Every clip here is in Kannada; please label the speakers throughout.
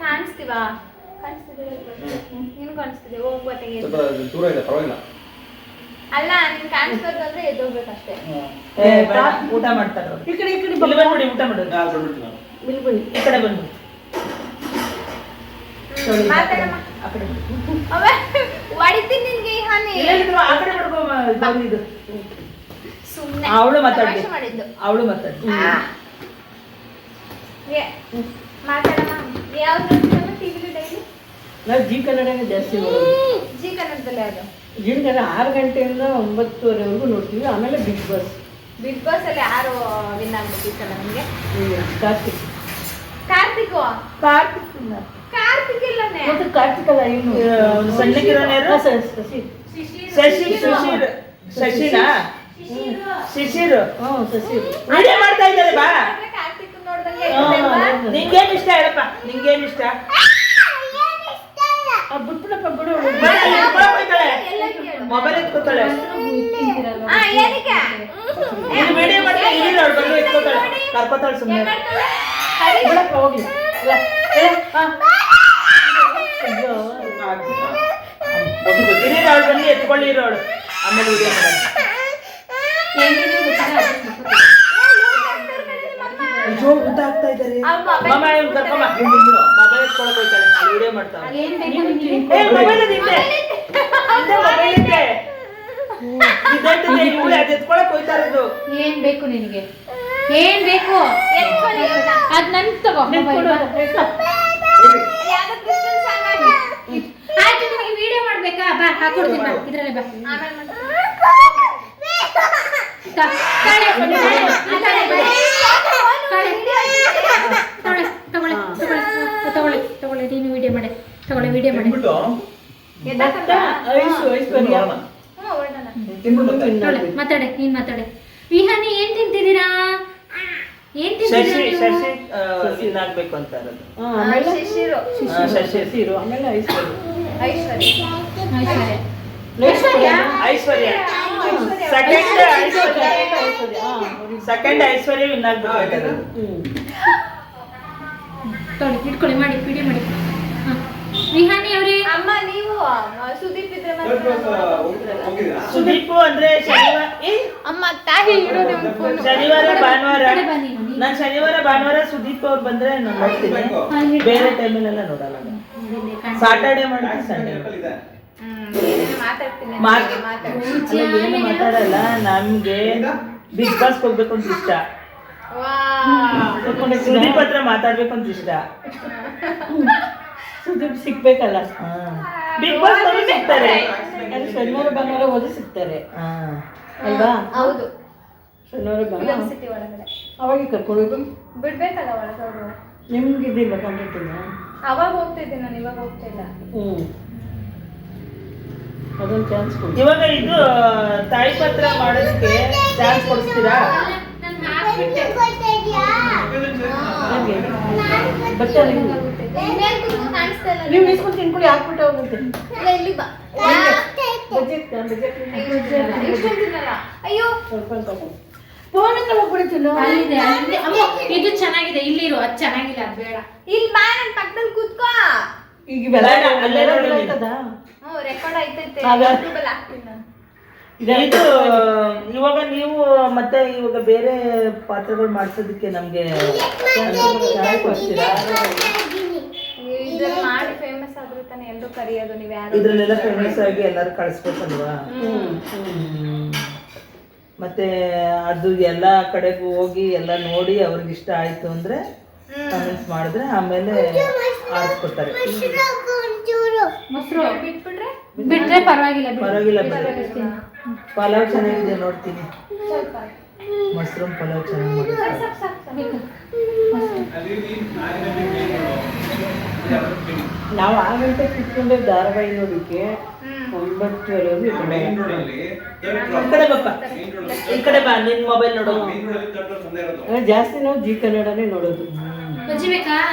Speaker 1: ಕಾಣಿಸ್ತೀವಾ? ನೀನು ಕಾಣಿಸ್ತಿದೆ. ಹೋಗ್ಬೋತೆಗೆ
Speaker 2: ದೂರ ಇದೆ, ಪರವಾಗಿಲ್ಲ.
Speaker 1: ಅಲ್ಲ ನೀನ್ ಕಾಣಿಸ್ಬಾರ್ದು ಅಂದ್ರೆ ಎದ್ದೋಗ್ಬೇಕಷ್ಟೇ.
Speaker 3: ಊಟ ಮಾಡ್ತಾರೆ. ಈ ಕಡೆ ಬಂದ್ಬಿಡಿ, ಊಟ ಮಾಡೋದು. ಇಲ್ಲಿ ಬನ್ನಿ, ಈ ಕಡೆ ಬಂದ್ಬಿಡಿ.
Speaker 1: ಮಾತಾಡಮ್ಮ.
Speaker 3: ಆ ಕಡೆ
Speaker 1: ಹೊಡಿತೀನಿ ನಿನ್ಗೆ ಈ ಹಾನಿ.
Speaker 3: ಆ ಕಡೆ ಮಾಡ್ಕೊ. ಇದು
Speaker 1: ಸುಮ್ಮನೆ
Speaker 3: ಅವಳು ಮಾತಾಡಿ,
Speaker 1: ಮಾಡಿದ್ದು
Speaker 3: ಅವಳು ಮಾತಾಡಿ.
Speaker 1: ಮಾತಾಡಮ್ಮ. ಯಾವ್ದು ಟಿವಿಲಿ ಡೈಲಿ?
Speaker 3: ನಾವು ಜಿ ಕನ್ನಡನೇ ಜಾಸ್ತಿ ನೋಡೋದು.
Speaker 1: ಜಿ ಕನ್ನಡದಲ್ಲೇ ಅದು
Speaker 3: ಜಿ ಕನ್ನಡ 6 ಗಂಟೆಯಿಂದ 9:30ವರೆಗೂ ನೋಡ್ತೀವಿ. ಆಮೇಲೆ ಬಿಗ್ ಬಾಸ್.
Speaker 1: ಬಿಗ್ ಬಾಸ್ ಅಲ್ಲಿ ಯಾರು ವಿನ್ ಆಗ್ಬಿಟ್ಟಿತ್ತಲ್ಲ ನಮ್ಗೆ?
Speaker 3: ಕಾರ್ತಿಕ್.
Speaker 1: ಕಾರ್ತಿಕ್ ಇಲ್ಲನೇ.
Speaker 3: ಮತ್ತೆ ಕಾರ್ತಿಕ್ ಅಲ್ಲ, ಇನ್ನು
Speaker 2: ಸಣ್ಣಗಿರೋನೇ ಶಶಿನಾ? ಶಿಶಿರ್. ವಿಡಿಯೋ ಮಾಡ್ತಾ ಇದ್ದಾರೆ. ಬಾ,
Speaker 1: ಕಾರ್ತಿಕ್ ನೋಡ್ದಂಗೆ
Speaker 2: ನಿಂಗೇನ್ ಇಷ್ಟ ಹೇಳಪ್ಪ, ನಿಂಗೇನ್ ಇಷ್ಟ?
Speaker 3: ಬಿಟ್ಬಿಡಪ್ಪ, ಬಿಡು.
Speaker 2: ಮೊಬೈಲ್ ಎತ್ಕೋತಾಳೆ.
Speaker 1: ಏನಕ್ಕೆ
Speaker 2: ವಿಡಿಯೋ ಮಾಡ್ತಾ ಕರ್ಕೋತಾಳೆ ಸುಮ್ಮನೆ.
Speaker 3: ಬಿಡಪ್ಪ, ಹೋಗ್ಲಿ.
Speaker 2: ಅವಳು ಬಂದು ಎತ್ಕೊಳ್ಳಿ ಇರೋಳು, ಆಮೇಲೆ ವಿಡಿಯೋ ಮಾಡೋದು. ಊಟ ಆಗ್ತಾ ಇದ್ದಾರೆ. ಮೊಬೈಲ್ ಎತ್ಕೊಳಕ್ ಹೋಗ್ತಾಳೆ, ವಿಡಿಯೋ ಮಾಡ್ತಾಳೆ. ಮೊಬೈಲ್ ಇದೆ, ಎತ್ಕೊಳಕ್ ಹೋಗ್ತಾ ಇರೋದು.
Speaker 4: ಏನ್ ಬೇಕು ನಿನಗೆ? ಏನ್ ಬೇಕು? ಅದ್ ನನ್ ತಗೋ. ಆಯ್ತು, ನಿನಗೆ ವಿಡಿಯೋ ಮಾಡ್ಬೇಕಾ? ಬಾ, ಹಾಕೊಡ್ತೀನಿ. ಬಾ, ಇದ್ರಲ್ಲೇ ಬಾ. ತಗೊಳ್ಳಿ, ನೀನು ವಿಡಿಯೋ ಮಾಡಿ. ತಗೊಳ್ಳಿ, ವಿಡಿಯೋ ಮಾಡಿ. ಮಾತಾಡೆ, ನೀನ್ ಮಾತಾಡೆ. ವಿಹಾನಿ, ಏನ್ ತಿಂತಿದ್ದೀರಾ? ಏನ್ ತಿಂತಿದ್ದೀರಾ?
Speaker 2: ಆಗ್ಬೇಕು ಅಂತ ಇರೋದು.
Speaker 3: ಶಶಿರು, ಆಮೇಲೆ
Speaker 2: ಐಶ್ವರ್ಯ ಸೆಕೆಂಡ್ ಐಶ್ವರ್ಯ ವಿನ್ ಆಗ್ಬೇಕು.
Speaker 4: ಇಟ್ಕೊಳ್ಳಿ, ಮಾಡಿ, ವಿಡಿಯೋ ಮಾಡಿ. ವಿಹಾನಿ ಅವರೇ,
Speaker 1: ಅಮ್ಮ ನೀವು ಸುದೀಪ್ ಇದ್ರೆ
Speaker 2: ಸುದೀಪ್ ಅಂದ್ರೆ
Speaker 1: ಅಮ್ಮ ತಾಯಿ
Speaker 2: ಶನಿವಾರ ಭಾನುವಾರ. ನಾನು ಶನಿವಾರ ಭಾನುವಾರ ಸುದೀಪ್ ಅವ್ರು ಬಂದ್ರೆ ನಾನು ನೋಡ್ತೀನಿ, ಬೇರೆ ಟೈಮಲ್ಲೆಲ್ಲ ನೋಡಲ್ಲ. ಸಾಟರ್ಡೆ ಮಾಡ್ತೀನಿ, ಸಂಡೇ ಏನು ಮಾತಾಡಲ್ಲ. ನಮ್ಗೆ ಬಿಗ್ ಬಾಸ್ ಹೋಗ್ಬೇಕು ಅಂತ ಇಷ್ಟ, ಸುದೀಪ್ ಹತ್ರ ಮಾತಾಡ್ಬೇಕು ಅಂತ ಇಷ್ಟ.
Speaker 3: ಸುದೀಪ್ ಸಿಗ್ಬೇಕಲ್ಲ.
Speaker 2: ಬಿಗ್ ಬಾಸ್ ಸಿಗ್ತಾರೆ,
Speaker 3: ಶನಿವಾರ ಭಾನುವಾರ ಓದಿ ಸಿಗ್ತಾರೆ ಅಲ್ವಾ?
Speaker 1: ಹೌದು,
Speaker 3: ಶನಿವಾರ ಭಾನುವಾರ
Speaker 1: ಸಿಟಿ ಒಳಗಡೆ
Speaker 3: ಅವಾಗ ಕರ್ಕೊಂಡು
Speaker 1: ಬಿಡ್ಬೇಕಲ್ಲ ಒಳಗವರು.
Speaker 3: ನಿಮ್ಗಿದ್ದಿಲ್ಲ ಕಂಡಿಟ್ಟಿಲ್ಲ?
Speaker 1: ಅವಾಗ ಹೋಗ್ತಿದ್ದೆ ನಾನು, ಇವಾಗ ಹೋಗ್ತಿಲ್ಲ.
Speaker 3: ಅದೊಂದು ಚಾನ್ಸ್ ಕೊಡಿ.
Speaker 2: ಇವಾಗ ಇದು ತಾಯಿ ಪತ್ರ ಮಾಡೋದಕ್ಕೆ ಚಾನ್ಸ್ ಕೊಡಿಸ್ತೀರಾ?
Speaker 3: ನೀವು ಇಸ್ಕೊಂಡು ತಿನ್ಕೊಳ್ಳಿ, ಹಾಕ್ಬಿಟ್ಟು ಹೋಗುತ್ತೆ.
Speaker 1: ಅಯ್ಯೋ,
Speaker 3: ಫೋನ್ ಹತ್ರ ಹೋಗ್ಬಿಡ್ತಿಲ್ಲ.
Speaker 4: ಇದು ಚೆನ್ನಾಗಿದೆ, ಇಲ್ಲಿರು. ಅದು ಚೆನ್ನಾಗಿಲ್ಲ, ಅದು ಬೇಡ.
Speaker 1: ಇಲ್ಲಿ ಬಾ, ನನ್ನ ಪಕ್ಕದಲ್ಲಿ ಕೂತ್ಕೋ.
Speaker 3: ಈಗ
Speaker 1: ರೆಕಾರ್ಡ್ ಐತೈತೆ, ಹಾಕ್ತೀನಿ ನಾನು.
Speaker 2: ಇದು ಇವಾಗ ನೀವು ಮತ್ತೆ ಇವಾಗ ಬೇರೆ ಪಾತ್ರಗಳು ಮಾಡ್ಸೋದಕ್ಕೆ ನಮ್ಗೆ ಕೊಡ್ತೀರಾ?
Speaker 1: ಇದ್ರಲ್ಲಿ ಮಾಡಿ ಫೇಮಸ್ ಆದ್ರೆ ತಾನೆ ಎಲ್ಲರೂ ಕರೆಯೋದು. ನೀವು ಯಾರು
Speaker 2: ಇದ್ರಲ್ಲೆಲ್ಲ ಫೇಮಸ್ ಆಗಿ ಎಲ್ಲರೂ ಕಳಿಸ್ಬೇಕಲ್ವಾ? ಮತ್ತೆ ಅದು ಎಲ್ಲ ಕಡೆಗೂ ಹೋಗಿ ಎಲ್ಲ ನೋಡಿ ಅವ್ರಿಗೆ ಇಷ್ಟ ಆಯ್ತು ಅಂದ್ರೆ ಕಮೆಂಟ್ಸ್ ಮಾಡಿದ್ರೆ ಆಮೇಲೆ ಆರಿಸ್ಕೊಡ್ತಾರೆ.
Speaker 4: ಮೊಸರು ಬಿಟ್ರೆ ಪರವಾಗಿಲ್ಲ,
Speaker 2: ಪರವಾಗಿಲ್ಲ. ಪಲಾವ್ ಚೆನ್ನಾಗಿದೆ, ನೋಡ್ತೀನಿ. ಮಶ್ರೂಮ್ ಪಲಾವ್ ಚೆನ್ನಾಗಿ ಮಾಡಿದ್ದಾರೆ.
Speaker 3: ನಾವು 6 ಗಂಟೆ ಕುತ್ಕೊಂಡೆ ಧಾರಾವಾಹಿ ನೋಡಿಕ್ಕೆ 9:30
Speaker 2: ಈ ಕಡೆ ಬಪ್ಪ, ಈ ಕಡೆ ಬಾ, ನಿನ್ ಮೊಬೈಲ್ ನೋಡೋದು.
Speaker 3: ಜಾಸ್ತಿ ನಾವು ಜಿ ಕನ್ನಡನೇ ನೋಡೋದು.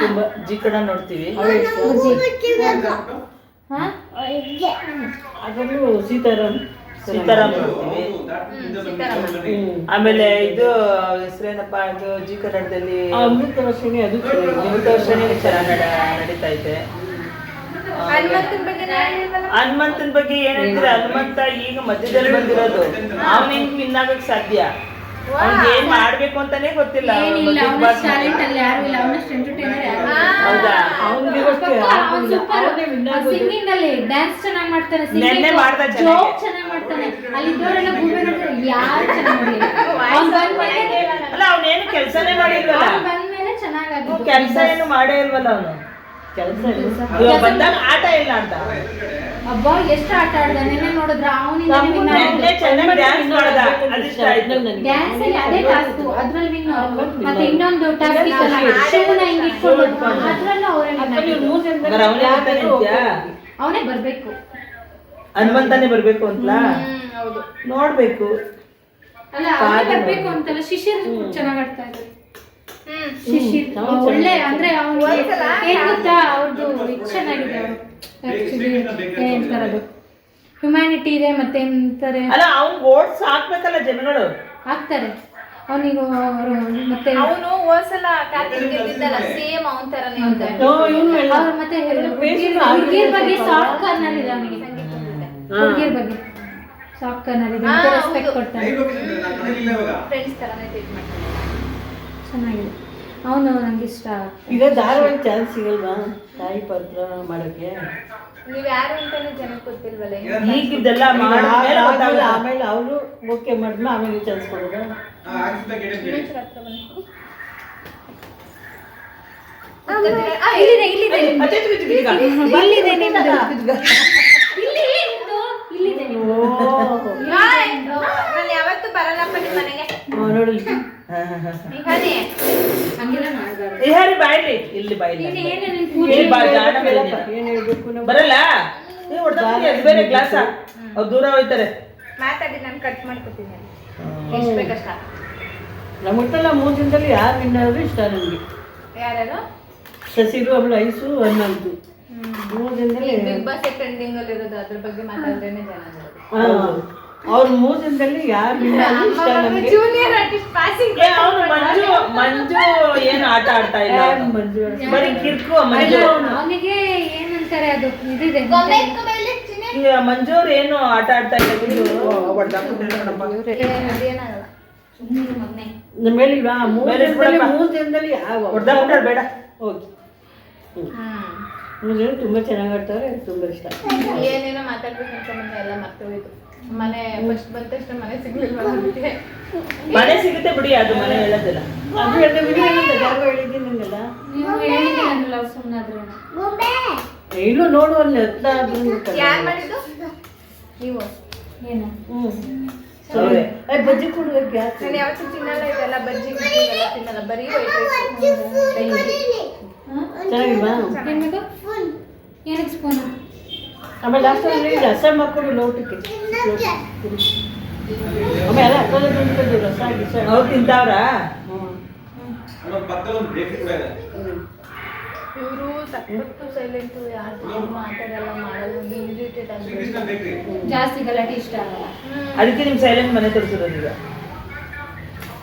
Speaker 2: ತುಂಬಾ ಜಿ ಕನ್ನಡ ನೋಡ್ತೀವಿ.
Speaker 3: ಅದರಲ್ಲೂ ಸೀತಾರಾಮ್
Speaker 2: ಸೀತಾರಾಮ್ ನೋಡ್ತೀವಿ. ಆಮೇಲೆ ಇದು ಹೆಸರೇನಪ್ಪ ಇದು ಜಿ ಕನ್ನಡದಲ್ಲಿ
Speaker 3: ಅಮೃತವರ್ಷಿಣಿ ಅದು
Speaker 2: ಅಮೃತವರ್ಷಿಣಿ ಚೆನ್ನಾಗಿ ನಡೀತಾ ಇದೆ.
Speaker 1: ಹನುಮಂತನ ಬಗ್ಗೆ
Speaker 2: ಹನುಮಂತನ ಬಗ್ಗೆ ಏನ್ ಹೇಳ್ತೀರಾ? ಹನುಮಂತ ಈಗ ಮಧ್ಯದಲ್ಲಿ ಬಂದಿರೋದು, ಅವನ ಹೆಂಗ್ ವಿನ್ ಆಗಕ್ ಸಾಧ್ಯ? ಅವ್ನಿಗೆ ಏನ್ ಮಾಡ್ಬೇಕು ಅಂತಾನೆ ಗೊತ್ತಿಲ್ಲ.
Speaker 4: ಏನಿಲ್ಲ, ಅವನಷ್ಟು ಟ್ಯಾಲೆಂಟ್ ಅಲ್ಲಿ ಯಾರು ಇಲ್ಲ, ಅವನಷ್ಟು ಎಂಟರ್ಟೈನರ್ ಯಾರು ಇಲ್ಲ.
Speaker 2: ಹೌದಾ?
Speaker 4: ಸಿಂಗಿಂಗ್ ಅಲ್ಲಿ ಡ್ಯಾನ್ಸ್ ಚೆನ್ನಾಗಿ ಮಾಡ್ತಾನೆ,
Speaker 2: ನೆನ್ನೆ ಮಾಡ್ದ
Speaker 4: ಜೋಕ್ ಚೆನ್ನಾಗಿ ಮಾಡ್ತಾನೆ. ಅಲ್ಲಿ ಇದ್ದವರೆಲ್ಲ ಗೂಬೆ ಯಾರು ಚೆನ್ನಾಗಿ ಮಾಡಿಲ್ಲ. ಅವ್ನು ಬಂದ್ಮೇಲೆ
Speaker 2: ಅಲ್ಲ, ಅವನೇನು ಕೆಲಸನೇ ಮಾಡಿಲ್ವಲ್ಲ.
Speaker 4: ಬಂದ್ಮೇಲೆ ಚೆನ್ನಾಗಿ
Speaker 2: ಕೆಲಸ ಏನು ಮಾಡೇ ಇಲ್ವಲ್ಲ ಅವನು.
Speaker 3: ಕೆಲಸ
Speaker 2: ಬಂದಾಗ ಆಟ ಇಲ್ಲ ಅಂತ.
Speaker 4: ಅಬ್ಬಾ ಎಷ್ಟು ಆಟ ಆಡ್ದ ನೆನ್ನೆ ನೋಡಿದ್ರ ಅವನಿಂದ
Speaker 2: ನೆನ್ನೆ ಚೆನ್ನಾಗಿ ಡ್ಯಾನ್ಸ್ ಮಾಡ್ದ, ಅದಿಷ್ಟ ಆಯ್ತು.
Speaker 4: ಡ್ಯಾನ್ಸ್ ಅಲ್ಲಿ ಅದೇ ಟಾಸ್ಕ್, ಅದ್ರಲ್ಲಿ ವಿನ್. ಮತ್ತೆ ಇನ್ನೊಂದು ಟಾಸ್ಕ್ ಇತ್ತಲ್ಲ, ಶೂನ ಹಿಂಗ್ ಇಟ್ಕೊಂಡು ಅದ್ರಲ್ಲೂ ಅವನೇ ಬರ್ಬೇಕು,
Speaker 2: ಹನುಮಂತನೇ ಬರ್ಬೇಕು ಅಂತ
Speaker 1: ಹೌದು.
Speaker 2: ನೋಡ್ಬೇಕು.
Speaker 4: ಅಲ್ಲ ಅವನೇ ಬರ್ಬೇಕು ಅಂತಲ್ಲ. ಶಿಶಿರ್ ಚೆನ್ನಾಗ್ ಆಡ್ತಾ ಇದ್ರು. ಶಿಶಿರ್ ಒಳ್ಳೆ ಅಂದ್ರೆ ಅವ್ನಿಗೆ ಏನ್ ಗೊತ್ತಾ, ಅವ್ರದ್ದು ಇದು ಚೆನ್ನಾಗಿದೆ. ಏನ್ ತರದು ಹ್ಯುಮ್ಯಾನಿಟಿ ಇದೆ, ಮತ್ತೆ ಎಂತಾರೆ
Speaker 2: ಅಲ್ಲ ಅವ್ನ್ ಓಟ್ಸ್ ಹಾಕ್ಬೇಕಲ್ಲ ಜನಗಳು.
Speaker 4: ಹಾಕ್ತಾರೆ ಅವನಿಗೂ. ಮತ್ತೆ
Speaker 1: ಅವನು ಹೋದ್ಸಲ ಕಾರ್ತಿಕ್ ಗೆದ್ದಿದ್ದಲ್ಲ, ಸೇಮ್ ಅವನ್ ತರನೇ ಇದ್ದಾನೆ.
Speaker 4: ಅವ್ರು ಮತ್ತೆ ಹುಡುಗಿರ್ ಬಗ್ಗೆ ಸಾಫ್ಟ್ ಕಾರ್ನರ್ ಇದೆ ಅವನಿಗೆ. ಹುಡುಗಿರ್ ಬಗ್ಗೆ ಸಾಫ್ಟ್ ಕಾರ್ನರ್ ಇದೆ, ರೆಸ್ಪೆಕ್ಟ್ ಕೊಡ್ತಾನೆ,
Speaker 1: ಫ್ರೆಂಡ್ಸ್ ತರನೇ ಟ್ರೀಟ್ ಮಾಡ್ತಾನೆ.
Speaker 4: ಚೆನ್ನಾಗಿದೆ ಅವನು. ನಂಗೆ ಇಷ್ಟ.
Speaker 3: ಈಗ ಧಾರವಾಡ ಚಾನ್ಸ್ ಸಿಗಲ್ವಾ ತಾಯಿ ಪಾತ್ರ ಮಾಡೋಕ್ಕೆ?
Speaker 1: ನೀವ್ ಯಾರು ಅಂತಾನೆ ಜನಕ್ಕೆ ಗೊತ್ತಿಲ್ವಲ್ಲ.
Speaker 2: ಈಗಿದ್ದೆಲ್ಲ ಮಾಡಿದ್ಮೇಲೆ ಗೊತ್ತಾಗಲ್ಲ.
Speaker 3: ಆಮೇಲೆ ಅವರು ಓಕೆ ಮಾಡಿದ್ಮೇಲೆ ಆಮೇಲೆ ಚಾನ್ಸ್ ಕೊಡೋದ?
Speaker 4: ಇಲ್ಲಿದೆ ಇಲ್ಲಿದೆ ಇಲ್ಲಿದೆ ನಿಮ್ದು. ಇಲ್ಲಿ ನಿಮ್ದು ಇಲ್ಲಿದೆ ನಿಮ್ದು.
Speaker 1: ನಾನು ಯಾವತ್ತೂ ಬರಲ್ಲಪ್ಪ ನಿಮ್ ಮನೆಗೆ.
Speaker 3: ನೋಡಿ
Speaker 1: ನಿಹಾನಿ,
Speaker 4: ಹಂಗೆಲ್ಲ ಮಾಡ್ಬಾರ್ದು.
Speaker 2: ಇಹಾರಿ ಬಾಯ್ಲಿ, ಇಲ್ಲಿ ಬಾಯ್ಲಿ.
Speaker 4: ನೀನು ಏನೇನು
Speaker 2: ಇಲ್ಲಿ
Speaker 4: ಪೂಜೆ
Speaker 2: ಬಾ, ಜಾಣ ಮೇಲೆ ನೀನು.
Speaker 3: ಏನ್ ಹೇಳ್ಬೇಕು ನಾವು?
Speaker 2: ಬರಲ್ಲ ನೀವು ಅದು ಬೇರೆ ಗ್ಲಾಸ, ಅವ್ರು ದೂರ ಹೋಯ್ತಾರೆ.
Speaker 1: ಮಾತಾಡಿ ನಾನು ಕಟ್ ಮಾಡ್ಕೊತೀನಿ. ಎಷ್ಟು ಬೇಕಷ್ಟ.
Speaker 3: ನಮ್ಮ ಒಟ್ಟಲ್ಲ 3 ದಿನದಲ್ಲಿ ಯಾರು ವಿನ್ ಆದ್ರೂ ಇಷ್ಟ ನನಗೆ.
Speaker 1: ಯಾರ್ಯಾರು?
Speaker 3: ಶಶಿರು, ಅವಳು ಐಸು, ಹನ್ನೊಂದು 3 ದಿನದಲ್ಲಿ.
Speaker 1: ಬಿಗ್ ಬಾಸ್ ಟ್ರೆಂಡಿಂಗ್ ಅಲ್ಲಿ ಇರೋದು, ಅದ್ರ ಬಗ್ಗೆ ಮಾತಾಡಿದ್ರೇನೆ ಜನ ನೋಡೋದು.
Speaker 3: ಅವ್ರು 3 ದಿನದಲ್ಲಿ ಯಾರು ವಿನ್ ಆದ್ರೂ ಇಷ್ಟ ನನಗೆ.
Speaker 1: Junior artist passing.
Speaker 2: ಅವನು ಮಂಜು ಏನು ಆಟ ಆಡ್ತಾ ಇಲ್ಲ,
Speaker 3: ಮಂಜು
Speaker 2: ಬರೀ ಕಿರ್ಕು. ಮಂಜು
Speaker 4: ಅವನಿಗೆ ಏನಂತಾರೆ ಅದು ಇದಿದೆ.
Speaker 2: ಈಗ ಮಂಜು ಅವ್ರು ಏನು ಆಟ ಆಡ್ತಾ ಇಲ್ಲ.
Speaker 1: ಅದೇನಾಗಲ್ಲ.
Speaker 3: ನಮ್ಮ ಮೇಲೆ ಈಗ 3 ದಿನದಲ್ಲಿ ಯಾವ
Speaker 2: ಹೊಡ್ದಾಕೊಂಡ್ರೆ ಬೇಡ.
Speaker 3: ಹೋಗಿ 3 ದಿನ ತುಂಬ ಚೆನ್ನಾಗಿ ಆಡ್ತಾರೆ, ತುಂಬ ಇಷ್ಟ.
Speaker 1: ಏನೇನೋ ಮಾತಾಡ್ಬೇಕು ಅನ್ಕೊಂಡ್ ಎಲ್ಲ ಮರ್ತೋಯ್ತು. ಮನೆ ಫಸ್ಟ್ ಬಂದ ತಕ್ಷಣ ಮನೆ ಸಿಗ್ಲಿಲ್ವ ನಮಗೆ.
Speaker 2: ಮನೆ ಸಿಗುತ್ತೆ ಬಿಡಿ, ಅದು ಮನೆ ಹೇಳೋದಿಲ್ಲ.
Speaker 3: ಅದು ಜಾಗ ಹೇಳಿದ್ದೀನಿ ನಿನ್ನೆಲ್ಲ.
Speaker 4: ನೀವು ಹೇಳಿದ್ದೀರಲ್ಲ ಸುಮ್ಮನಾದ್ರೆ.
Speaker 3: ಇಲ್ಲೂ ನೋಡುವಲ್ಲಿ ಹತ್ರ
Speaker 1: ಯಾರು ಮಾಡಿದ್ದು? ನೀವು.
Speaker 4: ಏನು
Speaker 2: ಅವ್ರೆ.
Speaker 3: ಬಜ್ಜಿ ಕೊಡ್ಬೇಕು ಗ್ಯಾಸ್.
Speaker 1: ನಾನು ಯಾವತ್ತೂ ತಿನ್ನಲ್ಲ ಇದೆಲ್ಲ, ಬಜ್ಜಿ ಗಿಜ್ಜಿ ಎಲ್ಲ ತಿನ್ನಲ್ಲ, ಬರೀ ವೈಟ್
Speaker 3: ಚೆನ್ನಾಗಿಲ್ವಾ?
Speaker 4: ಏನ್ ಬೇಕು? ಏನಕ್ಕೆ ಸ್ಪೂನು?
Speaker 3: ಆಮೇಲೆ ಲಾಸ್ಟಲ್ಲಿ ರಸ ಮಾಡ್ಕೊಂಡು ಲೋಟಕ್ಕೆ ಆಮೇಲೆ ಅಕ್ಕಲ್ಲಿ ಬಂದ್ಕೊಂಡು ರಸ ಗಿಸ.
Speaker 2: ಅವ್ರು ತಿಂತಾವ್ರ?
Speaker 1: ಇವರು ಸಖತ್ತು ಸೈಲೆಂಟು, ಯಾರು ಮಾತಾಡಲ್ಲ, ಮಾಡಲ್ಲ, ಇರಿಟೇಟ್ ಆಗಿ
Speaker 4: ಜಾಸ್ತಿ ಗಲಾಟೆ ಇಷ್ಟ ಆಗಲ್ಲ.
Speaker 2: ಅದಕ್ಕೆ ನಿಮ್ ಸೈಲೆಂಟ್ ಮನೆ ತೋರಿಸಿರೋದು ಈಗ.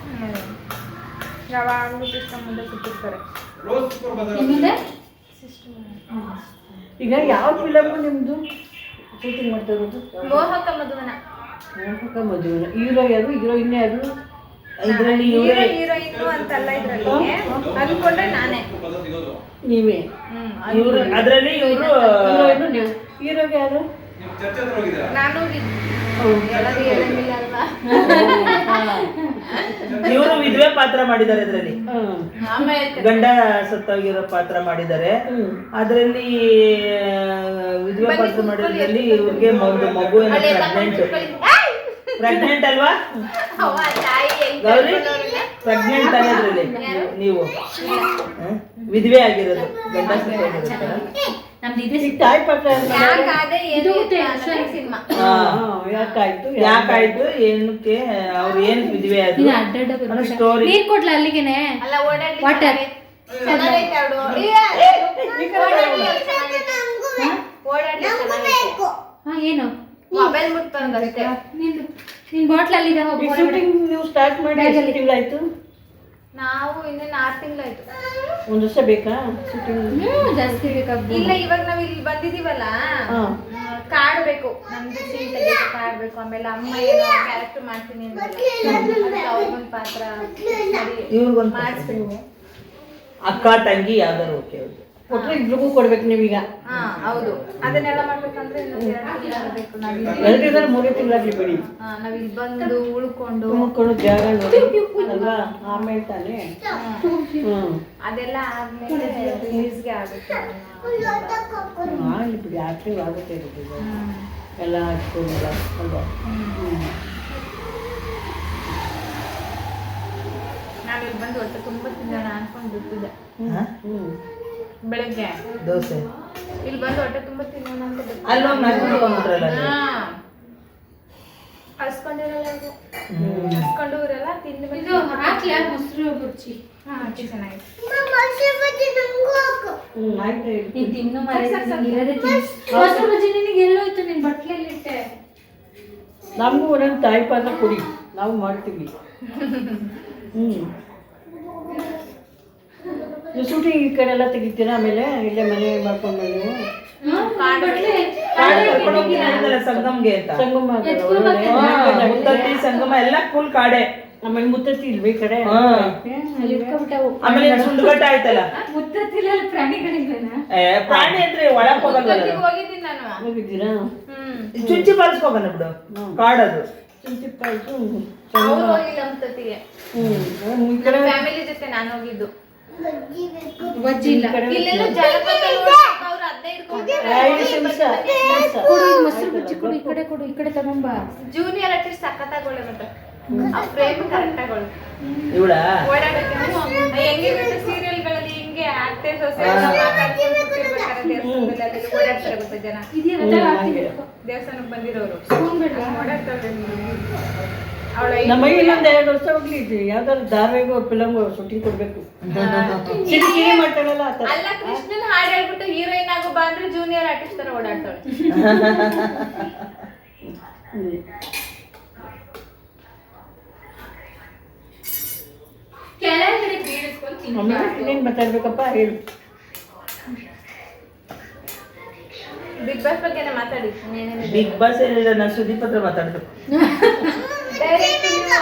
Speaker 1: ಯಾವಾಗಲೂ ಸಿಸ್ಟಮ್ ಮುಂದೆ ಕೂತಿರ್ತಾರೆ.
Speaker 4: ನಿಮ್ಮಿಂದ
Speaker 3: ಈಗ ಯಾವ ಫಿಲಮ್ ನಿಮ್ದು ಶೂಟಿಂಗ್ ಮಾಡ್ತಾ ಇರೋದು?
Speaker 1: ಮೋಹಕ ಮಧುವನ.
Speaker 3: ಮೋಹಕ ಮದುವೆ. ಹೀರೋ ಯಾರು, ಹೀರೋಯಿನ್ ಯಾರು?
Speaker 2: ಇದ್ರಲ್ಲಿ
Speaker 1: ಹೀರೋ
Speaker 2: ಇವರೇ
Speaker 1: ಹೀರೋಯಿನ್ ಅಂತಲ್ಲ, ಇದ್ರಲ್ಲಿ ಅನ್ಕೊಂಡ್ರೆ ನಾನೇ.
Speaker 3: ನೀವೇ
Speaker 2: ಇವ್ರು, ಅದ್ರಲ್ಲಿ ಇವರು
Speaker 3: ಹೀರೋಯಿನ್ ನೀವು. ಹೀರೋಗೆ ಯಾರು?
Speaker 1: ನಾನು ಎಲ್ಲರೂ ಹೇಳಂಗಿಲ್ಲ ಅಲ್ವಾ.
Speaker 2: ಇವರು ವಿಧವೆ ಪಾತ್ರ ಮಾಡಿದ್ದಾರೆ ಇದ್ರಲ್ಲಿ.
Speaker 1: ಆಮೇಲೆ
Speaker 2: ಗಂಡ ಸತ್ತೋಗಿರೋ ಪಾತ್ರ ಮಾಡಿದ್ದಾರೆ. ಅದರಲ್ಲಿ ವಿಧವೆ ಪಾತ್ರ ಮಾಡಿದ್ರಲ್ಲಿ ಇವ್ರಿಗೆ ಒಂದು ಮಗು ಪ್ರೆಗ್ನೆಂಟ್ ಅಲ್ವಾ ಗೌರಿ? ಪ್ರೆಗ್ನೆಂಟ್ ಅನ್ನೋದ್ರಲ್ಲಿ ನೀವು ವಿಧವೆ ಆಗಿರೋದು, ಗಂಡ ಸತ್ತೋಗಿರೋ.
Speaker 4: ನಮ್ದು ಇದೆ
Speaker 3: ಈಗ ತಾಯಿ ಪಾತ್ರ
Speaker 1: ಯಾಕಾದೆ
Speaker 4: ಇದು
Speaker 1: ಸಿನಿಮಾ.
Speaker 3: ಯಾಕಾಯ್ತು?
Speaker 2: ಯಾಕಾಯ್ತು, ಏನಕ್ಕೆ ಅವ್ರು ಏನ್ ವಿಧವೆ ಆದ್ರು
Speaker 4: ನೀನು ಅಡ್ಡಾಡ
Speaker 2: ಸ್ಟೋರಿ.
Speaker 4: ನೀರ್ ಕೊಡ್ಲ ಅಲ್ಲಿಗೆನೆ?
Speaker 1: ಅಲ್ಲ ಓಡಾಡ್ಲಿ
Speaker 4: ವಾಟರ್
Speaker 1: ಚೆನ್ನಾಗೈತೆ ಅವಳು. ಓಡಾಡ್ಲಿ ಚೆನ್ನಾಗೈತೆ.
Speaker 4: ಹಾ ಏನು?
Speaker 1: ಮೊಬೈಲ್ ಮುಟ್ಬಂದಷ್ಟೇ.
Speaker 4: ನಿನ್ ಬಾಟ್ಲಲ್ಲಿದೆ
Speaker 3: ಈ
Speaker 4: ಹೋಗಿ
Speaker 3: ಶೂಟಿಂಗ್ ನೀವು ಸ್ಟಾರ್ಟ್ ಮಾಡಿ ಎಷ್ಟು ತಿಂಗಳಾಯ್ತು?
Speaker 1: ನಾವು ಇನ್ನೇನು 6 ತಿಂಗಳಾಯ್ತು.
Speaker 3: ಒಂದು ವರ್ಷ ಬೇಕಾ ಶೂಟಿಂಗ್?
Speaker 4: ಜಾಸ್ತಿ ಬೇಕಾಗ್ಬೋದು.
Speaker 1: ಇಲ್ಲ, ಇವಾಗ ನಾವ್ ಇಲ್ಲಿ ಬಂದಿದೀವಲ್ಲ, ಕಾಡ್ಬೇಕು, ನಮ್ದು ಸೀನ್ ತೆಗಿಯಕ್ಕೆ ಕಾಡ್ಬೇಕು. ಆಮೇಲೆ ಅಮ್ಮ ಏನೋ ಕ್ಯಾರೆಕ್ಟರ್ ಮಾಡ್ತೀನಿ ಅಂದ್ರೆ ಅವ್ರಿಗೊಂದು ಪಾತ್ರ
Speaker 2: ಇವ್ರಿಗೊಂದು
Speaker 1: ಮಾಡಿಸ್ಬೇಕು.
Speaker 2: ಅಕ್ಕ ತಂಗಿ ಯಾವ್ದಾರು ಓಕೆ.
Speaker 3: ಕೊಟ್ಟರೆ ಇಬ್ರಿಗೂ ಕೊಡ್ಬೇಕು ನೀವೀಗ.
Speaker 1: ಹಾ ಹೌದು, ಅದನ್ನೆಲ್ಲ ಮಾಡ್ಬೇಕಂದ್ರೆ ಇನ್ನೊಂದು 2 ತಿಂಗಳಾಗಬೇಕು.
Speaker 3: ಎರಡರಿಂದ 3 ತಿಂಗಳಾಗ್ಲಿ ಬಿಡಿ.
Speaker 1: ನಾವ್ ಇಲ್ಲಿ ಬಂದು ಉಳ್ಕೊಂಡು
Speaker 3: ತುಮಕೊಂಡು ಜಾಗ ನೋಡಿ ಅಲ್ವಾ, ಆಮೇಲೆ ತಾನೇ.
Speaker 1: ಅದೆಲ್ಲ ಆದ್ಮೇಲೆ ರಿಲೀಸ್ಗೆ ಆಗುತ್ತೆ.
Speaker 3: ಆಗಲಿ ಬಿಡಿ, ಆಕ್ಟಿವ್ ಆಗುತ್ತೆ ಇರುತ್ತೆ ಎಲ್ಲ ಹಚ್ಕೊಂಡಿಲ್ಲ ಅಲ್ವಾ.
Speaker 1: ನಾವಿಲ್ಲಿ ಬಂದು ಹೊಟ್ಟೆ ತುಂಬಾ ತಿನ್ನೋಣ ಅನ್ಕೊಂಡು ಬಿಟ್ಟಿದ್ದೆ ಬೆಳಗ್ಗೆ
Speaker 2: ದೋಸೆ
Speaker 1: ಇಲ್ಲಿ ಬಂದು ಹೊಟ್ಟೆ ತುಂಬಾ ತಿನ್ನೋಣ ಅಂತ
Speaker 2: ಅಲ್ಲೋಗಿ ಮಾಡ್ಕೊಂಡ್ಬಿಟ್ರಲ್ಲ.
Speaker 1: ಹಸ್ಕೊಂಡಿರಲ್ಲ, ಹಸ್ಕೊಂಡು ಇರಲ್ಲ, ತಿಂದು
Speaker 4: ಇದು ಹಾಕ್ಲಾ ಮೊಸರು ಬುರ್ಜಿ?
Speaker 1: ಚೆನ್ನಾಗಿದೆ.
Speaker 3: ಆಯ್ತು.
Speaker 4: ನೀನ್ ತಿನ್ನು ಮೊಸರು ಬಜ್ಜಿ ನಿನಗೆ ಎಲ್ಲೋಯ್ತು? ನಿನ್ ಬಟ್ಲಲ್ಲಿ ಇಟ್ಟೆ.
Speaker 3: ನಮಗೂ ಒಂದೊಂದು ತಾಯಿ ಪಾತ್ರ ಕೊಡಿ, ನಾವು ಮಾಡ್ತೀವಿ. ಶೂಟಿಂಗ್ ಈ ಕಡೆ ಎಲ್ಲ ತೆಗಿತೀರಾ? ಆಮೇಲೆ ಇಲ್ಲೇ ಮನೆ ಮಾಡ್ಕೊಂಡು ನೀವು
Speaker 2: ಸಂಗಮ್ಗೆ ಅಂತ
Speaker 3: ಸಂಗಮ
Speaker 2: ಮುತ್ತತ್ತಿ ಸಂಗಮ ಎಲ್ಲ ಫುಲ್ ಕಾಡೆ.
Speaker 3: ಆಮೇಲೆ ಮುತ್ತತ್ತಿ ಇಲ್ವೇ ಈ ಕಡೆ?
Speaker 2: ಆಮೇಲೆ ಸುಂದಗಟ್ಟ ಆಯ್ತಲ್ಲ.
Speaker 4: ಮುತ್ತತ್ತಿಲ್ಲ ಪ್ರಾಣಿಗಳಿಂದನಾ?
Speaker 2: ಪ್ರಾಣಿ ಅಂದ್ರೆ ಒಳಗ್ ಹೋಗಲ್ವಲ್ಲ.
Speaker 1: ಹೋಗಿದ್ದೀನಿ ನಾನು.
Speaker 3: ಹೋಗಿದ್ದೀರಾ?
Speaker 2: ಚುಂಚಿ ಪಾಲಿಸ್ಕೋಗಲ್ಲ ಬಿಡು, ಕಾಡದು.
Speaker 3: ಚಿಂಚಿಪ್ಪಾಯ್ತು.
Speaker 1: ಅವ್ರು ಹೋಗಿಲ್ಲ ಮುತ್ತತ್ತಿಗೆ,
Speaker 3: ಈ ಕಡೆ
Speaker 1: ಫ್ಯಾಮಿಲಿ ಜೊತೆ ನಾನು ಹೋಗಿದ್ದು.
Speaker 4: ಬಜ್ಜಿ ಇಲ್ಲ.
Speaker 1: ಇಲ್ಲೆಲ್ಲ ಜಲಪಾತ ನೋಡ್ಬೇಕು, ಅವ್ರು ಅದೇ
Speaker 4: ಕೊಡು ಮೊಸರು ಬಜ್ಜಿ ಕೊಡು, ಈ ಕಡೆ ಕೊಡು, ಈ ಕಡೆ ತಗೊಂಬ.
Speaker 1: ಜೂನಿಯರ್ ಆರ್ಟಿಸ್ಟ್ ಸಖತ್ತಾಗೋಳೆ ಮತ್ತೆ ಆ ಫ್ರೇಮ್ ಕರೆಕ್ಟ್ ಆಗೋಳು.
Speaker 2: ಇವಳ
Speaker 1: ಓಡಾಡಕ್ಕೆ ಹೆಂಗಿರುತ್ತೆ ಸೀರಿಯಲ್ಗಳಲ್ಲಿ ಹಿಂಗೆ ಆಕ್ಟರ್ಸ್ ಓಡಾಡ್ತಾರೆ ಗೊತ್ತಾ ಜನ, ದೇವಸ್ಥಾನಕ್ಕೆ ಬಂದಿರೋರು ಓಡಾಡ್ತಾರೆ.
Speaker 3: ನಮ್ಮ ಇನ್ನೊಂದು 2 ವರ್ಷ ಹೋಗ್ಲಿ ಯಾವ್ದಾದ್ರು ಧಾರಾವಾಹಿಗೂ ಫಿಲಮ್ ಶೂಟಿಂಗ್ ಕೊಡ್ಬೇಕು. ಕಿರಿಕಿರಿ ಮಾಡ್ತಾಳಲ್ಲ ಆ ಥರ.
Speaker 1: ಅಲ್ಲ, ಕೃಷ್ಣನ್ ಹಾಡು ಹೇಳ್ಬಿಟ್ಟು ಹೀರೋಯಿನ್ ಆಗು ಬಾ ಅಂದ್ರೆ ಜೂನಿಯರ್ ಆರ್ಟಿಸ್ಟ್ ತರ ಓಡಾಡ್ತಾಳೆ. ಕೆಳಗಡೆ ಬೀಳಿಸ್ಕೊಂಡು
Speaker 3: ಇನ್ನೇನು ಮಾತಾಡ್ಬೇಕಪ್ಪ ಹೇಳು.
Speaker 1: ಬಿಗ್ ಬಾಸ್ ಬಗ್ಗೆನೇ ಮಾತಾಡಿ.
Speaker 2: ಬಿಗ್ ಬಾಸ್ ಏನಿಲ್ಲ, ನಾನು ಸುದೀಪ್ ಹತ್ರ ಮಾತಾಡ್ಬೇಕು.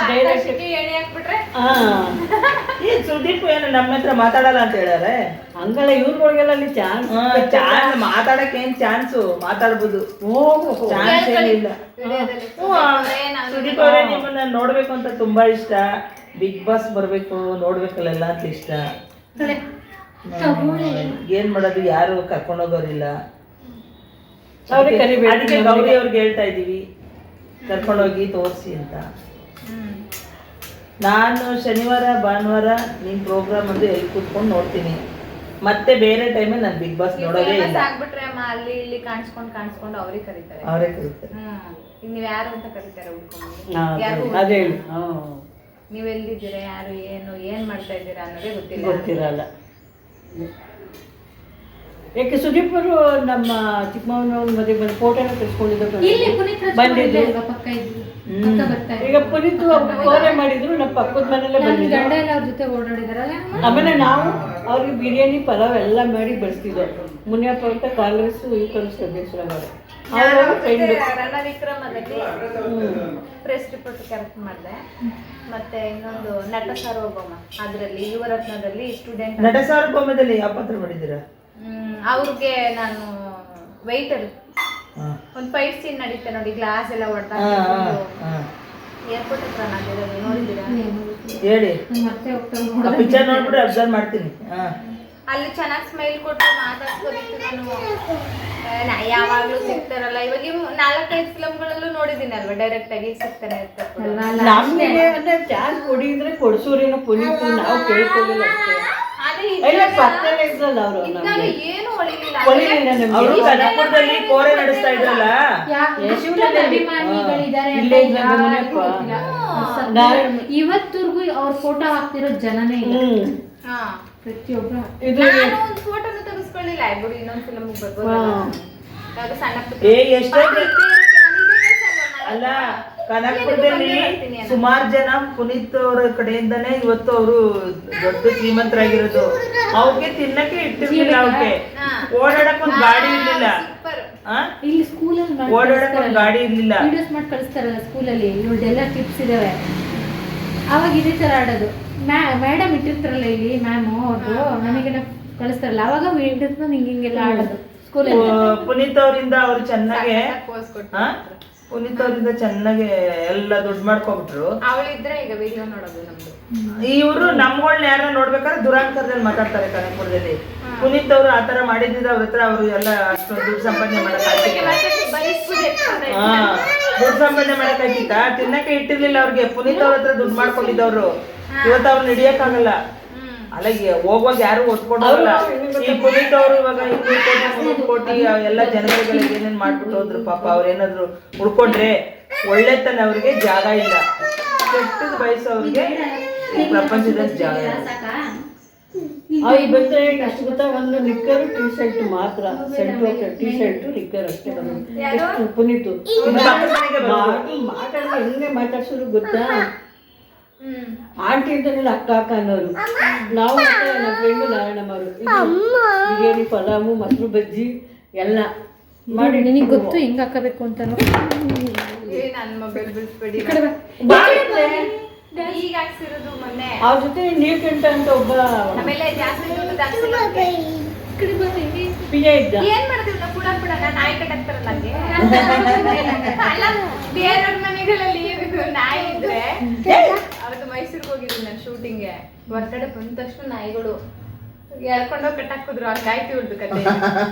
Speaker 1: ಡೈರೆಕ್ಟ್ ಎಣೆ ಹಾಕ್ಬಿಟ್ರೆ
Speaker 2: ಏನ್ ಸುದೀಪ್ ಏನು ನಮ್ಮ ಹತ್ರ ಮಾತಾಡಲ್ಲ ಅಂತ ಹೇಳ್ಯಾರೆ?
Speaker 3: ಹಂಗಲ್ಲ, ಇವ್ರಗಳಿಗೆಲ್ಲ ಅಲ್ಲಿ ಚಾನ್ಸ್
Speaker 2: ಮಾತಾಡಕ್ಕೆ ಏನ್ ಚಾನ್ಸು? ಮಾತಾಡ್ಬೋದು, ಚಾನ್ಸ್ ಏನಿಲ್ಲ. ಸುದೀಪ್ ಅವರೇ, ನಿಮ್ಮನ್ನ ನೋಡ್ಬೇಕು ಅಂತ ತುಂಬಾ ಇಷ್ಟ. ಬಿಗ್ ಬಾಸ್ ಬರ್ಬೇಕು, ನೋಡ್ಬೇಕಲ್ಲ ಅಂತ ಇಷ್ಟ. ಏನ್ ಮಾಡೋದು, ಯಾರು ಕರ್ಕೊಂಡೋಗೋರಿಲ್ಲ. ಅದಕ್ಕೆ ಗೌರಿ ಅವ್ರಿಗೆ ಹೇಳ್ತಾ ಇದೀವಿ ಕರ್ಕೊಂಡೋಗಿ ತೋರಿಸಿ ಅಂತ. ನಾನು ಶನಿವಾರ ಭಾನುವಾರ ನಿಮ್ ಪ್ರೋಗ್ರಾಮ್ ಅಂದ್ರೆ ಎಲ್ಲಿ ಕೂತ್ಕೊಂಡು ನೋಡ್ತೀನಿ. ಮತ್ತೆ ಬೇರೆ ಟೈಮಲ್ಲಿ ನಾನು ಬಿಗ್ ಬಾಸ್ ನೋಡೋದೇ ಇಲ್ಲ.
Speaker 1: ಆಗ್ಬಿಟ್ರೆ ಅಮ್ಮ ಅಲ್ಲಿ ಇಲ್ಲಿ ಕಾಣಿಸ್ಕೊಂಡು ಅವ್ರಿಗೆ ಕರೀತಾರೆ.
Speaker 2: ಅವರೇ ಕರೀತಾರೆ.
Speaker 1: ನೀವ್ ಯಾರು ಅಂತ ಕರೀತಾರೆ ಹುಡ್ಕೊಂಡು.
Speaker 3: ಅದೇ ಹೇಳು.
Speaker 1: ನೀವ್ ಎಲ್ಲಿದ್ದೀರಾ, ಯಾರು, ಏನ್ ಮಾಡ್ತಾ ಇದ್ದೀರಾ ಅನ್ನೋದೇ
Speaker 3: ಗೊತ್ತಿರಲ್ಲ. ಯಾಕೆ ಸುದೀಪ್ ಅವರು ನಮ್ಮ ಚಿಕ್ಕಮ್ಮನ ಮದುವೆ ಬಂದು ಫೋಟೋನ ತೆಗೆಸ್ಕೊಂಡಿದ್ದು ಬಂದಿದ್ದು.
Speaker 4: ಪಕ್ಕ ಇದ್ರು
Speaker 3: ಈಗ ಪುನೀತ್ ಕೋರೆ ಮಾಡಿದ್ರು, ನಮ್ಮ ಪಕ್ಕದ ಮನೆಯಲ್ಲೇ ಬಂದಿದ್ರು.
Speaker 4: ಗಂಡ ಎಲ್ಲ ಅವ್ರ ಜೊತೆ ಓಡಾಡಿದಾರಲ್ಲ.
Speaker 3: ಆಮೇಲೆ ನಾವು ಅವ್ರಿಗೆ ಬಿರಿಯಾನಿ ಪಲಾವ್ ಎಲ್ಲ ಮಾಡಿ ಬಡಿಸ್ತಿದ್ವು. ಮುನಿಯಪ್ಪ ಅಂತ ಕಾಂಗ್ರೆಸ್ ಯೂತ್ ಅಧ್ಯಕ್ಷರಾಗ
Speaker 1: ರಣವಿಕ್ರಮದಲ್ಲಿ ಪ್ರೆಸ್ ರಿಪೋರ್ಟ್ ಕ್ಯಾರೆಕ್ಟರ್ ಮಾಡಿದೆ. ಮತ್ತೆ ಇನ್ನೊಂದು ನಟ ಸಾರ್ವಭೌಮ, ಅದರಲ್ಲಿ ಯುವರತ್ನದಲ್ಲಿ ಸ್ಟೂಡೆಂಟ್.
Speaker 2: ನಟ ಸಾರ್ವಭೌಮದಲ್ಲಿ ಯಾವ ಪಾತ್ರ ಮಾಡಿದ್ದೀರಾ?
Speaker 1: ಅವ್ರಿಗೆ ನಾನು ವೆಯ್ಟರ್. ಒಂದು ಫೈಟ್ ಸೀನ್ ನಡೀತೆ ನೋಡಿ, ಗ್ಲಾಸ್ ಎಲ್ಲ ಹೊಡ್ತಾ ಏರ್ಪೋರ್ಟ್ ಹತ್ರ ನೋಡಿದ್ದೀರಾ?
Speaker 2: ಹೇಳಿ,
Speaker 4: ಮತ್ತೆ
Speaker 2: ಪಿಕ್ಚರ್ ನೋಡ್ಬಿಟ್ರೆ ಅಬ್ಸರ್ವ್ ಮಾಡ್ತೀನಿ.
Speaker 1: ಅಲ್ಲಿ ಚೆನ್ನಾಗಿ ಸ್ಮೈಲ್ ಕೊಟ್ಟು ಮಾತಾಡ್ಸ್ಕೊಬೇಕು. ನಾನು ಯಾವಾಗ್ಲೂ ಸಿಗ್ತಾರಲ್ಲ, ಇವಾಗ 4-5 ಫಿಲಮ್ಗಳಲ್ಲೂ ನೋಡಿದ್ದೀನಿ ಅಲ್ವಾ, ಡೈರೆಕ್ಟ್ ಆಗಿ ಸಿಗ್ತಾನೆ ಇರ್ತಾರೆ.
Speaker 3: ನಮಗೆ ಅಂದ್ರೆ ಚಾನ್ಸ್ ಕೊಡಿದ್ರೆ ಕೊಡ್ಸೋರೇನೋ ಪುನೀತ್, ನಾವು ಕೇಳ್ಕೊಳ್ಳಿಲ್ಲ ಅಷ್ಟೇ.
Speaker 1: ಏನು ಹೊಳಿಲಿಲ್ಲ.
Speaker 2: ಅವರು ಕನಕಪುರದಲ್ಲಿ ಕೋರೆ ನಡೆಸ್ತಾ ಇದ್ರಲ್ಲ,
Speaker 4: ಅಭಿಮಾನಿಗಳಿದ್ದಾರೆ ಇವತ್ತವರೆಗೂ ಅವ್ರ ಫೋಟೋ ಹಾಕ್ತಿರೋ ಜನನೇ ಇಲ್ಲ. ಪ್ರತಿಯೊಬ್ಬರು
Speaker 1: ನಾನು ಒಂದು ಫೋಟೋನು ತೆಗೆಸ್ಕೊಳ್ಳಿಲ್ಲ. ಬಿಡು, ಇನ್ನೊಂದು ಫಿಲಮ್ ಬರ್ಬೋದು. ಸಣ್ಣ
Speaker 2: ಅಲ್ಲ ಕನಕಪುರದಲ್ಲಿ ಸುಮಾರು ಜನ ಪುನೀತ್ ಅವರ ಕಡೆಯಿಂದಾನೇ ಇವತ್ತು ಅವರು ದೊಡ್ಡ ಶ್ರೀಮಂತರಾಗಿರೋದು. ಅವ್ರಿಗೆ ತಿನ್ನಕ್ಕೆ ಇಟ್ಟಿರ್ಲಿಲ್ಲ, ಅವ್ರಿಗೆ ಓಡಾಡಕ್ ಒಂದ್ ಗಾಡಿ ಇರ್ಲಿಲ್ಲ.
Speaker 4: ಇಲ್ಲಿ ಸ್ಕೂಲಲ್ಲಿ
Speaker 2: ಓಡಾಡಕ್ ಒಂದ್ ಗಾಡಿ ಇರ್ಲಿಲ್ಲ.
Speaker 4: ವಿಡಿಯೋಸ್ ಮಾಡಿ ಕಳಿಸ್ತಾರಲ್ಲ ಸ್ಕೂಲಲ್ಲಿ, ಇವ್ರದ್ದೆಲ್ಲ ಕ್ಲಿಪ್ಸ್ ಇದಾವೆ. ಅವಾಗ ಇದೇ ತರ ಆಡೋದು. ಮೇಡಮ್ ಇಟ್ಟಿರ್ತಾರಲ್ಲ ಇಲ್ಲಿ ಮ್ಯಾಮ್ ಅವ್ರದ್ದು, ನಮಗೆಲ್ಲ ಕಳಿಸ್ತಾರಲ್ಲ, ಅವಾಗ ವಿಡಿಯೋಸ್ ಹಿಂಗೆಲ್ಲ ಆಡೋದು ಸ್ಕೂಲಲ್ಲಿ.
Speaker 2: ಪುನೀತ್ ಅವರಿಂದ ಅವ್ರು ಚೆನ್ನಾಗೆ ಪುನೀತ್ ಅವರಿಂದ ಚೆನ್ನಾಗಿ ಎಲ್ಲ ದುಡ್ಡು ಮಾಡ್ಕೊಬಿಟ್ರು.
Speaker 1: ಅವಳಿದ್ರೆ ಈಗ ವಿಡಿಯೋ ನೋಡೋದು ನಮ್ದು.
Speaker 2: ಇವರು ನಮ್ಗಳ್ನ ಯಾರ ನೋಡ್ಬೇಕಾದ್ರೆ ದುರಾಂಕರದಲ್ಲಿ ಮಾತಾಡ್ತಾರೆ ಕನಕಪುರದಲ್ಲಿ. ಪುನೀತ್ ಅವರು ಆತರ ಮಾಡಿದ್ರೆ ಅವ್ರ ಹತ್ರ ಅವರು ಎಲ್ಲ ಅಷ್ಟೊಂದು ದುಡ್ಡು ಸಂಪಾದನೆ ಮಾಡಕ್ಕಾಗ್ತಿಲ್ಲ. ದುಡ್ಡು ಸಂಪಾದನೆ ಮಾಡಕ್ಕಾಗಿತ್ತ? ತಿನ್ನಕ್ಕೆ ಇಟ್ಟಿರ್ಲಿಲ್ಲ ಅವ್ರಿಗೆ. ಪುನೀತ್ ಅವ್ರ ಹತ್ರ ದುಡ್ಡು ಮಾಡ್ಕೊಂಡಿದ್ದವ್ರು. ಇವತ್ತು ಅವ್ರು ನಡಿಯಕ್ಕಾಗಲ್ಲ. ಅಲ್ಲ ಹೋಗುವಾಗ ಯಾರು ಒತ್ಕೊಂಡಲ್ಲ. ಈ ಪುನೀತ್ ಅವರು ಇವಾಗ 200 ಕೋಟಿ ಎಲ್ಲ ಜನಗಳಿಗೆ ಏನೇನ್ ಮಾಡ್ಬಿಟ್ಟು ಹೋದ್ರು ಪಾಪ. ಅವ್ರೇನಾದ್ರು ಉಳ್ಕೊಂಡ್ರೆ ಒಳ್ಳೆತನ ಅವ್ರಿಗೆ ಜಾಗ ಇಲ್ಲ. ಕೆಟ್ಟದ ಬಯಸೋವ್ರಿಗೆ ಪ್ರಪಂಚದಲ್ಲಿ ಜಾಗ ಇಲ್ಲ.
Speaker 3: ಅವ್ರಿಗೆ ಬಂದ್ರೆ ಅಷ್ಟು ಗೊತ್ತಾ, ಒಂದು ನಿಕ್ಕರು ಟೀ ಶರ್ಟ್ ಮಾತ್ರ, ಟೀ ಶರ್ಟ್ ನಿಕ್ಕರ್ ಅಷ್ಟೇ ಬರೋದು. ಪುನೀತು ಮಾತಾಡಿದ್ರೆ ಹೆಂಗೆ ಮಾತಾಡ್ಸೋರು ಗೊತ್ತಾ, ಆಂಟಿ ಅಂತಾನೆಲ್ಲ ಅಕ್ಕ ಅಕ್ಕ ಅನ್ನೋರು. ನಾವು ನಮ್ಮ ಫ್ರೆಂಡು ನಾರಾಯಣಮ್ಮರು ಬಿರಿಯಾನಿ, ಪಲಾವು, ಮೊಸರು ಬಜ್ಜಿ ಎಲ್ಲ ಮಾಡಿ.
Speaker 4: ನಿನಗೆ ಗೊತ್ತು ಹೆಂಗ್ ಹಾಕಬೇಕು ಅಂತ.
Speaker 1: ನನ್ನ ಮೊಬೈಲ್ ಬಿಡಿಸ್ಬೇಡಿ. ಈಗ ಹಾಕ್ಸಿರೋದು ಮೊನ್ನೆ.
Speaker 3: ಅವ್ರ ಜೊತೆ ನೀರ್ ಕೆಂಟ ಅಂತ ಒಬ್ಬ
Speaker 1: ಆಮೇಲೆ ಜಾಸ್ತಿ ದುಡ್ಡು ಹಾಕ್ಸಿಲ್ಲ.
Speaker 3: ಪಿಯ ಇದ್ದ.
Speaker 1: ಏನ್ ಮಾಡ್ತೀವಿ ನಾವು ಕೂಡ ನಾಯಿ ಕಟ್ಟಾಕ್ತಾರಲ್ಲ ಹಂಗೆ. ಅಲ್ಲ ಬೇರೆಯವ್ರ ಮನೆಗಳಲ್ಲಿ ನಾಯಿ ಇದ್ರೆ, ಅವತ್ತು ಮೈಸೂರಿಗೆ ಹೋಗಿದ್ದೀನಿ ನಾನು ಶೂಟಿಂಗ್ಗೆ. ಹೊರಗಡೆ ಬಂದ ತಕ್ಷಣ ನಾಯಿಗಳು ಎಳ್ಕೊಂಡೋಗಿ ಕಟ್ಟಾಕಿದ್ರು. ಹಂಗಾಯ್ತು ಇವ್ರದ್ದು ಕತೆ.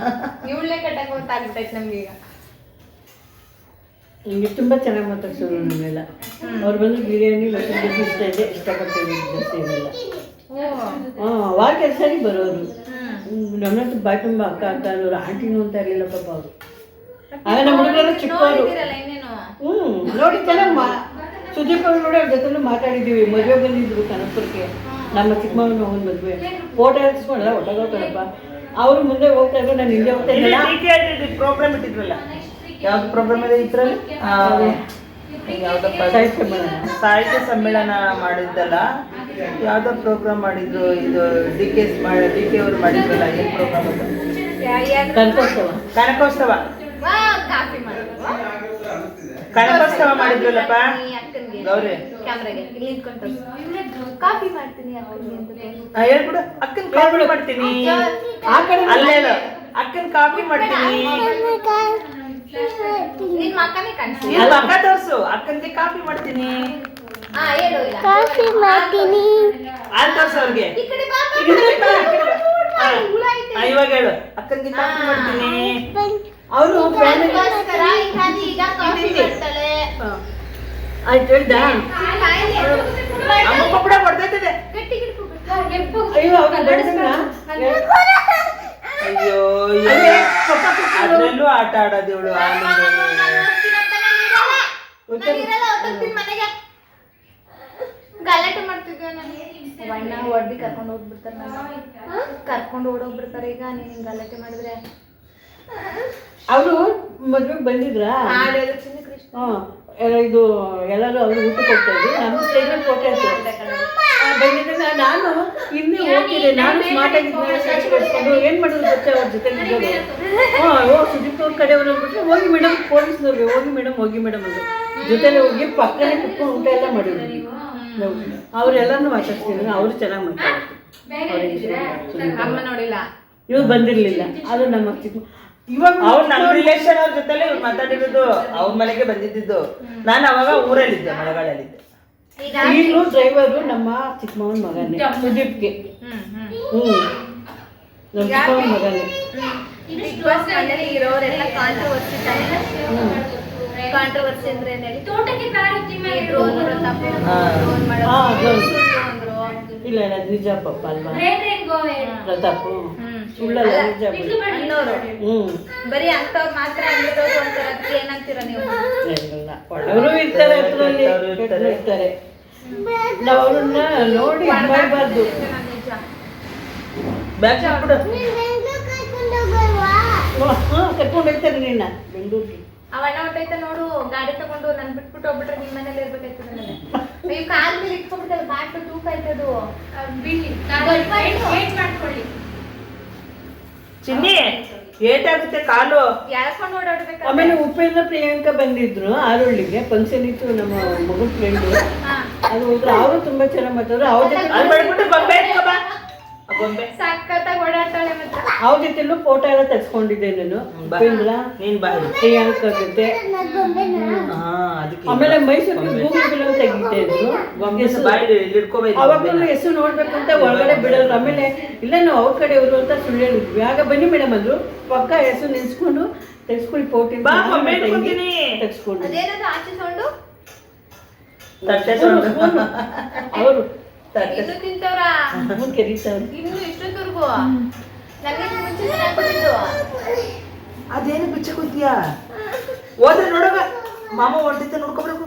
Speaker 1: ಇವಳೇ ಕಟ್ಟಾಕ ಅಂತ ಆಗ್ಬಿಟ್ಟೈತೆ ನಮ್ಗೆ ಈಗ.
Speaker 3: ಹಿಂಗೆ ತುಂಬಾ ಚೆನ್ನಾಗಿ ಮಾತಾಡ್ಸೋರು ನಮ್ಮೆಲ್ಲ. ಅವ್ರು ಬಂದು ಬಿರಿಯಾನಿ ಮೊಸರು ಬಜ್ಜಿ ಇಷ್ಟ ಇದೆ, ಇಷ್ಟಪಡ್ತೇವೆ ಜಾಸ್ತಿ ಇರಲ್ಲ. ವಾರ ಕೆಲಸನೇ ಬರೋರು. ನಮ್ಮನ್ನ ಬಾಯಿ ತುಂಬ ಅಕ್ಕ ಅಕ್ಕ ಅನ್ನೋರು. ಆಂಟಿನೂ ಅಂತ ಇರಲಿಲ್ಲ ಪಾಪ ಅವರು. ಆಗ ನಮ್ಮ ಹುಡುಗರೆಲ್ಲ ಚಿಕ್ಕವರು. ನೋಡಿ ಚೆನ್ನಾಗಿ ಸುದೀಪ್ ಅವ್ರು ನೋಡಿ ಅವ್ರ ಜೊತೆ ಮಾತಾಡಿದ್ದೀವಿ. ಮದುವೆ ಬಂದಿದ್ರು ಕನಕಪುರಕ್ಕೆ, ನಮ್ಮ ಚಿಕ್ಕಮ್ಮನ ಅವನ ಮದುವೆ. ಫೋಟೋ ಹಾಕಿಸ್ಕೊಂಡಲ್ಲ ಒಟ್ಟಾಗಪ್ಪ. ಅವರು ಮುಂದೆ ಹೋಗ್ತಾ ಇದ್ರು, ನಾನು ಹಿಂದೆ ಹೋಗ್ತಾ ಇದ್ದೆ.
Speaker 2: ಪ್ರೋಗ್ರಾಮ್ ಇಟ್ಟಿದ್ರಲ್ಲ, ಯಾವ್ದು ಪ್ರೋಗ್ರಾಮ್ ಇದೆ ಇದ್ರಲ್ಲಿ? ಯಾವ್ದಪ್ಪ, ಸಾಹಿತ್ಯ ಸಮ್ಮೇಳನ ಮಾಡಿದ್ದಲ್ಲ, ಯಾವ್ದೋ ಪ್ರೋಗ್ರಾಮ್ ಮಾಡಿದ್ರು. ಇದು ಡಿ ಕೆ ಅವರು ಮಾಡಿದ್ರಲ್ಲ, ಏನ್ ಪ್ರೋಗ್ರಾಮ್ ಅದು? ಕನಕೋತ್ಸವ ಕನಕೋತ್ಸವ ಮಾಡಿದ್ರಲ್ಲಪ್ಪ ಗೌರಿ.
Speaker 1: ಕ್ಯಾಮ್ರಾಗೆ ಇಲ್ಲಿ ನಿಂತ್ಕೊಂಡು ಕಾಫಿ ಮಾಡ್ತೀನಿ ಅಕ್ಕನಿಗೆ ಅಂತ
Speaker 2: ಹೇಳ್ಬಿಡು. ಅಕ್ಕನ್ ಕಾಫಿ ಮಾಡ್ತೀನಿ. ಅಲ್ಲೇ ಅಕ್ಕನ್ ಕಾಫಿ ಮಾಡ್ತೀನಿ.
Speaker 1: ನಿನ್ ಮಕ್ಕನೇ ಕಾಣಿಸಿ.
Speaker 2: ಅಕ್ಕ ತೋರ್ಸು. ಅಕ್ಕನ್ಗೆ ಕಾಫಿ ಮಾಡ್ತೀನಿ.
Speaker 1: ಹೇಳು.
Speaker 5: ಕಾಫಿ ಮಾಡ್ತೀನಿ.
Speaker 2: ಅಲ್ಲಿ ತೋರ್ಸು ಅವ್ರಿಗೆ.
Speaker 1: ಈ ಕಡೆ ಬಾ.
Speaker 2: ಇವಾಗ ಹೇಳು, ಅಕ್ಕನ್ಗೆ ಕಾಫಿ ಮಾಡ್ತೀನಿ.
Speaker 3: ಅವರು
Speaker 1: ಈಗ ಕಾಫಿ ಮಾಡ್ತಾಳೆ.
Speaker 3: ಆಯ್ತು ಹೇಳ್ದ.
Speaker 2: ಅಮ್ಮ ಕೂಡ ಹೊಡೆದೈತದೆ.
Speaker 1: ಗಟ್ಟಿ
Speaker 3: ಅಯ್ಯೋ ಅವ್ರು ಬಡಿಸಂಗ.
Speaker 2: ಅಯ್ಯೋ ಅದ್ರಲ್ಲೂ ಆಟ ಆಡೋದು ಇವಳು.
Speaker 1: ಮನೆಗೆ ಗಲಾಟೆ ಮಾಡ್ತಿದ್ವಿ. ಬಣ್ಣ ಹೊಡ್ದು ಕರ್ಕೊಂಡು ಹೋಗ್ಬಿಡ್ತಾರೆ. ಕರ್ಕೊಂಡು ಓಡೋಗ್ಬಿಡ್ತಾರೆ. ಈಗ ನೀನ್ ಗಲಾಟೆ ಮಾಡಿದ್ರೆ
Speaker 3: ಅವರು ಮದ್ವೆಗೆ ಬಂದಿದ್ರ. ಇದು ಎಲ್ಲರೂ ಅವರು ಊಟಕ್ಕೆ ಹೋಗ್ತಾ ಇದ್ರು. ನಮ್ಮ ಸ್ಟೇಜಲ್ಲಿ ಫೋಟೋ ಬಂದಿದ್ದಾಗ ನಾನು ಇನ್ನೇ ಹೋಗ್ತಿದ್ದೆ. ನಾನು ಸ್ಮಾರ್ಟ್ ಆಗಿದ್ದು ಏನ್ ಮಾಡೋದು ಗೊತ್ತೇ ಅವ್ರ ಜೊತೆ ಸುದೀಪ್ ಅವ್ರ ಕಡೆಯವರು ಅಂದ್ಬಿಟ್ರೆ ಹೋಗಿ ಮೇಡಮ್, ಪೊಲೀಸ್ನವ್ರಿಗೆ ಹೋಗಿ ಮೇಡಮ್ ಅಂದ್ರು. ಜೊತೆಲೆ ಹೋಗಿ ಪಕ್ಕನೇ ಕುತ್ಕೊಂಡು ಊಟ ಎಲ್ಲ ಮಾಡಿದ್ರು. ಅವ್ರೆಲ್ಲಾನು ಮಾತಾಡ್ತಿದ್ರು. ಅವ್ರು ಚೆನ್ನಾಗಿ ಮಾತಾಡ್ತಾರೆ.
Speaker 1: ಅಮ್ಮ ನೋಡಿಲ್ಲ,
Speaker 2: ಇವ್ರು ಬಂದಿರ್ಲಿಲ್ಲ.
Speaker 3: ಅದು ನಮ್ಮ ಚಿಕ್ಕ
Speaker 2: ಇವಾಗ ಅವ್ರು ನಮ್ಮ ರಿಲೇಷನ್ ಅವ್ರ ಜೊತೆಲೆ ಇವ್ರು ಮಾತಾಡಿರೋದು. ಅವ್ರ ಮನೆಗೆ ಬಂದಿದ್ದು. ನಾನು ಅವಾಗ ಊರಲ್ಲಿದ್ದೆ, ಮಳೆಗಾಲಲ್ಲಿದ್ದೆ.
Speaker 3: ಈಗಲೂ ಡ್ರೈವರು ನಮ್ಮ ಚಿಕ್ಕಮ್ಮನ ಮಗನೇ, ಸುದೀಪ್ಗೆ. ನಮ್ಮ ಚಿಕ್ಕಮ್ಮನ ಮಗನೇ.
Speaker 1: ಬಿಗ್ ಬಾಸ್ ಮನೇಲಿ ಇರೋರೆಲ್ಲ ಕಾಂಟ್ರವರ್ಸಿ ಅಂದ್ರೆ
Speaker 3: ಇಲ್ಲ ಇಲ್ಲ, ಅದು ನಿಜ ಪಾಪ ಅಲ್ವಾ ಪ್ರತಾಪ್? ಸುಳ್ಳಲ್ಲ, ನಿಜ.
Speaker 1: ಬರೀ ಅಂತವ್ರು ಮಾತ್ರ ಅಂದಿರೋದು ಅಂತಾರೆ. ಅದಕ್ಕೆ ಏನಂತೀರ ನೀವು?
Speaker 3: ಒಳ್ಳೆಯವರು ಇರ್ತಾರೆ, ಹತ್ರದಲ್ಲಿ ಕೆಟ್ಟವರು ಇರ್ತಾರೆ. ನಾವು ಅವ್ರನ್ನ ನೋಡಿ ಮಾಡಬಾರ್ದು.
Speaker 2: ಕರ್ಕೊಂಡು
Speaker 3: ಕರ್ಕೊಂಡು ಹೋಗ್ತಾರೆ ನಿನ್ನ ಬೆಂಗಳೂರಿಗೆ.
Speaker 1: ಅವಣ್ಣ ಹೊಟ್ಟೈತ ನೋಡು ಗಾಡಿ ತಗೊಂಡು ನನ್ ಬಿಟ್ಬಿಟ್ಟು ಹೋಗ್ಬಿಟ್ರೆ ನಿಮ್ ಮನೇಲಿ ಇರ್ಬೇಕಾಯ್ತದ ನನಗೆ ನೀವು ಕಾಲ್ ಮೇಲೆ ಇಟ್ಕೊಂಡ್ಬಿಟ್ಟಲ್ಲ ಬಾಟ್ಲು ತೂಕ ಆಯ್ತದು
Speaker 4: ಬಿಡಿ ವೇಟ್ ಮಾಡ್ಕೊಳ್ಳಿ.
Speaker 2: ಚಿನ್ನಿ ಏಟಾಗುತ್ತೆ ಕಾಲು.
Speaker 1: ಎಳ್ಕೊಂಡು ಓಡಾಡ್ಬೇಕು
Speaker 3: ಆಮೇಲೆ ಉಪೇಂದ್ರ ಪ್ರಿಯಾಂಕಾ ಬಂದಿದ್ರು ಆರೋಳಿಗೆ ಫಂಕ್ಷನ್ ಇತ್ತು ನಮ್ಮ ಮಗನ ಫ್ರೆಂಡು. ಅದು ಹೋದ್ರೆ ಅವರು ತುಂಬಾ ಚೆನ್ನಾಗಿ ಮಾತಾಡಿದ್ರು. ಅವ್ರ ಜೊತೆ
Speaker 2: ಅಲ್ಲಿ ಬಿಟ್ಬಿಟ್ಟು ಗೊಂಬೆ ಎತ್ಕೊ ಬಾ. ಆ ಗೊಂಬೆ
Speaker 1: ಸಕ್ಕತ್ತಾಗಿ ಓಡಾಡ್ತಾಳೆ ಮತ್ತೆ
Speaker 3: ಅವ್ರ ಜೊತೆಲೂ ಫೋಟೋ ಎಲ್ಲ ತೆಗ್ಸ್ಕೊಂಡಿದ್ದೆ ನಾನು. ಉಪೇಂದ್ರ
Speaker 2: ನೀನ್ ಬಾ ಇಲ್ಲಿ.
Speaker 3: ಪ್ರಿಯಾಂಕಾ ಜೊತೆ.
Speaker 2: ಹಾ ಅದಕ್ಕೆ
Speaker 3: ಆಮೇಲೆ ಮೈಸೂರಿಗೆ ಗೂಗಲ್ ಫಿಲಮ್ ತೆಗಿತಾ ಇದ್ರು.
Speaker 2: ಬಾಯಿ ಹಿಡ್ಕೋಬೇಕು.
Speaker 3: ಅವಾಗಲೂ ಹೆಸರು ನೋಡ್ಬೇಕಂತ ಒಳಗಡೆ ಬಿಡೋರು. ಆಮೇಲೆ ಇಲ್ಲ ನಾವು ಅವ್ರ ಕಡೆಯವರು ಅಂತ ಸುಳ್ಳು ಹೇಳಿದ್ವಿ. ಆಗ ಬನ್ನಿ ಮೇಡಮ್ ಅಂದ್ರು. ಪಕ್ಕ ಹೆಸರು ನಿಲ್ಸ್ಕೊಂಡು ತೆಗ್ಸ್ಕೊಳ್ಳಿ ಫೋಟೋ
Speaker 2: ಬಾ ಗೊಂಬೆ ಇಟ್ಕೊತೀನಿ.
Speaker 3: ತೆಗ್ಸ್ಕೊಂಡು
Speaker 1: ಅದೇನದು ಆಚೆ ಸೌಂಡು
Speaker 2: ತಟ್ಟೆ ಸೌಂಡ್.
Speaker 3: ಅವರು
Speaker 1: ಇನ್ನು ತಿಂತವ್ರ
Speaker 3: ಕರೀತಾವ್ರು.
Speaker 1: ಇನ್ನು ಇಷ್ಟೊತ್ತವರೆಗೂ ನನಗೆ ಮುಂಚೆ ಚೆನ್ನಾಗ್ಬಿಟ್ಟಿದ್ದು
Speaker 2: ಅದೇನು ಬಿಚ್ಚ ಕೂತಿಯಾ? ಹೋದ್ರೆ ನೋಡಗ ಮಾಮ ಹೊಂಟೈತೆ ನೋಡ್ಕೊಬೇಕು.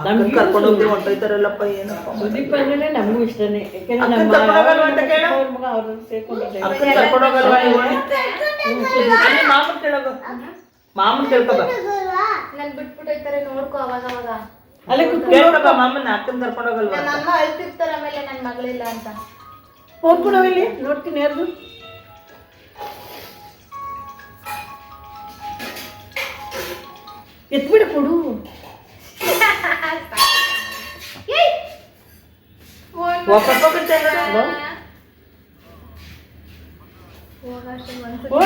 Speaker 3: ನಮ್ಗೆ
Speaker 2: ಕರ್ಕೊಂಡು ಹೋಗಿ ಹೊಂಟೈತಾರಲ್ಲಪ್ಪ ಏನಪ್ಪ.
Speaker 3: ಸುದೀಪ್ ಅಂದ್ರೆ ನಮಗೂ ಇಷ್ಟನೇ. ಯಾಕೆಂದ್ರೆ
Speaker 2: ಅಕ್ಕನ್
Speaker 3: ನಮ್ಮ
Speaker 2: ಕರ್ಕೊಂಡು ಹೋಗಲ್ವಾ ಅಂತ ಕೇಳು.
Speaker 3: ಅವ್ರ ಮಗ ಅವ್ರನ್ನ ಸೇರ್ಕೊಂಡಿದ್ದಾರೆ.
Speaker 2: ಅಕ್ಕನ್ ಕರ್ಕೊಂಡು ಹೋಗಲ್ವಾ ನೀವು? ಅಲ್ಲಿ ಮಾಮನ್ ಕೇಳೋದು. ಮಾಮನ್ ಕೇಳ್ಕೊಬ.
Speaker 1: ನನ್ ಬಿಟ್ಬಿಟ್ಟು ಹೋಯ್ತಾರೆ ನೋಡ್ಕೊ ಅವಾಗ ಅವಾಗ
Speaker 3: ಅಲ್ಲೇ
Speaker 2: ಕೇಳ್ಕೊಬ ಮಾಮನ್. ಅಕ್ಕನ್ ಕರ್ಕೊಂಡು ಹೋಗಲ್ವಾ?
Speaker 1: ನಮ್ಮ ಅಮ್ಮ ಅಳ್ತಿರ್ತಾರ ಆಮೇಲೆ ನನ್ ಮಗಳಿಲ್ಲ ಅಂತ
Speaker 3: ಫೋನ್ ಕೊಡೋ ಇಲ್ಲಿ ನೋಡ್ತೀನಿ ಯಾರ್ದು. ಎತ್ಬಿಡ ಕೊಡು. ಓ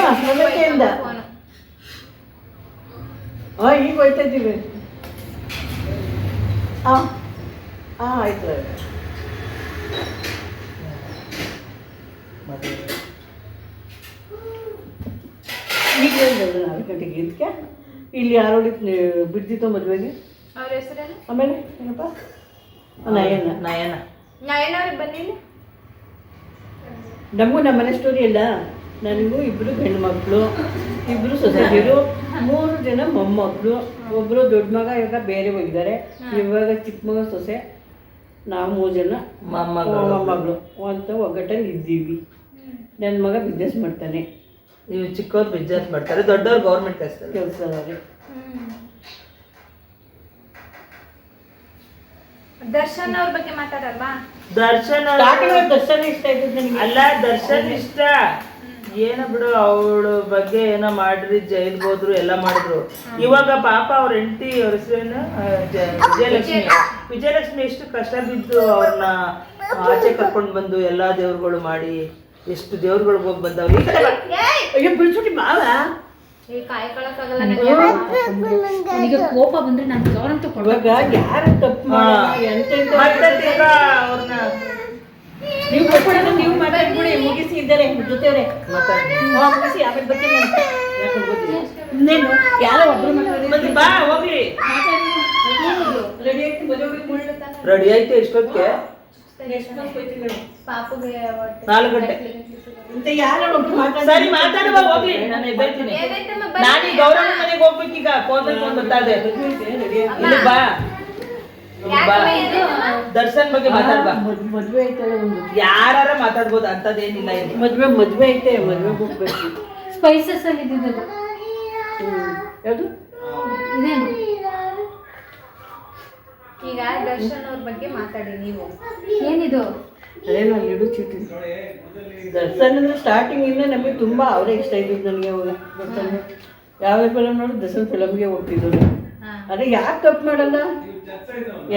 Speaker 3: ಅಷ್ಟೊಂದಕ್ಕೆಯಿಂದ ಈಗ ಹೋಯ್ತಾ ಇದ್ದೀವಿ. ಆಯ್ತು ಈಗ 4 ಗಂಟೆಗೆ ಇದಕ್ಕೆ ಇಲ್ಲಿ ಯಾರೋಡಿ ಬಿಡ್ತಿತ್ತೋ ಮದುವೆಗೆ.
Speaker 1: ಅವ್ರ ಹೆಸರೇನು?
Speaker 3: ಆಮೇಲೆ ಏನಪ್ಪ ನಯನ.
Speaker 2: ನಯನ
Speaker 1: ನಯನವ್ರಿಗೆ ಬಂದಿಲ್ಲ
Speaker 3: ನಮಗೂ ನಮ್ಮ ಮನೆ ಸ್ಟೋರಿ ಇಲ್ಲ. ನನಗೂ 2 ಗಂಡು ಮಕ್ಕಳು, 2 ಸೊಸೆಯರು, 3 ಜನ ಮೊಮ್ಮಕ್ಕಳು. ಒಬ್ಬರು ದೊಡ್ಡ ಮಗ ಇವಾಗ ಬೇರೆ ಹೋಗಿದ್ದಾರೆ. ಇವಾಗ ಚಿಕ್ಕ ಮಗ ಸೊಸೆ, ನಾವು 3 ಜನ ಮೊಮ್ಮಗಳು ಅಂತ ಒಗ್ಗಟ್ಟಲ್ಲಿ ಇದ್ದೀವಿ. ನನ್ನ ಮಗ ಬಿಸ್ನೆಸ್ ಮಾಡ್ತಾನೆ.
Speaker 2: ನೀವು ಚಿಕ್ಕವ್ರು ಬಿಸ್ನೆಸ್ ಮಾಡ್ತಾರೆ, ದೊಡ್ಡವ್ರು ಗೌರ್ಮೆಂಟ್
Speaker 3: ಕೆಲಸದವ್ರೆ.
Speaker 1: ದರ್ಶನ್ ಅವ್ರ ಬಗ್ಗೆ ಮಾತಾಡಲ್ವಾ?
Speaker 2: ದರ್ಶನ್
Speaker 3: ದರ್ಶನ ಇಷ್ಟ ಆಯ್ತದೆ ನನಗೆ.
Speaker 2: ಅಲ್ಲ ದರ್ಶನ್ ಇಷ್ಟ ಏನ ಬಿಡು. ಅವಳ ಬಗ್ಗೆ ಏನೋ ಮಾಡ್ರಿ, ಜೈಲ್ಗೆ ಹೋದ್ರು, ಎಲ್ಲ ಮಾಡಿದ್ರು. ಇವಾಗ ಪಾಪ ಅವ್ರ ಹೆಂಡತಿ, ಅವ್ರ ಹೆಸರೇನು ವಿಜಯಲಕ್ಷ್ಮಿ ಎಷ್ಟು ಕಷ್ಟ ಬಿದ್ದು ಅವ್ರನ್ನ ಆಚೆ ಕರ್ಕೊಂಡು ಬಂದು ಎಲ್ಲಾ ದೇವ್ರುಗಳು ಮಾಡಿ ಎಷ್ಟು ದೇವ್ರುಗಳಿಗೆ ಹೋಗಿ ಬಂದವ್ರು.
Speaker 3: ಅಯ್ಯೋ ಬಿಡ್ಸುಟಿ ಮಾವ.
Speaker 1: ಕಾಯ್ಕೊಳಕ್ಕಾಗಲ್ಲ
Speaker 4: ನನಗೆ ಕೋಪ ಬಂದ್ರೆ ನಾನು ಗೌರಂತ
Speaker 3: ಇವಾಗ ಯಾರು ತಪ್ಪು
Speaker 2: ಅವ್ರನ್ನ
Speaker 3: ನೀವು ಕೊಟ್ಬಿಡೋದು, ನೀವು ಮಾತಾಡ್ಬಿಡಿ. ಮುಗಿಸಿ ಇದ್ದಾರೆ ಜೊತೆಯವ್ರೆ ಮುಗಿಸಿ ಆಮೇಲೆ ಬರ್ತೀನಿ ಇನ್ನೇನು ಯಾರೋ ಒಬ್ರು
Speaker 2: ಬಾ ಹೋಗ್ಲಿ.
Speaker 3: ರೆಡಿ ಆಯ್ತು ಮದುವೆ
Speaker 2: ರೆಡಿ ಆಯ್ತು ಎಷ್ಟೊತ್ತಿಗೆ?
Speaker 1: ಪಾಪುಗೆ
Speaker 2: 4 ಗಂಟೆ.
Speaker 3: ಅಂತ ಯಾರೋ ಒಬ್ರು
Speaker 2: ಸರಿ ಮಾತಾಡುವ ಹೋಗ್ಲಿ. ನಾನು ಎದ್ದೇಳ್ತೀನಿ. ನಾನು ಈ ಗೌರವ ಮನೆಗೆ ಹೋಗ್ಬೇಕೀಗ. ಫೋನ್ ಬರ್ತಾ ಇದೆ. ಇಲ್ಲಿ ಬಾ ಬಾ. ದರ್ಶನ್ ಬಗ್ಗೆ ಮಾತಾಡ್ಬಾ.
Speaker 3: ಮದ್ವೆ ಐತಲ್ಲ ಒಂದು.
Speaker 2: ಯಾರ ಮಾತಾಡ್ಬೋದು, ಅಂತದೇನಿಲ್ಲ ಇಲ್ಲಿ.
Speaker 3: ಮದ್ವೆ ಐತೆ, ಮದ್ವೆಗೆ ಹೋಗ್ಬೇಕು.
Speaker 4: ಸ್ಪೈಸಸ್ ಅಲ್ಲಿ ಇದ್ದಿದ್ದು
Speaker 3: ಯಾವುದು
Speaker 4: ಇದೇನು
Speaker 1: ಈಗ ದರ್ಶನ್ ಅವ್ರ ಬಗ್ಗೆ ಮಾತಾಡಿ ನೀವು.
Speaker 4: ಏನಿದು?
Speaker 3: ಅದೇನು ಅಲ್ಲಿ ಇಡು ಚೀಟಿ. ದರ್ಶನ್ ಅಂದ್ರೆ ಸ್ಟಾರ್ಟಿಂಗ್ ಇಂದ ನಮಗೆ ತುಂಬಾ ಅವರೇ ಇಷ್ಟ ಇದ್ದಿದ್ದು ನನಗೆ. ಅವಾಗ ದರ್ಶನ್ ಯಾವ ಫಿಲಮ್ ನೋಡಿ ದರ್ಶನ್ ಫಿಲಮ್ಗೆ ಹೋಗ್ತಿದ್ರು. ಅದೇ ಯಾಕೆ ತಪ್ಪು ಮಾಡಲ್ಲ?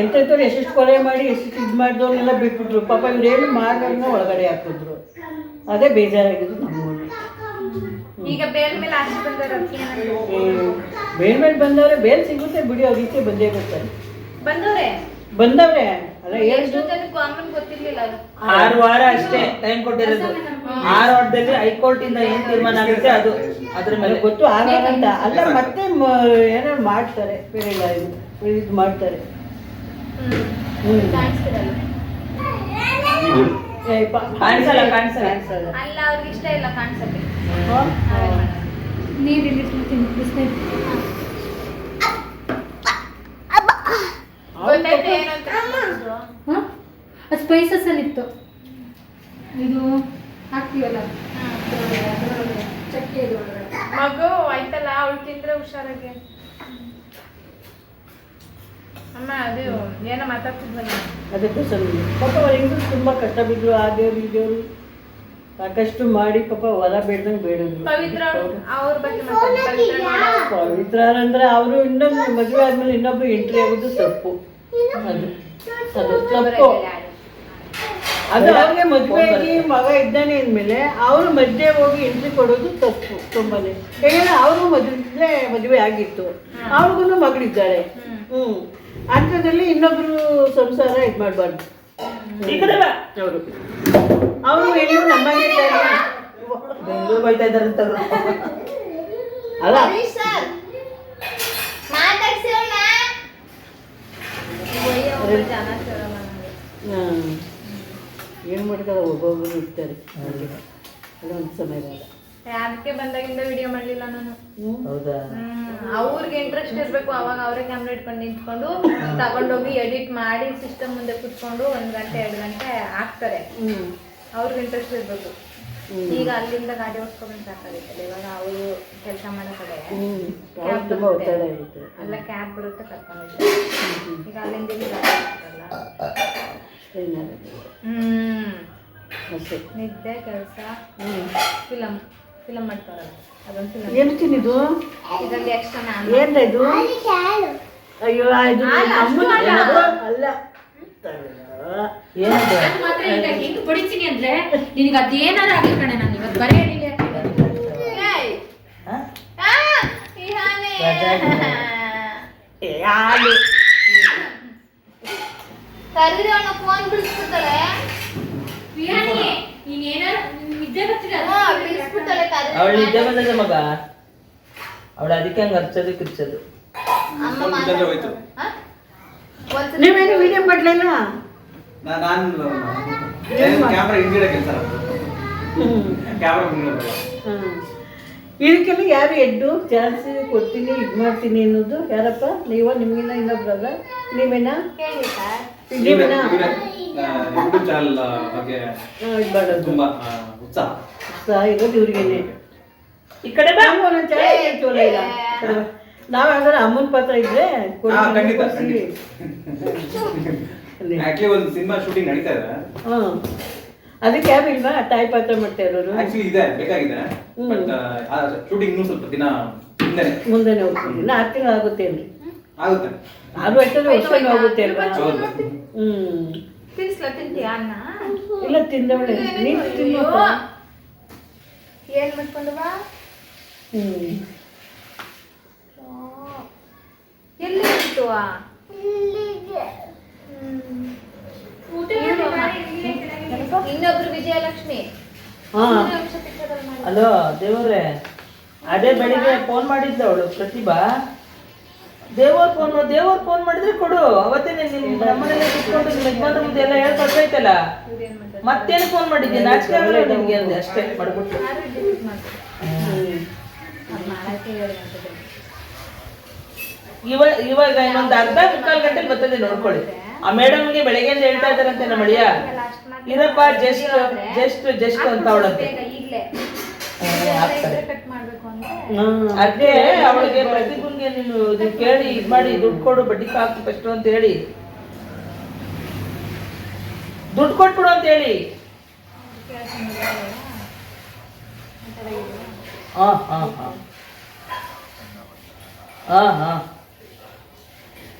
Speaker 3: ಎಂತೆಂಥವ್ರು ಎಷ್ಟೆಷ್ಟು ಕೊಲೆ ಮಾಡಿ ಎಷ್ಟೆಷ್ಟು ಇದು ಮಾಡಿದವ್ರನ್ನೆಲ್ಲ ಬಿಟ್ಬಿಟ್ರು. ಪಾಪ ಇವ್ರೇನು ಮಾಡೋರನ್ನ ಒಳಗಡೆ ಹಾಕಿದ್ರು. ಅದೇ ಬೇಜಾರಾಗಿದ್ದು ನಮ್ಮನ್ನು.
Speaker 1: ಈಗ ಬೇಲ್ ಮೇಲೆ ಆಚೆ ಬಂದವ್ರು
Speaker 3: ಬೇಲ್ ಮೇಲೆ ಬಂದವ್ರೆ. ಬೇಲ್ ಸಿಗುತ್ತೆ ಬಿಡಿ, ಅವ್ರ ಈಚೆ ಬಂದೇ ಬರ್ತಾರೆ. ಬಂದವ್ರೆ ಅಲ್ಲ
Speaker 1: ಎಷ್ಟು ಜನಕ್ಕೂ ಅಮ್ಮನ್ ಗೊತ್ತಿರ್ಲಿಲ್ಲ.
Speaker 2: 6 ವಾರ ಅಷ್ಟೇ ಟೈಮ್ ಕೊಟ್ಟಿರೋದು. 6 ವಾರದಲ್ಲಿ ಹೈಕೋರ್ಟ್ ಇಂದ ಏನ್ ತೀರ್ಮಾನ ಆಗುತ್ತೆ ಅದು ಅದ್ರ ಮೇಲೆ
Speaker 3: ಗೊತ್ತು. 6 ವಾರ ಅಂತ ಅಲ್ಲ, ಮತ್ತೆ ಏನಾದ್ರು ಮಾಡ್ತಾರೆ, ಬೇರೆ ಇಲ್ಲ ಇದು ಮಾಡ್ತಾರೆ.
Speaker 2: ಕಾಣಿಸಲ್ಲ ಕಾಣಿಸಲ್ಲ.
Speaker 1: ಅಲ್ಲ ಅವ್ರಿಗೆ ಇಷ್ಟ ಇಲ್ಲ ಕಾಣಿಸಕ್ಕೆ.
Speaker 4: ನೀರು ಇಲ್ಲಿರ್ತೀನಿ ಬಿಸ್ನೆಸ್.
Speaker 1: ಗೊತ್ತಾಯ್ತು ಏನಂತ.
Speaker 4: ಅದು ಸ್ಪೈಸಸ್ ಅಲ್ಲಿ ಇತ್ತು. ಇದು ಹಾಕ್ತೀವಲ್ಲ ಚಕ್ಕೆ.
Speaker 1: ಮಗು ಆಯ್ತಲ್ಲ, ಅವಳು ತಿಂದ್ರೆ ಹುಷಾರಾಗಿ. ಅಮ್ಮ ಅದು ಏನೋ ಮಾತಾಡ್ತಿದ್ವಲ್ಲ.
Speaker 3: ಅದಕ್ಕೆ ಸ್ವಲ್ಪ ಪಾಪ ಅವ್ರು ಹೆಂಗರು ತುಂಬ ಕಷ್ಟ ಬಿದ್ರು ಆ ದೇವ್ರು ಈ ದೇವ್ರು ಸಾಕಷ್ಟು ಮಾಡಿ ಪಾಪ ಹೊರ ಬೇಡ್ದಂಗೆ ಬೇಡಿದ್ರು.
Speaker 1: ಪವಿತ್ರ ಅವ್ರ ಬಗ್ಗೆ ಮಾತಾಡಿ. ಪವಿತ್ರ ನೋಡು.
Speaker 3: ಪವಿತ್ರ ಅಂದ್ರೆ ಅವರು ಇನ್ನೊಂದು ಮದುವೆ ಆದ್ಮೇಲೆ ಇನ್ನೊಬ್ರು ಎಂಟ್ರಿ ಆಗೋದು ತಪ್ಪು. ಅದು ತಪ್ಪು. ಅದು ಅವ್ರಿಗೆ ಮದುವೆ ಆಗಿ ಮಗ ಇದ್ದಾನೆ ಅಂದಮೇಲೆ ಅವರು ಮಧ್ಯೆ ಹೋಗಿ ಎಂಟ್ರಿ ಕೊಡೋದು ತಪ್ಪು ತುಂಬಾನೇ. ಯಾಕಂದ್ರೆ ಅವರು ಮದುವೆ ಆಗಿತ್ತು, ಅವ್ರಿಗೂ ಮಗಳಿದ್ದಾಳೆ. ಅಂಥದ್ರಲ್ಲಿ ಇನ್ನೊಬ್ರು ಸಂಸಾರ ಇದು ಮಾಡಬಾರ್ದು. ಅವರು ಎಲ್ಲೂ ನಮಗೆ
Speaker 2: ಬೆಂಗಳೂರು ಹೋಯ್ತಾ ಇದಾರೆ ಅಂತ
Speaker 3: ಅಲ್ಲ ಏನು ಮಾಡ್ತಾರೆ, ಒಬ್ಬೊಬ್ಬರು ಇರ್ತಾರೆ. ಅದೊಂದು ಸಮಯದಾಗ
Speaker 1: ಅದಕ್ಕೆ ಬಂದಾಗಿಂದ ವಿಡಿಯೋ ಮಾಡ್ಲಿಲ್ಲ ನಾನು.
Speaker 2: ಹೌದಾ?
Speaker 1: ಅವ್ರಿಗೆ ಇಂಟ್ರೆಸ್ಟ್ ಇರ್ಬೇಕು. ಅವಾಗ ಅವರೇ ಕ್ಯಾಮ್ರಾ ಇಟ್ಕೊಂಡು ನಿಂತ್ಕೊಂಡು ತಗೊಂಡೋಗಿ ಎಡಿಟ್ ಮಾಡಿ ಸಿಸ್ಟಮ್ ಮುಂದೆ ಕುತ್ಕೊಂಡು 1 ಗಂಟೆ 2 ಗಂಟೆ ಹಾಕ್ತಾರೆ. ಅವ್ರಿಗೆ ಇಂಟ್ರೆಸ್ಟ್ ಇರ್ಬೇಕು. ಈಗ ಅಲ್ಲಿಂದ ಗಾಡಿ ಓಡಿಸ್ಕೊಂಡು ಸಾಕಾಗಿತ್ತಲ್ಲ. ಇವಾಗ ಅವರು ಕೆಲಸ ಮಾಡೋ ಕಡೆ ಅಲ್ಲ ಕ್ಯಾಬ್ ಬರುತ್ತೆ ಕರ್ಕೊಂಡು. ಈಗ ಅಲ್ಲಿಂದ ಇಲ್ಲಿ ನಿದ್ದೆ ಕೆಲಸ ಫಿಲಮ್ ಮಾಡ್ತಾರಲ್ಲ ಅದೊಂದು ಫಿಲಮ್.
Speaker 3: ಏನು ತಿನ್ನಿದು?
Speaker 1: ಇದರಲ್ಲಿ ಎಕ್ಸ್ಟ್ರಾ
Speaker 3: ಏನು ಇದು? ಅಯ್ಯೋ ಇದು ಅಲ್ಲ.
Speaker 2: ಏನದು?
Speaker 4: ಮಾತ್ರ ಈಗ ಹೆಂಗ್ ಬಡಿತೀನಿ ಅಂದ್ರೆ ನಿನಗೆ ಅದೇನಾರ ಆಗ್ಲಿ ಕಣೆ. ನಾನು ಇವತ್ತು ಬರೀ ಹೇಳಿಲ್ಲ.
Speaker 1: ಕರೀದವನ ಫೋನ್ ಬಿಡಿಸ್ಬಿಡ್ತಾಳೆ.
Speaker 4: ನೀನ್ ಏನಾರ ನಿದ್ದೆ ಬರ್ತಿಲ್ಲ
Speaker 1: ಬಿಡಿಸ್ಬಿಡ್ತಾಳೆ.
Speaker 2: ಅವಳು ನಿದ್ದೆ ಬಂದದ ಮಗ. ಅವಳು ಅದಕ್ಕೆ ಹಂಗೆ ಅರ್ಚೋದು ಕಿರ್ಚೋದು.
Speaker 3: ನೀವೇನು ವಿಡಿಯೋ ಮಾಡಲಿಲ್ಲ?
Speaker 6: ನಾನು ಕ್ಯಾಮ್ರಾ ಹಿಂದ್ಗಡೆ ಕೆಲಸ ಕ್ಯಾಮ್ರಾ ಮುಂದೆ.
Speaker 3: ಇದಕ್ಕೆಲ್ಲ ಯಾರು ಎಡ್ಡು ಚಾನ್ಸ್ ಕೊಡ್ತೀನಿ ಇದು ಮಾಡ್ತೀನಿ ಅನ್ನೋದು ಯಾರಪ್ಪ? ನೀವ ನಿಮ್ಗಿನ್ನ ಇನ್ನೊಬ್ರಲ್ಲ? ನೀವೇನಾ? ನೀವೇನಾ
Speaker 6: ಯೂಟ್ಯೂಬ್ ಚಾನಲ್ ಬಗ್ಗೆ
Speaker 3: ಇದು ಮಾಡೋದು
Speaker 6: ತುಂಬಾ ಉತ್ಸಾಹ
Speaker 3: ಇರೋದು ಇವ್ರಿಗೇನೆ.
Speaker 2: ಈ ಕಡೆ ಬಾ.
Speaker 3: ಒಂದೊಂದು ಚಾನಲ್ ಚೋಲ ಇಲ್ಲ. ನಾವ್ ಹಂಗಾರೆ ಅಮ್ಮನ ಪಾತ್ರ ಇದ್ರೆ
Speaker 6: ಖಂಡಿತ ಆಕ್ಚುಲಿ ಒಂದು ಸಿನಿಮಾ ಶೂಟಿಂಗ್ ನಡೀತಾ ಇದೆ.
Speaker 3: ಅದಕ್ಕೆ ಯಾರು ಇಲ್ವಾ ತಾಯಿ ಪಾತ್ರ ಮಾಡ್ತಾ ಇರೋರು?
Speaker 6: ಆಕ್ಚುಲಿ ಇದೆ, ಬೇಕಾಗಿದೆ. ಬಟ್ ಶೂಟಿಂಗ್ ಇನ್ನೂ ಸ್ವಲ್ಪ ದಿನ
Speaker 3: ಮುಂದೆನೆ ಹೋಗ್ತೀವಿ. 4 ತಿಂಗಳು ಆಗುತ್ತೇನ್ರಿ?
Speaker 6: ಆಗುತ್ತೆ.
Speaker 3: ಅದು ಎಷ್ಟೊಂದು ವರ್ಷನೂ ಆಗುತ್ತೆ ಅಲ್ವಾ?
Speaker 1: ತಿಂತೀಯಾ ಅನ್ನ?
Speaker 3: ಇಲ್ಲ ತಿಂದವಳೆ ನೀನು ತಿನ್ನೋ.
Speaker 1: ಏನ್ ಮಾಡ್ಕೊಂಡು ಬಾ. ಎಲ್ಲಿ ಇತ್ತು? ಇನ್ನೊಬ್ರು ವಿಜಯಲಕ್ಷ್ಮಿ.
Speaker 2: ಹಲೋ ದೇವ್ರೆ, ಅದೇ ಬೆಳಿಗ್ಗೆ ಫೋನ್ ಮಾಡಿದ್ದ ಅವಳು ಪ್ರತಿಭಾ. ದೇವ್ರ ಫೋನ್ ಮಾಡಿದ್ರೆ ಕೊಡು. ಅವತ್ತೇ ನಮ್ಮನೆಲ್ಲ ಕುತ್ಕೊಂಡು ನಿಮ್ಮ ಯಜಮಾನ್ರ ಮುಂದೆ ಎಲ್ಲ ಹೇಳ್ಕೊಡ್ತೈತಲ್ಲ. ಮತ್ತೇನು ಫೋನ್ ಮಾಡಿದ್ದೆ? ನಾಚಿಕೆ ಆಗಲ್ಲ ನಿಮ್ಗೆ ಅಂದೆ ಅಷ್ಟೇ ಮಾಡ್ಬಿಟ್ಟು. ಇವಾಗ ಇನ್ನೊಂದು ಅರ್ಧ ಮುಕ್ಕಾಲು ಗಂಟೆಗೆ ಬರ್ತದೆ ನೋಡ್ಕೊಳ್ಳಿ. ಆ ಮೇಡಮ್ಗೆ ಬೆಳಗ್ಗೆಯಿಂದ ಹೇಳ್ತಾ ಇದ್ದಾರಂತೆ ನಮ್ಮ ಅಳಿಯ, ಇರಪ್ಪ ಜಸ್ಟ್ ಅಂತ ಅವಳಂತೆ. ಅದೇ ಅವಳಿಗೆ ಪ್ರತಿಭನ್ಗೆ ನೀನು ಇದು ಕೇಳಿ ಇದು ಮಾಡಿ ದುಡ್ಡು ಕೊಡು, ಬಡ್ಡಿ ಹಾಕು ಫಸ್ಟ್ ಅಂತ ಹೇಳಿ ದುಡ್ಡು ಕೊಟ್ಬಿಡು ಅಂತ ಹೇಳಿ.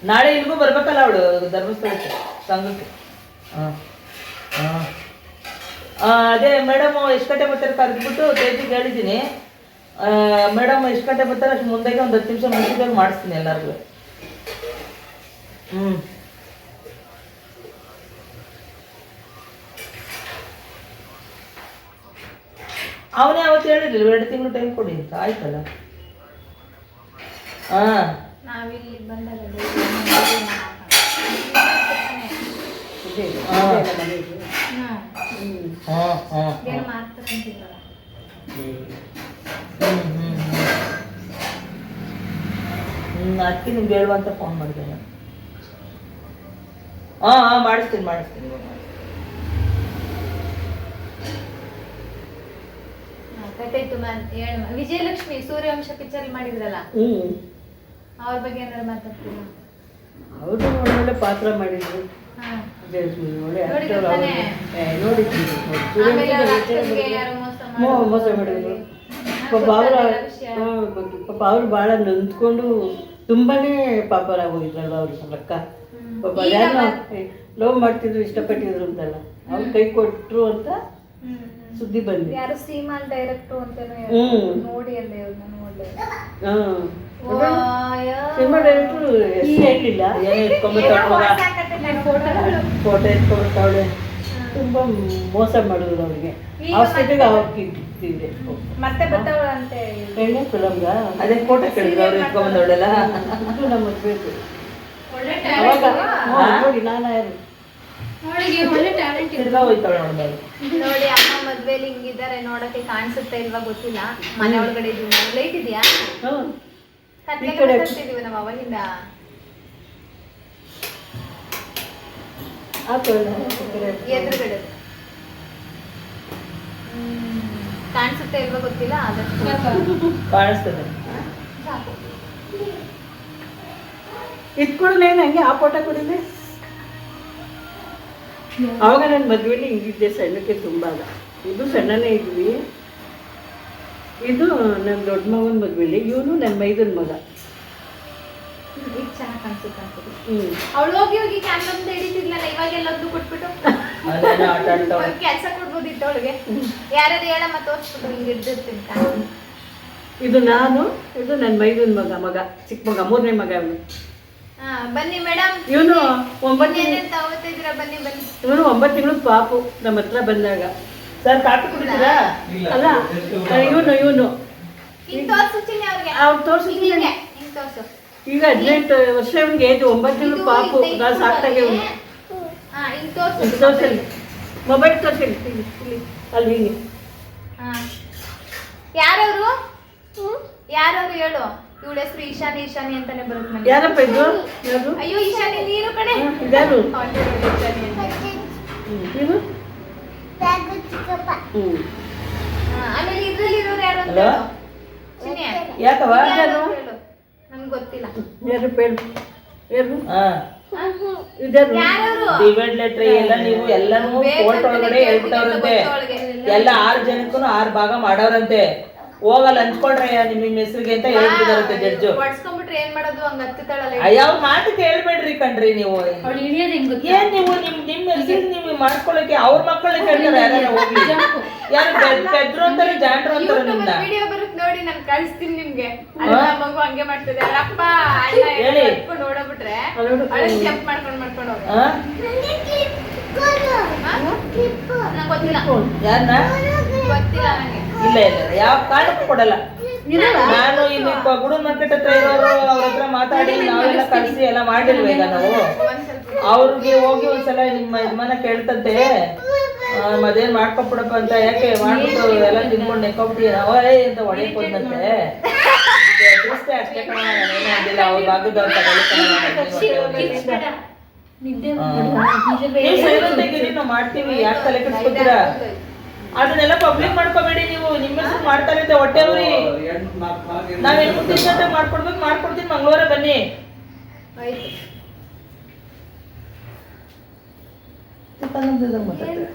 Speaker 2: ನಾಳೆ ಇಲ್ಲಿಗೂ ಬರ್ಬೇಕಲ್ಲ ಅವಳು ಧರ್ಮಸ್ಥಳಕ್ಕೆ ಸಂಘಕ್ಕೆ. ಅದೇ ಮೇಡಮ್ ಎಷ್ಟು ಗಂಟೆ ಬರ್ತಾರೆ ಕರೆದ್ಬಿಟ್ಟು ತೇಜಿಗೆ ಹೇಳಿದ್ದೀನಿ. ಮೇಡಮ್ ಎಷ್ಟು ಗಂಟೆ ಬರ್ತಾರೆ ಅಷ್ಟು ಮುಂದೆಗೆ ಒಂದು 10 ನಿಮಿಷ ಮುಂಚಿದಾಗ ಮಾಡಿಸ್ತೀನಿ ಎಲ್ಲರಿಗೂ. ಅವನೇ ಅವತ್ತು ಹೇಳಿರ್ಲಿಲ್ಲ 2 ತಿಂಗಳು ಟೈಮ್ ಕೊಡಿ ಅಂತ. ಆಯ್ತಲ್ಲ?
Speaker 1: ನಾವಿಲ್ಲಿ ಬಂದಾಗ
Speaker 2: ಅದಕ್ಕೆ ನಿಮ್ಗೆ ಹೇಳುವಂತ ಫೋನ್ ಮಾಡಿದೆ ನಾನು. ಮಾಡಿಸ್ತೀನಿ.
Speaker 1: ವಿಜಯಲಕ್ಷ್ಮಿ ಸೂರ್ಯವಂಶ ಪಿಕ್ಚರ್ ಮಾಡಿದ್ರಲ್ಲ, ಅವ್ರ ಬಗ್ಗೆ ಏನಾದ್ರು ಮಾತಾಡ್ತೀರಾ?
Speaker 3: ಅವರು ಒಳ್ಳೊಳ್ಳೆ ಪಾತ್ರ ಮಾಡಿದ್ರು.
Speaker 1: ಹಾ.
Speaker 3: ವಿಜಯಲಕ್ಷ್ಮಿ ಒಳ್ಳೆ
Speaker 1: ನೋಡಿದ್ರು
Speaker 3: actor
Speaker 1: ತಾನೇ?
Speaker 3: ಅವರು. ನೋಡಿದ್ದೀನಿ.
Speaker 1: ಆಮೇಲೆ ಅವ್ರ ಅಕ್ಕಂಗೆ ಯಾರೋ
Speaker 3: ಮೋಸ ಮಾಡಿದ್ರು. ಪಾಪ ಅವರ ಪಾಪ ಅವ್ರು ಭಾಳ ನೊಂದ್ಕೊಂಡು ತುಂಬಾನೇ ಪಾಪರಾಗೋಗಿದ್ರಲ್ಲ ಅವ್ರ ಅಕ್ಕ. ಪಾಪ ಯಾರನ್ನ ಲವ್ ಮಾಡ್ತಿದ್ರು, ಇಷ್ಟಪಟ್ಟಿದ್ರು ಅಂತಲ್ಲ, ಅವ್ರು ಕೈ ಕೊಟ್ಟರು ಅಂತ ಸುದ್ದಿ ಬಂದಿದೆ.
Speaker 1: ಯಾರು ಸೀಮಾಲ್ ಡೈರೆಕ್ಟ್ರು ಅಂತಾನೆ ನೋಡಿ ಅಂದೆ ಇವ್ರನ್ನ ನೋಡ್ದೆ.
Speaker 3: ಸಿನಿಮಾ ಡೈರೆಕ್ಟ್ರು ಹೆಸರು ಹೇಳಿಲ್ಲ, ಏನೋ ಫೋಟೋ ಎತ್ಕೊಂಡ್ಬಿಟ್ಟವಳೆ. ತುಂಬ ಮೋಸ ಮಾಡಿದ್ರು ಅವ್ರಿಗೆ. ಹಾಸ್ಪಿಟಲ್ಗೆ ಹಾಕಿದ್ದೆ
Speaker 1: ಮತ್ತೆ ಬರ್ತಾವಳಂತೆ
Speaker 3: ಎಣ್ಣೆ ಫಿಲಮ್ಗ
Speaker 2: ಅದೇ ಫೋಟೋ ಕೇಳಿದ್ರು ಅವ್ರು ಎತ್ಕೊಂಡ್ಬಂದವಳೆಲ್ಲ.
Speaker 3: ಇದು ನಮಗೆ ಬೇಕು.
Speaker 4: ಒಳ್ಳೆ
Speaker 3: ಅವಾಗ
Speaker 4: ಟ್ಯಾಲೆಂಟ್
Speaker 3: ನೋಡಿ ನಾನು ಯಾರು
Speaker 4: ಅವಳಿಗೆ ಒಳ್ಳೆ ಟ್ಯಾಲೆಂಟ್ ಇದೆ.
Speaker 2: ತಿರ್ಗಾ ಹೋಯ್ತಾಳೆ ನೋಡ್ಮೇಲೆ.
Speaker 1: ನೋಡಿ ಅಮ್ಮ ಮದ್ವೆಲಿ ಹಿಂಗಿದ್ದಾರೆ, ನೋಡಕ್ಕೆ ಕಾಣಿಸುತ್ತಾ ಇಲ್ವಾ ಗೊತ್ತಿಲ್ಲ. ಮನೆ ಒಳಗಡೆ ಇದೀವಿ. ಲೈಟ್ ಇದೆಯಾ? ಕತ್ಲೆಗೆ ನಮ್ಮ ಅವಾಗಿಂದ. ಎದುರುಗಡೆ ಕಾಣಿಸುತ್ತಾ ಇಲ್ವಾ ಗೊತ್ತಿಲ್ಲ. ಆದಷ್ಟು
Speaker 2: ಕಾಣಿಸ್ತದೆ.
Speaker 3: ಇದ್ಕೊಡಲೇನು ಹಂಗೆ ಆ ಫೋಟೋ ಕೊಡಿದೆ. ಅವಾಗ ನನ್ನ ಮದುವೆಲಿ ಹಿಂಗಿದ್ದೆ, ಸಣ್ಣಕ್ಕೆ ತುಂಬ ಅಲ್ಲ. ಇದು ಸಣ್ಣನೇ ಇದ್ವಿ. ಇದು ನನ್ನ ದೊಡ್ಡ ಮಗನ ಮದುವೆಲಿ, ಇವನು ನನ್ನ ಮೈದನ ಮಗ.
Speaker 1: ಈಗ ಚೆನ್ನಾಗಿ ಕಾಣಿಸುತ್ತೆ. ಅವಳು ಹೋಗಿ ಹೋಗಿ ಕ್ಯಾಮ್ರಾ ಮುಂದೆ ಹಿಡಿತಿದ್ಲಲ್ಲ, ಇವಾಗ ಎಲ್ಲೊಂದು ಕೊಟ್ಬಿಟ್ಟು
Speaker 2: ಅಲ್ಲೇನೋ ಆಟ ಆಡ್ತಾಳೆ.
Speaker 1: ಕೆಲಸ ಕೊಡ್ಬೋದಿತ್ತು ಅವಳಿಗೆ. ಯಾರ್ಯಾರು ಹೇಳಮ್ಮ ತೋರಿಸ್ಬಿಟ್ಟು ಹಿಂಗೆ ಹಿಡ್ದಿರ್ತೀನಿ.
Speaker 3: ಇದು ನಾನು, ಇದು ನನ್ನ ಮೈದನ ಮಗ ಚಿಕ್ಕ ಮಗ, ಮೂರನೇ ಮಗ ಅವನು.
Speaker 1: ಬನ್ನಿ ಮೇಡಮ್.
Speaker 3: ಇವನು 9
Speaker 1: ಏನೇನ್ ತಗೋತಿದ್ದೀರಾ? ಬನ್ನಿ ಬನ್ನಿ.
Speaker 3: ಇವನು 9 ತಿಂಗಳು ಪಾಪು ನಮ್ಮ ಹತ್ರ ಬಂದಾಗ.
Speaker 2: ಸರ್ ಕಾಫಿ ಕುಡಿತೀರಾ?
Speaker 3: ಅಲ್ಲ ಇವನು
Speaker 1: ಹಿಂಗ್ ತೋರ್ಸು ಚಿನ್ನಿ ಅವ್ರಿಗೆ.
Speaker 3: ಅವ್ರು ತೋರಿಸಿದ್ದೀನಿ.
Speaker 1: ಹಿಂಗೆ ಹಿಂಗ್ ತೋರ್ಸು.
Speaker 3: ಈಗ 18 ವರ್ಷ ಇವನಿಗೆ, ಏಜ್ 9 ತಿಂಗಳು ಪಾಪು. ನಾನು ಸಾಕ್ತಾಗೆ ಇವನು.
Speaker 1: ಹಿಂಗ್ ತೋರ್ಸು.
Speaker 3: ತೋರಿಸಲಿ, ಮೊಬೈಲ್ ತೋರಿಸಲಿ ಇಲ್ಲಿ ಅಲ್ಲಿ ಹಿಂಗೆ.
Speaker 1: ಯಾರವ್ರು ಯಾರವ್ರು ಹೇಳು. ಇವಳ ಹೆಸರು ಈಶಾನಿ. ಈಶಾನಿ ಅಂತಾನೆ ಬರುತ್ತೆ ನನಗೆ.
Speaker 3: ಯಾರಪ್ಪ ಇದು? ಯಾರು?
Speaker 1: ಅಯ್ಯೋ ಈಶಾನಿ ನೀರು ಕಡೆ.
Speaker 3: ಇದ್ಯಾರು?
Speaker 1: ಈಶಾನಿ ಅಂತ.
Speaker 3: ಇದು
Speaker 1: ಆಮೇಲೆ ಇದ್ರಲ್ಲಿ ಇರೋರು ಯಾರು ಅಂತ
Speaker 2: ಹಲೋ?
Speaker 1: ಹೇಳು. ಚಿನ್ನಿ
Speaker 2: ಯಾಕವ?
Speaker 1: ಯಾರು ಅಂತ ಹೇಳು. ನನ್ಗೆ ಗೊತ್ತಿಲ್ಲ.
Speaker 3: ಯಾರು ಪೇಳು ಯಾರು?
Speaker 2: ಹಾ,
Speaker 3: ಇದ್ಯಾರು?
Speaker 1: ಯಾರವ್ರು?
Speaker 2: ಡಿವೈಡ್ ಲೆಟ್ರ್ ಎಲ್ಲ ನೀವು ಎಲ್ಲಾನು ಕೋರ್ಟ್ ಒಳಗಡೆ ಹೇಳ್ಬಿಟ್ಟವ್ರಂತೆ. ಎಲ್ಲ 6 ಜನಕ್ಕೂ 6 ಭಾಗ ಮಾಡವ್ರಂತೆ. ಹೋಗಲ್ಲ ಹಂಚ್ಕೊಳ್ರಯ್ಯ ನಿಮ್ಮ ಹೆಸರಿಗೆ ಅಂತ ಹೇಳ್ಬಿಟ್ಟಿದಾರಂತೆ ಜಡ್ಜು.
Speaker 1: ಹೊಡ್ಸ್ಕೊಂಡ್ಬಿಟ್ರೆ ಏನ್ ಮಾಡೋದು? ಹಂಗ ಹತ್ತುತ್ತಾಳಲ್ಲ.
Speaker 2: ಅಯ್ಯ ಅವ್ರ ಮಾತಿಗೆ ಹೇಳ್ಬೇಡ್ರಿ ಕಣ್ರಿ ನೀವು.
Speaker 4: ಅವಳು ಇಳಿಯೋದು ಹೆಂಗ್ ಗೊತ್ತಾ?
Speaker 2: ಏನ್ ನೀವು ನಿಮ್ಮ ಹೆಸರು ನೀವು ಮಾಡ್ಕೊಳಕ್ಕೆ ಅವ್ರ ಮಕ್ಕಳನ್ನ ಕೇಳ್ತಾರೆ. ಯಾರು ಹೋಗ್ಲಿ, ಯಾರು ಪೆದ್ರು ಅಂತಾರೆ, ಜಾಂಡ್ರು ಅಂತಾರೆ ನಿಮ್ನ.
Speaker 1: ವಿಡಿಯೋ ಬರುತ್ತೆ ನೋಡಿ, ನಾನು ಕಳಿಸ್ತೀನಿ ನಿಮ್ಗೆ. ಅಲ್ಲ ಮಗು ಹಂಗೆ ಮಾಡ್ತದೆ. ಅಪ್ಪ
Speaker 2: ಹೇಳಿ.
Speaker 1: ಎತ್ಕೊಂಡು ಓಡೋಗ್ಬಿಟ್ರೆ ಅವಳು ಜಂಪ್ ಮಾಡ್ಕೊಂಡು ಹೋಗ. ನಂಗೆ ಗೊತ್ತಿಲ್ಲ.
Speaker 2: ಯಾರನ್ನ?
Speaker 1: ಗೊತ್ತಿಲ್ಲ ನಂಗೆ.
Speaker 2: ಇಲ್ಲ ಇಲ್ಲ ಯಾವ ಕಾರಣಕ್ಕೂ ಕೊಡಲ್ಲ. ನಾನು ಇಲ್ಲಿ ಗುಡು ಮಾರ್ಕೆಟ್ ಹತ್ರ ಇರೋರು ಅವ್ರ ಹತ್ರ ಮಾತಾಡಿ ನಾವೆಲ್ಲ ಕಳಿಸಿ ಎಲ್ಲ ಮಾಡಿಲ್ವ ಈಗ ನಾವು. ಅವ್ರಿಗೆ ಹೋಗಿ ಒಂದ್ಸಲ ನಿಮ್ಮ ಯಜಮಾನ ಕೇಳ್ತಂತೆ, ಮದೇನ್ ಮಾಡ್ಕೊಬಿಡಪ್ಪ ಅಂತ. ಯಾಕೆ ಮಾಡ್ಬಿಟ್ಟು ಎಲ್ಲ ತಿನ್ಕೊಂಡು ನೆಕ್ಕೊಬಿಟ್ಟು ಅವೇ ಅಂತ ಹೊಡೆಯಕ್ ಹೋದಂತೆ. ಅಷ್ಟೇ ಕಣ, ನಾನೇನು ಅಂದಿಲ್ಲ. ಅವ್ರ ಭಾಗದವ್ರ
Speaker 4: ನಿದ್ದೆ
Speaker 2: ನಾವು ಮಾಡ್ತೀವಿ. ಯಾಕೆ ತಲೆ ಕೆಡಿಸ್ಕೊತೀರಾ? ಅದನ್ನೆಲ್ಲ ಪಬ್ಲಿಕ್ ಮಾಡ್ಕೋಬೇಡಿ ನೀವು. ನಿಮ್ಮ ಹೆಸರು ಮಾಡ್ತಾರೆ ಅಂತ ಹೊಟ್ಟೆವ್ರಿ. ನಾವ್ ಹೆಣ್ಮಕ್ಳು ಮಾಡ್ಕೊಡ್ಬೇಕು, ಮಾಡ್ಕೊಡ್ತೀನಿ. ಮಂಗಳವಾರ ಬನ್ನಿ.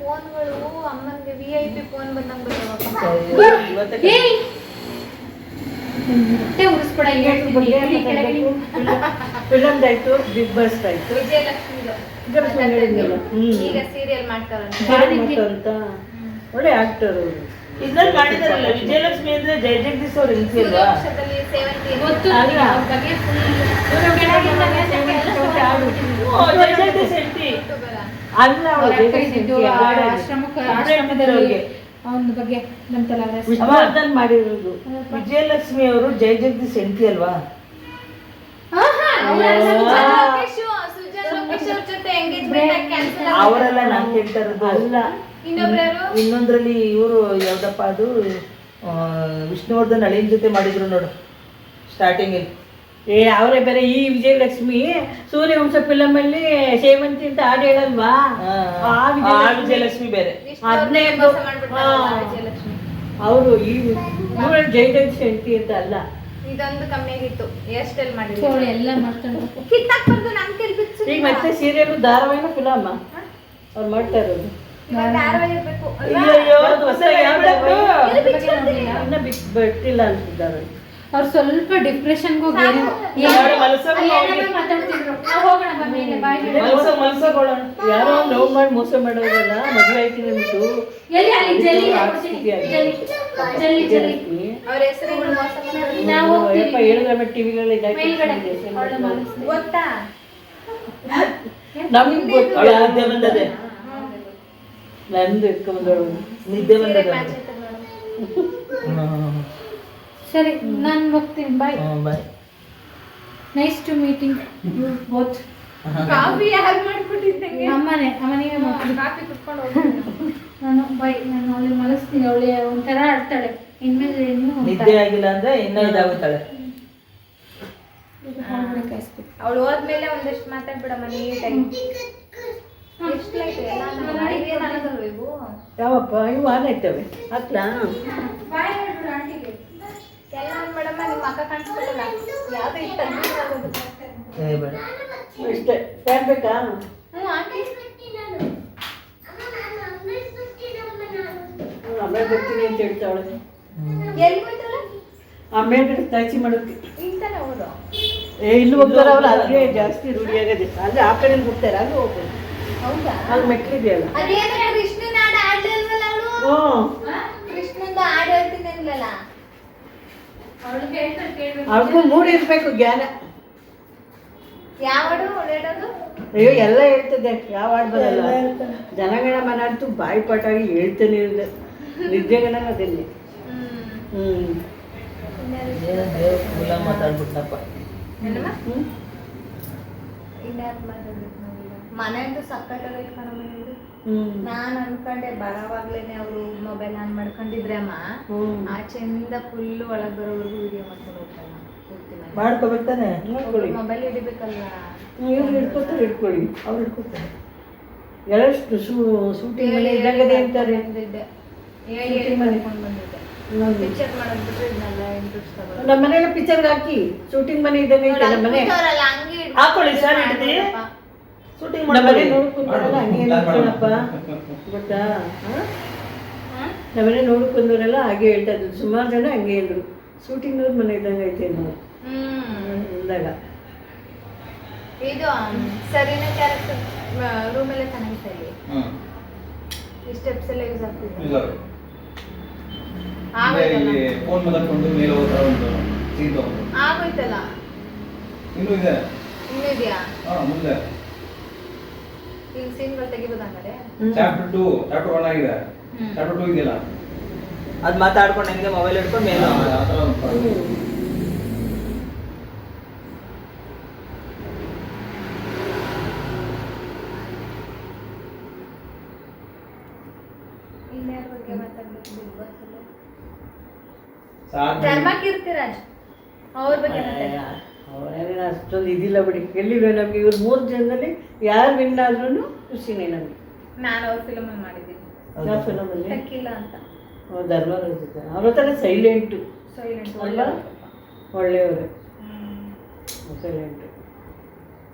Speaker 1: ಫೋನ್ಗಳು ಅಮ್ಮನ್ಗೆ VIP ಫೋನ್ ಬಂದಂಗ್ ಬರ್ತಾವ.
Speaker 4: ಹೊಟ್ಟೆ ಉರಿಸ್ಬೇಡ,
Speaker 3: ಫಿಲಮ್ದು ಆಯ್ತು, ಬಿಗ್ ಬಾಸ್ ಆಯ್ತು.
Speaker 1: ವಿಜಯಲಕ್ಷ್ಮಿದು ಈಗ ಸೀರಿಯಲ್ ಮಾಡ್ತಾರಂತೆ.
Speaker 3: ಅಂತ ಒಳ್ಳೆ ಆಕ್ಟರ್ ಅವರು.
Speaker 2: ಇದ್ರಲ್ಲಿ ಮಾಡಿದಾರಲ್ಲ ವಿಜಯಲಕ್ಷ್ಮಿ ಅಂದ್ರೆ ಜಯ ಜಗದೀಶ್ ಅವ್ರ ಹೆಂಡತಿ ಅಲ್ವಾ?
Speaker 1: ವರ್ಷದಲ್ಲಿ 70
Speaker 4: ಗೊತ್ತು
Speaker 3: ಅಲ್ಲ.
Speaker 4: ಅವ್ರ ಬಗ್ಗೆ
Speaker 2: ಜಯ ಜಗದೀಶ್ ಹೆಂಡತಿ.
Speaker 3: ಅಲ್ಲ
Speaker 4: ಆಶ್ರಮದಲ್ಲಿ ಅವನ ಬಗ್ಗೆ ಬಂತಲ್ಲ
Speaker 3: ವಿಷ್ಣುವರ್ಧನ್ ಮಾಡಿರೋದು.
Speaker 2: ವಿಜಯಲಕ್ಷ್ಮಿ ಅವರು ಜಯ ಜಗದೀಶ್ ಹೆಂಡತಿ ಅಲ್ವಾ? ಅವರೆಲ್ಲ ನಾನ್ ಕೇಳ್ತಾ ಇರೋದು.
Speaker 3: ಅಲ್ಲ,
Speaker 2: ಇನ್ನೊಂದ್ರಲ್ಲಿ ಇವರು ಯಾವ್ದಪ್ಪ ಅದು, ವಿಷ್ಣುವರ್ಧನ್ ಅಳಿಯನ್ ಜೊತೆ ಮಾಡಿದ್ರು ನೋಡು ಸ್ಟಾರ್ಟಿಂಗ್ ಅಲ್ಲಿ.
Speaker 3: ಅವರೇ ಬೇರೆ. ಈ ವಿಜಯಲಕ್ಷ್ಮಿ ಸೂರ್ಯವಂಶ ಫಿಲಮ್ ಅಲ್ಲಿ ಸೇವಂತಿ ಅಂತ ಹಾಡು ಹೇಳಲ್ವಾ?
Speaker 2: ಆ ವಿಜಯಲಕ್ಷ್ಮಿ ಬೇರೆ.
Speaker 3: ಅದನ್ನೇ ಅವರು ಈ ಜಯಜಗದೀಶ್ ಹೆಂಡತಿ ಅಂತ ಅಲ್ಲ.
Speaker 1: ಇದೊಂದು ಕಮ್ಮಿ ಆಗಿತ್ತು ಹೇರ್ ಸ್ಟೈಲ್ ಮಾಡಿದ್ವಿ
Speaker 4: ಚೋಳಿ ಎಲ್ಲ ಮಾಡ್ಕೊಂಡು
Speaker 1: ಕಿತ್ತಾಕ್ಬಾರ್ದು ನಮ್ ಕೈಲಿ ಬಿಚ್ಚು
Speaker 3: ಈಗ ಮತ್ತೆ ಸೀರಿಯಲ್ ಧಾರಾವಾಹಿನ ಫಿಲಮ್ಮ ಅವ್ರು ಮಾಡ್ತಾ ಇರೋದು.
Speaker 1: ಧಾರಾವಾಹಿ ಇರ್ಬೇಕು
Speaker 3: ಅಯ್ಯಯ್ಯೋ, ಅದು ಹೊಸದಾಗಿ ಯಾವ ಧಾರಾವಾಹಿ?
Speaker 4: ಅದ್ರ ಬಗ್ಗೆ ನೋಡ್ಲಿಲ್ಲ.
Speaker 3: ಇನ್ನ ಬಿಟ್ಟಿಲ್ಲ ಅಂತಿದ್ದಾರೆ.
Speaker 4: ಅವ್ರು ಸ್ವಲ್ಪ ಡಿಪ್ರೆಷನ್ಗೆ ಹೋಗಿ
Speaker 3: ಯಾರು ಮಲ್ಸೋದು
Speaker 4: ಮಾತಾಡ್ತಿದ್ರು. ನಾವ್ ಹೋಗೋಣ ಬಾ ಮೇಲೆ ಬಾಯ್
Speaker 3: ಮಲ್ಸೋಗೋಣ. ಯಾರೋ ಲವ್ ಮಾಡಿ ಮೋಸ ಮಾಡೋದಲ್ಲ, ಮದುವೆ ಆಯ್ತು ನಿಮ್ದು
Speaker 4: ಎಲ್ಲಿ ಅಲ್ಲಿ ಜಲ್ಲಿ ಜಲ್ಲಿ ಜಲ್ಲಿ ಜಲ್ಲಿ
Speaker 1: ಅವ್ರ ಹೆಸರು ಮೋಸ ಮಾಡೋದು.
Speaker 4: ನಾವು
Speaker 3: ಯಪ್ಪ ಹೇಳಿದ್ರೆ ಟಿವಿಗಳಲ್ಲಿ
Speaker 4: ಮೇಲ್ಗಡೆ ಅವಳ ಮನಸ್ಸು
Speaker 1: ಗೊತ್ತಾ
Speaker 3: ನಮ್ಗೆ ಗೊತ್ತು.
Speaker 2: ಅವಳಿಗೆ ನಿದ್ದೆ ಬಂದದೆ,
Speaker 3: ನಂದು ಇಟ್ಕೊಂಡ್ಬಂದವಳು.
Speaker 2: ನಿದ್ದೆ ಬಂದದೆ.
Speaker 1: ಮ್ಯಾಚ್ ಆಯ್ತದ ಮೇಡಮ್.
Speaker 4: ಸರಿ ನಾನು ಹೋಗ್ತೀನಿ bye.
Speaker 2: Bye.
Speaker 4: Nice to meeting you both.
Speaker 1: Coffee ಯಾರು ಮಾಡ್ಕೊಟ್ಟಿದ್ದಂಗೆ
Speaker 4: ಅಮ್ಮನಿಗೆ ಮಾಡ್ತೀನಿ.
Speaker 1: ಕಾಫಿ ಕುಟ್ಕೊಂಡು ಹೋಗ್ತೀನಿ
Speaker 4: ನಾನು ಬಾಯ್. ನಾನು ಅವಳಿಗೆ ಮಲಸ್ತೀನಿ. ಅವಳೆ ಒಂಥರ ಆಡ್ತಾಳೆ. ಇನ್ಮೇಲೆ ಇನ್ನು
Speaker 2: ನಿದ್ದೆ ಆಗಿಲ್ಲ ಅಂದ್ರೆ ಇನ್ನೂ ಇದಾಗುತ್ತಾಳೆ.
Speaker 4: ಕಾಯಿಸ್ಬೇಕು.
Speaker 1: ಅವಳು ಹೋದ್ಮೇಲೆ ಒಂದಷ್ಟು ಮಾತಾಡ್ಬಿಡಮ್ಮ ನೀಟಾಗಿ. ಎಷ್ಟು ಲೈಟ್ ಎಲ್ಲ ಏನ್ ಅನ್ನೋದಲ್ವ ಇವು
Speaker 3: ಯಾವಪ್ಪ ಇವು ಆನ್ ಆಯ್ತವೆ ಹತ್ಲಾ?
Speaker 1: ಬಾಯ್ ಹೇಳ್ಬಿಡು ಆಂಟಿಗೆ ಎಲ್ಲ ಮೇಡಮ್ಮ ನಿಮ್ಮ ಅಕ್ಕ ಕಾಣಿಸ್ಕೊಳಲ್ಲ ಯಾವ್ದು ಇಟ್ಟು
Speaker 2: ಏ ಬೇಡ.
Speaker 3: ಇಷ್ಟೇ ಫ್ಯಾನ್ ಬೇಕಾ?
Speaker 1: ಹ್ಞೂ ಆಂಟಿ
Speaker 3: ಆಮೇಲೆ ಬರ್ತೀನಿ ಅಂತ ಹೇಳ್ತಾವಳೆ.
Speaker 1: ಎಲ್ಲಿ ಹೋಯ್ತಲ್ಲ
Speaker 3: ಆಮೇಲೆ ತಾಚಿ ಮಾಡೋಕ್ಕೆ
Speaker 1: ಇಂತಾನೆ ಹೋದು
Speaker 3: ಇಲ್ಲಿ ಹೋಗ್ತಾರ ಅವ್ರು. ಅಲ್ಲಿಗೆ ಜಾಸ್ತಿ ರೂಢಿ ಆಗದೆ. ಅಲ್ಲಿ ಆ ಕಡೆ ಹೋಗ್ತಾರೆ, ಅಲ್ಲಿ ಹೋಗ್ಬೋದು.
Speaker 1: ಹೌದಾ
Speaker 3: ಅಲ್ಲಿ ಮೆಟ್ಲಿದೆಯಲ್ಲ.
Speaker 1: ಅದೇನ ಕೃಷ್ಣನ ಹಾಡು ಆಡ್ಲಿಲ್ವಲ್ಲ ಅವಳು
Speaker 3: ಹ್ಞೂ,
Speaker 1: ಕೃಷ್ಣಂದು ಹಾಡು ಹೇಳ್ತೀನಿ ಅಂದ್ಲಲ್ಲ
Speaker 4: ಅವಳಿಗೆ ಹೇಳ್ತಾರೆ ಕೇಳ್ಬೇಕು.
Speaker 3: ಅವ್ರಿಗೂ ಮೂಡ್ ಇರ್ಬೇಕು, ಜ್ಞಾನ.
Speaker 1: ಯಾವ ಹಾಡು ಅವಳು ಹೇಳೋದು
Speaker 3: ಅಯ್ಯೋ ಎಲ್ಲ ಹೇಳ್ತದೆ, ಯಾವ ಹಾಡು ಬರಲ್ಲ. ಜನಗಣ ಮನಾಡ್ತು ಬಾಯಿ ಪಾಟಾಗಿ ಹೇಳ್ತಾನೆ ಇರುತ್ತೆ. ನಿದ್ದೆಗಣ ಅದಲ್ಲಿ. ಹ್ಮ್
Speaker 2: ಏನೋ ದೇವ್ರ ಕುಲ ಮಾತಾಡ್ಬಿಟ್ಟಪ್ಪ.
Speaker 1: ಏನಮ್ಮ
Speaker 3: ಹ್ಞೂ
Speaker 1: ಇನ್ಯಾರು ಮಾತಾಡ್ಬೇಕು ನಾವೀಗ ಮನೆಯಂತೂ ಸಕ್ಕತ್ತಾಗ ಇಟ್ಕೊಂಡಮ್ಮ ನಿಮ್ದು
Speaker 3: ಹ್ಞೂ
Speaker 1: ನಾನು ಅನ್ಕೊಂಡೆ ಬರೋವಾಗ್ಲೇನೆ ಅವರು ಮೊಬೈಲ್ ಆನ್ ಮಾಡ್ಕೊಂಡಿದ್ರೆ ಅಮ್ಮ
Speaker 3: ಹ್ಞೂ
Speaker 1: ಆಚೆಯಿಂದ ಫುಲ್ ಒಳಗೆ ಬರೋವರೆಗೂ ವಿಡಿಯೋ ಮಾಡ್ಕೊಂಡು ಹೋಗ್ತಾನೆ ಪೂರ್ತಿ ಮನೆ
Speaker 2: ಮಾಡ್ಕೋಬೇಕಾನೆ.
Speaker 3: ನೋಡ್ಕೊಳ್ಳಿ.
Speaker 1: ಮೊಬೈಲ್ ಹಿಡಿಬೇಕಲ್ವಾ
Speaker 3: ಇವ್ರು ಹಿಡ್ಕೊತಾರೆ, ಇಟ್ಕೊಳ್ಳಿ. ಅವ್ರು ಹಿಡ್ಕೊತಾರೆ. ಎಷ್ಟು ಶೂಟಿಂಗ್ ಮನೆ ಇದ್ದಾಗದೆ ಅಂತಾರೆ.
Speaker 1: ಹೇಳಿ ಮಾಡ್ಕೊಂಡು ಬಂದಿದ್ದೆ ಪಿಕ್ಚರ್ ಮಾಡೋದು ಬಿಟ್ರೆ ಇದನ್ನೆಲ್ಲ ಇಂಟ್ರೆಸ್ಟ್ ತಗೋದು
Speaker 3: ನಮ್ಮ ಮನೆಯಲ್ಲ ಪಿಕ್ಚರ್ಗೆ ಹಾಕಿ ಶೂಟಿಂಗ್ ಮನೆ ಇದ್ದಂಗೆ ಐತೆ ನಮ್ಮ ಮನೆ.
Speaker 2: ಹಾಕೊಳ್ಳಿ ಸರ್ ಹಿಡ್ದಿ ಶೂಟಿಂಗ್
Speaker 3: ನಮ್ಮ ಮನೆ
Speaker 2: ಮಾಡಿ.
Speaker 3: ನೋಡ್ಕೊಂಡ್ರಲ್ಲ ಹಂಗೆ ಹೇಳ್ತಾನಪ್ಪ ಗೊತ್ತಾ? ನಮ್ಮ ಮನೆ ನೋಡ್ಕೊಂಡ್ವರೆಲ್ಲ ಹಾಗೆ ಹೇಳ್ತಾ ಇದ್ರು. ಸುಮಾರು ಜನ ಹಂಗೆ ಹೇಳಿದ್ರು, ಶೂಟಿಂಗ್ ಮನೆ ಇದ್ದಂಗೆ ಐತೆ ನಾವು ಅಂದಾಗ.
Speaker 1: ಇದು ಸರಿನ ಕ್ಯಾರೆಕ್ಟರ್ ರೂಮಲ್ಲೇ ಚೆನ್ನಾಗಿತ್ತು ಅಲ್ಲಿ ಈ ಸ್ಟೆಪ್ಸ್ ಎಲ್ಲ ಯೂಸ್ ಆಗ್ತಿದೆ
Speaker 6: ಇಲ್ಲಿ ಫೋನ್ ಮಾತಾಡ್ಕೊಂಡು ಮೇಲೆ ಹೋಗ್ತಾ ಒಂದು ಸೀನ್ ತಗೊಂಡು
Speaker 1: ಆಗೋಯ್ತಲ್ಲ
Speaker 6: ಇನ್ನೂ ಇದೆ.
Speaker 1: ಇನ್ನಿದ್ಯಾ
Speaker 6: ಮುಂದೆ
Speaker 1: ಈಗ ಸೀನ್ಗಳು ತೆಗಿಬೋದು ಹಂಗಾರೆ
Speaker 6: ಚಾಪ್ಟರ್ 2 ಚಾಪ್ಟರ್ 1 ಆಗಿದೆ. ಚಾಪ್ಟರ್ 2 ಇದೆಯಲ್ಲ,
Speaker 2: ಅದ್ ಮಾತಾಡ್ಕೊಂಡು ಹೆಂಗೆ ಮೊಬೈಲ್ ಹಿಡ್ಕೊಂಡು ಮೇಲೆ ಹೋಗೋದು.
Speaker 6: ಆ ಥರ ಒಂದು part.
Speaker 1: ಇನ್ಯಾರ ಬಗ್ಗೆ ಮಾತಾಡ್ಬೇಕು ಬಿಗ್ ಬಾಸ್ ಅಲ್ಲಿ
Speaker 6: ಸಾಕು.
Speaker 1: ಧರ್ಮ ಕೀರ್ತಿರಾಜ್ ಅವ್ರ ಬಗ್ಗೆ ಮಾತಾಡಿ
Speaker 3: ಅವರೇನು ಅಷ್ಟೊಂದು ಇದಿಲ್ಲ ಬಿಡಿ. ಎಲ್ಲಿವೆ ನಮಗೆ ಇವ್ರು 3 ಜನದಲ್ಲಿ ಯಾರು ವಿನ್ ಆದ್ರೂ ಖುಷಿನೇ ನಮಗೆ.
Speaker 1: ನಾನು ಅವ್ರ ಫಿಲಮ್ ಅಲ್ಲಿ ಮಾಡಿದ್ದೀನಿ
Speaker 3: ಯಾವ ಫಿಲಮಲ್ಲಿ?
Speaker 1: ಟಕ್ಕಿಲ್ಲ ಅಂತ
Speaker 3: ಧರ್ಮರಾಜ್ ಜೊತೆ ಅವ್ರ ಹತ್ರ ಸೈಲೆಂಟು
Speaker 1: ಸೈಲೆಂಟ್
Speaker 3: ಅಲ್ವಾ? ಒಳ್ಳೆಯವರು ಸೈಲೆಂಟು.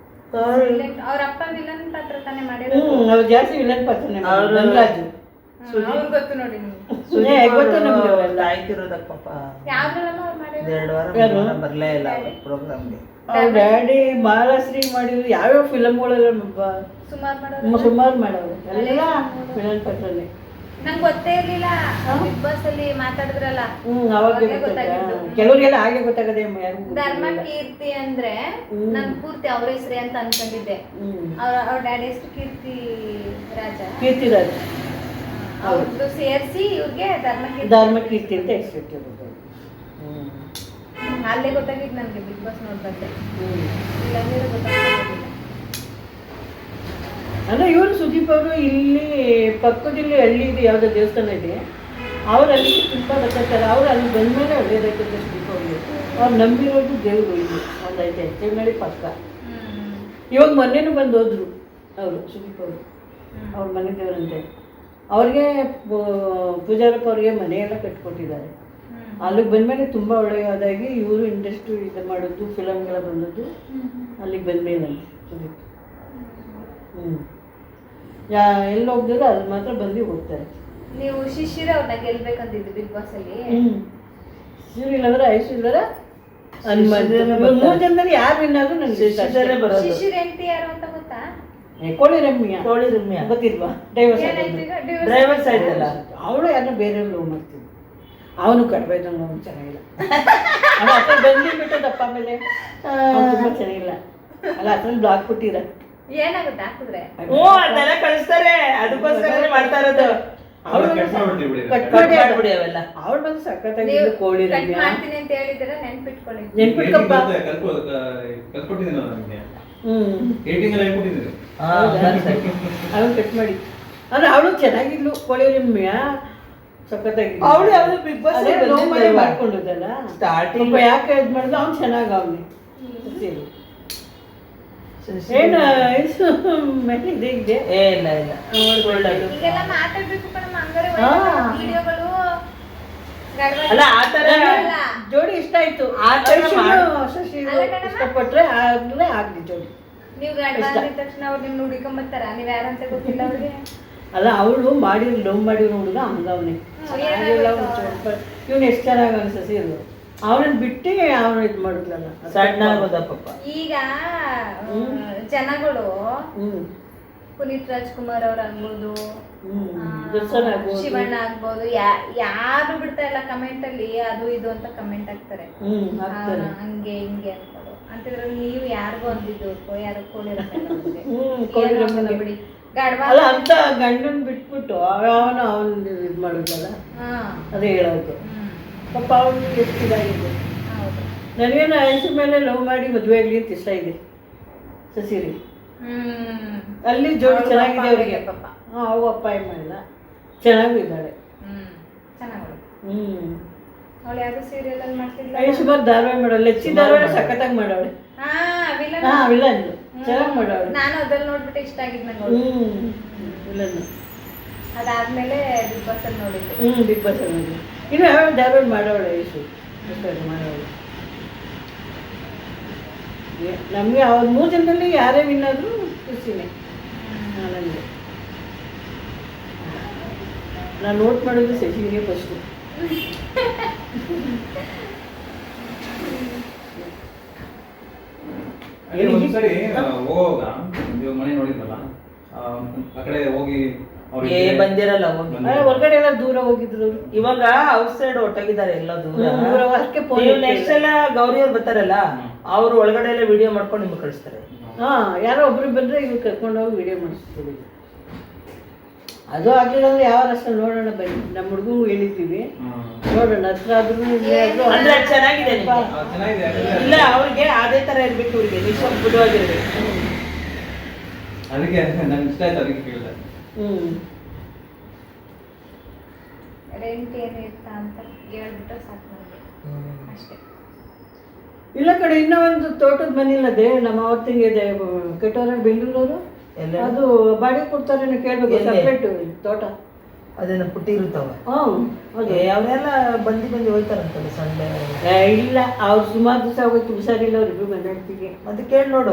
Speaker 1: ಅವ್ರ ಅಪ್ಪ ವಿಲನ್ ಪಾತ್ರ ತಾನೇ ಮಾಡಿರೋದು
Speaker 3: ಅವ್ರು ಜಾಸ್ತಿ ವಿಲನ್ ಪಾತ್ರನೇ
Speaker 2: ಅವ್ರು-
Speaker 3: ಧರ್ಮರಾಜು.
Speaker 1: ಅವ್ರು ಗೊತ್ತು ನೋಡಿ ನಿಮ್ಗೆ
Speaker 2: ಸುದೀಪ್
Speaker 3: ಗೊತ್ತು
Speaker 2: ಅವ್ರು
Speaker 3: ನಮ್ಗೆ ಅವೆಲ್ಲ.
Speaker 2: ಆಯ್ತಿರೋದಕ್ಕ ಪಾಪ.
Speaker 1: ಯಾವ್ದ್ರಲ್ಲ ಅವ್ರು ಮಾಡಿರೋದು
Speaker 2: 2 ವಾರ
Speaker 3: ಯಾರು?
Speaker 2: ಬರ್ಲೇ ಇಲ್ಲ ಪ್ರೋಗ್ರಾಮ್ಗೆ.
Speaker 3: ಅವ್ರ ಡ್ಯಾಡಿ ಮಹಾರಾಷ್ಟ್ರಿ ಮಾಡಿದ್ರು. ಯಾವ್ಯಾವ ಫಿಲಮ್ಗಳೆಲ್ಲ
Speaker 1: ಸುಮಾರು ಮಾಡೋದು
Speaker 3: ಸುಮಾರು ಮಾಡೋರು ಎಲ್ಲ ವಿಲನ್ ಪಾತ್ರನೇ.
Speaker 1: ನಂಗೆ ಗೊತ್ತೇ ಇರ್ಲಿಲ್ಲ ಬಿಗ್ ಬಾಸ್ ಅಲ್ಲಿ ಮಾತಾಡಿದ್ರಲ್ಲ
Speaker 3: ಅವಾಗ
Speaker 1: ಅವಾಗ್ಲೇ ಗೊತ್ತಾಗಿದ್ದು.
Speaker 3: ಕೆಲವ್ರಿಗೆಲ್ಲ ಹಾಗೆ ಗೊತ್ತಾಗದೆ ಯಾರು
Speaker 1: ಧರ್ಮ ಕೀರ್ತಿ ಅಂದ್ರೆ ನನ್ ಪೂರ್ತಿ ಅವ್ರ ಹೆಸ್ರೇ ಅಂತ ಅನ್ಕೊಂಡಿದ್ದೆ
Speaker 3: ಹ್ಮ್
Speaker 1: ಅವ್ರ ಡ್ಯಾಡಿ ಹೆಸರು ಕೀರ್ತಿ ರಾಜ
Speaker 3: ಕೀರ್ತಿರಾಜ್
Speaker 1: ಅವ್ರದ್ದು ಸೇರಿಸಿ ಇವ್ರಿಗೆ
Speaker 3: ಧರ್ಮ ಕೀರ್ತಿ ಅಂತ ಹೆಸರಿಟ್ಟಿರೋದು.
Speaker 1: ಅಲ್ಲೇ ಗೊತ್ತಾಗಿದ್ದು ನನ್ಗೆ ಬಿಗ್ ಬಾಸ್ ನೋಡ್ಬಂದೆ
Speaker 3: ಹ್ಮ್
Speaker 1: ಇಲ್ಲಾಂದ್ರೆ ಗೊತ್ತಾಗ್ತಿರ್ಲಿಲ್ಲ.
Speaker 3: ಅಂದ್ರೆ ಇವರು ಸುದೀಪ್ ಅವರು ಇಲ್ಲಿ ಪಕ್ಕದಲ್ಲಿ ಹಳ್ಳಿ ಇದೆ, ಯಾವುದೋ ದೇವಸ್ಥಾನ ಇದೆ, ಅವ್ರು ಅಲ್ಲಿ ತುಂಬ ಬರ್ತಾರೆ. ಅವ್ರು ಅಲ್ಲಿ ಬಂದ್ಮೇಲೆ ಒಳ್ಳೇದಾಯ್ತದೆ ಸುದೀಪ್ ಅವ್ರಿಗೆ. ಅವ್ರು ನಂಬಿರೋದು ದೇವರು ಇಲ್ಲಿ ಒಂದೈತೆ ಹೆಚ್ಚಿನ ಪಕ್ಕ. ಇವಾಗ ಮೊನ್ನೆನೂ ಬಂದು ಹೋದ್ರು ಅವರು ಸುದೀಪ್ ಅವರು, ಅವ್ರ ಮನೆ ದೇವರಂತೆ. ಅವ್ರಿಗೆ ಪೂಜಾರಪ್ಪ ಅವ್ರಿಗೆ ಮನೆಯೆಲ್ಲ ಕಟ್ಕೊಟ್ಟಿದ್ದಾರೆ. ಅಲ್ಲಿಗೆ ಬಂದಮೇಲೆ ತುಂಬ ಒಳ್ಳೆಯದಾಗಿ ಇವರು ಇಂಡಸ್ಟ್ರಿ ಇದು ಮಾಡೋದು ಫಿಲಮ್ಗಳ ಬಂದದ್ದು ಅಲ್ಲಿಗೆ ಬಂದಮೇಲೆ ಎಲ್ಲಿ ಹೋಗಿದ್ರು ಅಲ್ಲಿ ಮಾತ್ರ ಬಂದು ಹೋಗ್ತಾರೆ.
Speaker 1: ನೀವು ಶಿಶಿರ ಅವ್ರನ್ನ ಗೆಲ್ಬೇಕಂತಿದ್ದು ಬಿಗ್ ಬಾಸ್ ಅಲ್ಲಿ.
Speaker 3: ಶಿಶಿರ್ ಇಲ್ಲಂದ್ರೆ ಐಶು ಇಲ್ಲದ್ರೆ ಮೂರು ಜನದಲ್ಲಿ ಯಾರು ವಿನ್ನಾದ್ರು ನನಗೆ ಬರೋದು.
Speaker 1: ಶಿಶಿರ್ ಹೆಂಡತಿ ಯಾರು ಅಂತ ಗೊತ್ತಾ?
Speaker 3: ಕೋಳಿ ರಮ್ಯ ಗೊತ್ತಿಲ್ವಾ?
Speaker 2: ಡ್ರೈವರ್ಸ್ ಆಯ್ತಲ್ಲ,
Speaker 3: ಅವಳು ಯಾರನ್ನ ಬೇರೆ ಲವ್ ಮಾಡ್ತೀನಿ. ಅವನು ಕಡಿಮೆ ಇದ್ದಂಗೆ ಅವನು ಚೆನ್ನಾಗಿಲ್ಲ. ಅವನು ಹತ್ರ ಬಂದು ದಪ್ಪ ಮೇಲೆ ತುಂಬ ಚೆನ್ನಾಗಿಲ್ಲ ಅಲ್ಲ. ಹತ್ರ ಬ್ಲಾಕ್ ಕೊಟ್ಟಿರ
Speaker 1: ಏನಾಗುತ್ತೆ ಹಾಕಿದ್ರೆ
Speaker 2: ಅದೆಲ್ಲ ಕಳಿಸ್ತಾರೆ, ಅದಕ್ಕೋಸ್ಕರ ಮಾಡ್ತಾ ಇರೋದು.
Speaker 6: ಅವ್ರು ಕಟ್ ಮಾಡ್ಬಿಡ್ತೀವಿ ಬಿಡಿ.
Speaker 3: ಕಟ್ ಮಾಡಿ ಅವೆಲ್ಲ ಅವಳು ಬಂದು ಸಖತ್ತಾಗಿ ಕೋಳಿ
Speaker 1: ಕಟ್
Speaker 3: ರಮ್ಯ
Speaker 1: ಮಾಡ್ತೀನಿ ಅಂತ ಹೇಳಿದ್ರೆ ನೆನ್ಪಿಟ್ಕೊಳ್ಳಿ.
Speaker 3: ನೆನ್ಪಿಟ್ಕಪ್ಪ.
Speaker 6: ಕಲ್ಕೊಟ್ಟಿದ್ದೀನಿ ನನಗೆ. ಏಟಿಂಗ್ ಎಲ್ಲ ಹೇಳ್ಕೊಟ್ಟಿದ್ದೀನಿ.
Speaker 3: ಅವಳು ಕಟ್ ಮಾಡಿ ಅಂದ್ರೆ ಅವಳು ಚೆನ್ನಾಗಿದ್ಲು ಕೋಳಿ ರಮ್ಯ ಸಖತ್ತಾಗಿ.
Speaker 2: ಅವಳು ಯಾವ್ದು ಬಿಗ್ ಬಾಸ್
Speaker 3: ಲವ್ ಮಾಡಿ ಮಾಡ್ಕೊಂಡಿದ್ದಲ್ಲ
Speaker 2: ಸ್ಟಾರ್ಟಿಂಗ್
Speaker 3: ಯಾಕೆ ಇದು ಮಾಡಿದ್ರು ಅವ್ನು ಚೆನ್ನಾಗಿ ಅವನೇ ಏನು ಇದೆ ಇದೆ
Speaker 2: ಇಲ್ಲ
Speaker 1: ಈಗೆಲ್ಲ ಮಾತಾಡ್ಬೇಕು ಕಣಮ್ಮ, ಹಂಗಾರೆ ವಿಡಿಯೋಗಳು
Speaker 2: ಅಲ್ಲ ಆತರ
Speaker 3: ಜೋಡಿ ಇಷ್ಟ ಆಯ್ತು.
Speaker 2: ಆ ಥರ
Speaker 3: ಶಶಿ ಇಷ್ಟಪಟ್ರೆ ಆದ್ಮೇಲೆ ಆಗ್ಲಿ ಜೋಡಿ.
Speaker 1: ನೀವು ಗಂಡ ಅಂದಿದ ತಕ್ಷಣ ಅವ್ರು ನಿಮ್ನ ಹುಡುಕೊಂಬರ್ತಾರ? ನೀವ್ ಯಾರಂತ ಗೊತ್ತಿಲ್ಲ ಅವ್ರಿಗೆ.
Speaker 3: ಅಲ್ಲ ಅವಳು ಮಾಡಿರೋ ಲವ್ ಮಾಡಿರೋ ಹುಡುಗ ಹಂಗವನೇ ಇವನು ಎಷ್ಟು ಚೆನ್ನಾಗಿ ಅವನು ಶಶಿ ಇರೋದು. ಅವನನ್ನ ಬಿಟ್ಟು ಅವನು ಇದು ಮಾಡಿದ್ಲಲ್ಲ
Speaker 2: ಸಣ್ಣ ಆಗೋದಪ್ಪ.
Speaker 1: ಈಗ ಜನಗಳು ಪುನೀತ್ ರಾಜ್ಕುಮಾರ್ ಅವ್ರ ಆಗ್ಬೋದು, ಶಿವಣ್ಣ ಆಗ್ಬೋದು, ಯಾರು ಬಿಡ್ತಾ ಇಲ್ಲ ಕಮೆಂಟ್ ಅಲ್ಲಿ ಅದು ಇದು ಅಂತ ಕಮೆಂಟ್ ಹಾಕ್ತಾರೆ. ಹಂಗೆ ಹಿಂಗೆ ಅನ್ಕೊಂಡು ಅಂತಿದ್ರಲ್ಲಿ ನೀವು ಯಾರಿಗೂ ಅಂದಿದ್ದು ಯಾರು ಕೋಳಿ ಬಿಡಿ
Speaker 3: ಅಲ್ಲ ಅಂತ ಗಂಡನ್ ಬಿಟ್ಬಿಟ್ಟು ಅವನು ಇದು ಮಾಡಿದ್ಲಲ್ಲ ಅದೇ ಹೇಳೋದು. ಪಾಪ ಅವನು ಎಷ್ಟು ಇದಾಗಿದೆ. ನನಗೇನು ಐಸು ಮೇಲೆ ಲವ್ ಮಾಡಿ ಮದುವೆ ಆಗಲಿ ಅಂತ ಇಷ್ಟ ಇದೆ ಶಶಿರಿ. ಅಲ್ಲಿ ಜೋಡಿ ಚೆನ್ನಾಗಿದೆ ಅವ್ರಿಗೆ. ಅವು ಅಪ್ಪ ಅಮ್ಮ ಇಲ್ಲ ಚೆನ್ನಾಗೂ ಇದ್ದಾಳೆ.
Speaker 1: ಅವಳು ಯಾವ್ದು ಸೀರಿಯಲ್ ಅಲ್ಲಿ ಮಾಡ್ತಿಲ್ಲ.
Speaker 3: ಸುಮಾರು ಧಾರಾವಾಹಿ ಮಾಡೋಳು, ಲೆಚ್ಚಿ ಧಾರಾವಾಹಿ ಸಖತ್ತಾಗಿ ಮಾಡೋಳೆ. ವಿಲನ್ ಚೆನ್ನಾಗಿ ಮಾಡೋಳು.
Speaker 1: ನಾನು ಅದ್ರಲ್ಲಿ ನೋಡ್ಬಿಟ್ಟು ಇಷ್ಟ ಆಗಿದ್ ನಂಗೆ.
Speaker 3: ವಿಲನ್
Speaker 1: ಅದಾದ್ಮೇಲೆ ಬಿಗ್ ಬಾಸ್ ಅಲ್ಲಿ ನೋಡಿದ್ದೆ.
Speaker 3: ಬಿಗ್ ಬಾಸ್ ಅಲ್ಲಿ ನೋಡಿ ಇನ್ನು ಯಾವ ಧಾರಾವಾಹಿ ಮಾಡೋಳೆ ಐಸು ಮಾಡೋಳು. ನಮಗೆ ಅವ್ರ 3 ಜನದಲ್ಲಿ ಯಾರೇ ವಿನ್ ಆದರೂ ಖುಷಿನೇ ನನಗೆ. ನಾನು ನೋಟ್ ಮಾಡೋದು ಶಶಿಗೆ ಫಸ್ಟು.
Speaker 6: ಒಂದ್ಸರಿ ಹೋಗುವಾಗ ನೀವು ಮನೆ ನೋಡಿದ್ರಲ್ಲ, ಆ ಕಡೆ ಹೋಗಿ
Speaker 2: ಬಂದಿರಲ್ಲ
Speaker 3: ಹೊರಗಡೆ ಎಲ್ಲ ದೂರ ಹೋಗಿದ್ರು.
Speaker 2: ಇವಾಗ ಔಟ್ ಸೈಡ್ ಒಟ್ಟಾಗಿದ್ದಾರೆ ಎಲ್ಲ ದೂರ. ನೆಕ್ಸ್ಟ್ ಎಲ್ಲ ಗೌರಿ ಅವ್ರು ಬರ್ತಾರಲ್ಲ, ಅವ್ರು ಒಳಗಡೆ ಎಲ್ಲ ವಿಡಿಯೋ ಮಾಡ್ಕೊಂಡು ನಿಮ್ಗೆ ಕಳಿಸ್ತಾರೆ.
Speaker 3: ಯಾರೋ ಒಬ್ರು ಬಂದ್ರೆ ಇವ್ರು ಕರ್ಕೊಂಡು ಹೋಗಿ ವಿಡಿಯೋ ಮಾಡಿಸ್ತೀವಿ. ಅದು ಆಗಲಿಲ್ಲ ಅಂದ್ರೆ ಯಾವ ರಸ್ತೆ ನೋಡೋಣ ಬನ್ನಿ. ನಮ್ಮ ಹುಡುಗಂಗೂ ಹೇಳಿದ್ದೀವಿ, ನೋಡೋಣ ಹತ್ರ ಆದ್ರೂ
Speaker 2: ಅಂದ್ರೆ ಚೆನ್ನಾಗಿದೆ. ಇಲ್ಲ ಅವ್ರಿಗೆ ಅದೇ ತರ ಇರ್ಬೇಕು, ಇವ್ರಿಗೆ ನಿಶ್ಶಬ್ದವಾಗಿರ್ಬೇಕು.
Speaker 6: ಅದಕ್ಕೆ ನನ್ಗೆ ಇಷ್ಟ ಆಯ್ತು, ಅದಕ್ಕೆ ಕೇಳಿದೆ.
Speaker 1: ರೆಂಟ್ ಏನು ಇರ್ತಾ ಅಂತ ಹೇಳ್ಬಿಟ್ಟು ಸಾಕು ನನಗೆ ಅಷ್ಟೇ.
Speaker 3: ಇಲ್ಲ ಕಡೆ ಇನ್ನೂ ಒಂದು ತೋಟದ ಮನೆಯಿಲ್ಲದೆ ನಮ್ಮ ಅವತ್ತಿಗೆ ಕೆಟ್ಟವರ ಬೆಂಗಳೂರು ಅದು ಬಾಡಿಗೆ ಕೊಡ್ತಾರೆ ಕೇಳ್ಬೇಕು. ಸಪ್ರೇಟ್ ತೋಟ
Speaker 2: ಅದೇನ ಪುಟ್ಟಿ ಇರುತ್ತವ.
Speaker 3: ಅದೇ
Speaker 2: ಅವರೆಲ್ಲ ಬಂದು ಹೋಯ್ತಾರಂತಲ್ಲ ಸಂಡೆ.
Speaker 3: ಇಲ್ಲ ಅವ್ರು ಸುಮಾರು ದಿವಸ ಹೋಗಿ ಹುಷಾರಿಲ್ಲ ಅವ್ರಿಬ್ರು ಗಂಡತಿಗೆ.
Speaker 2: ಅದು ಕೇಳಿ ನೋಡು,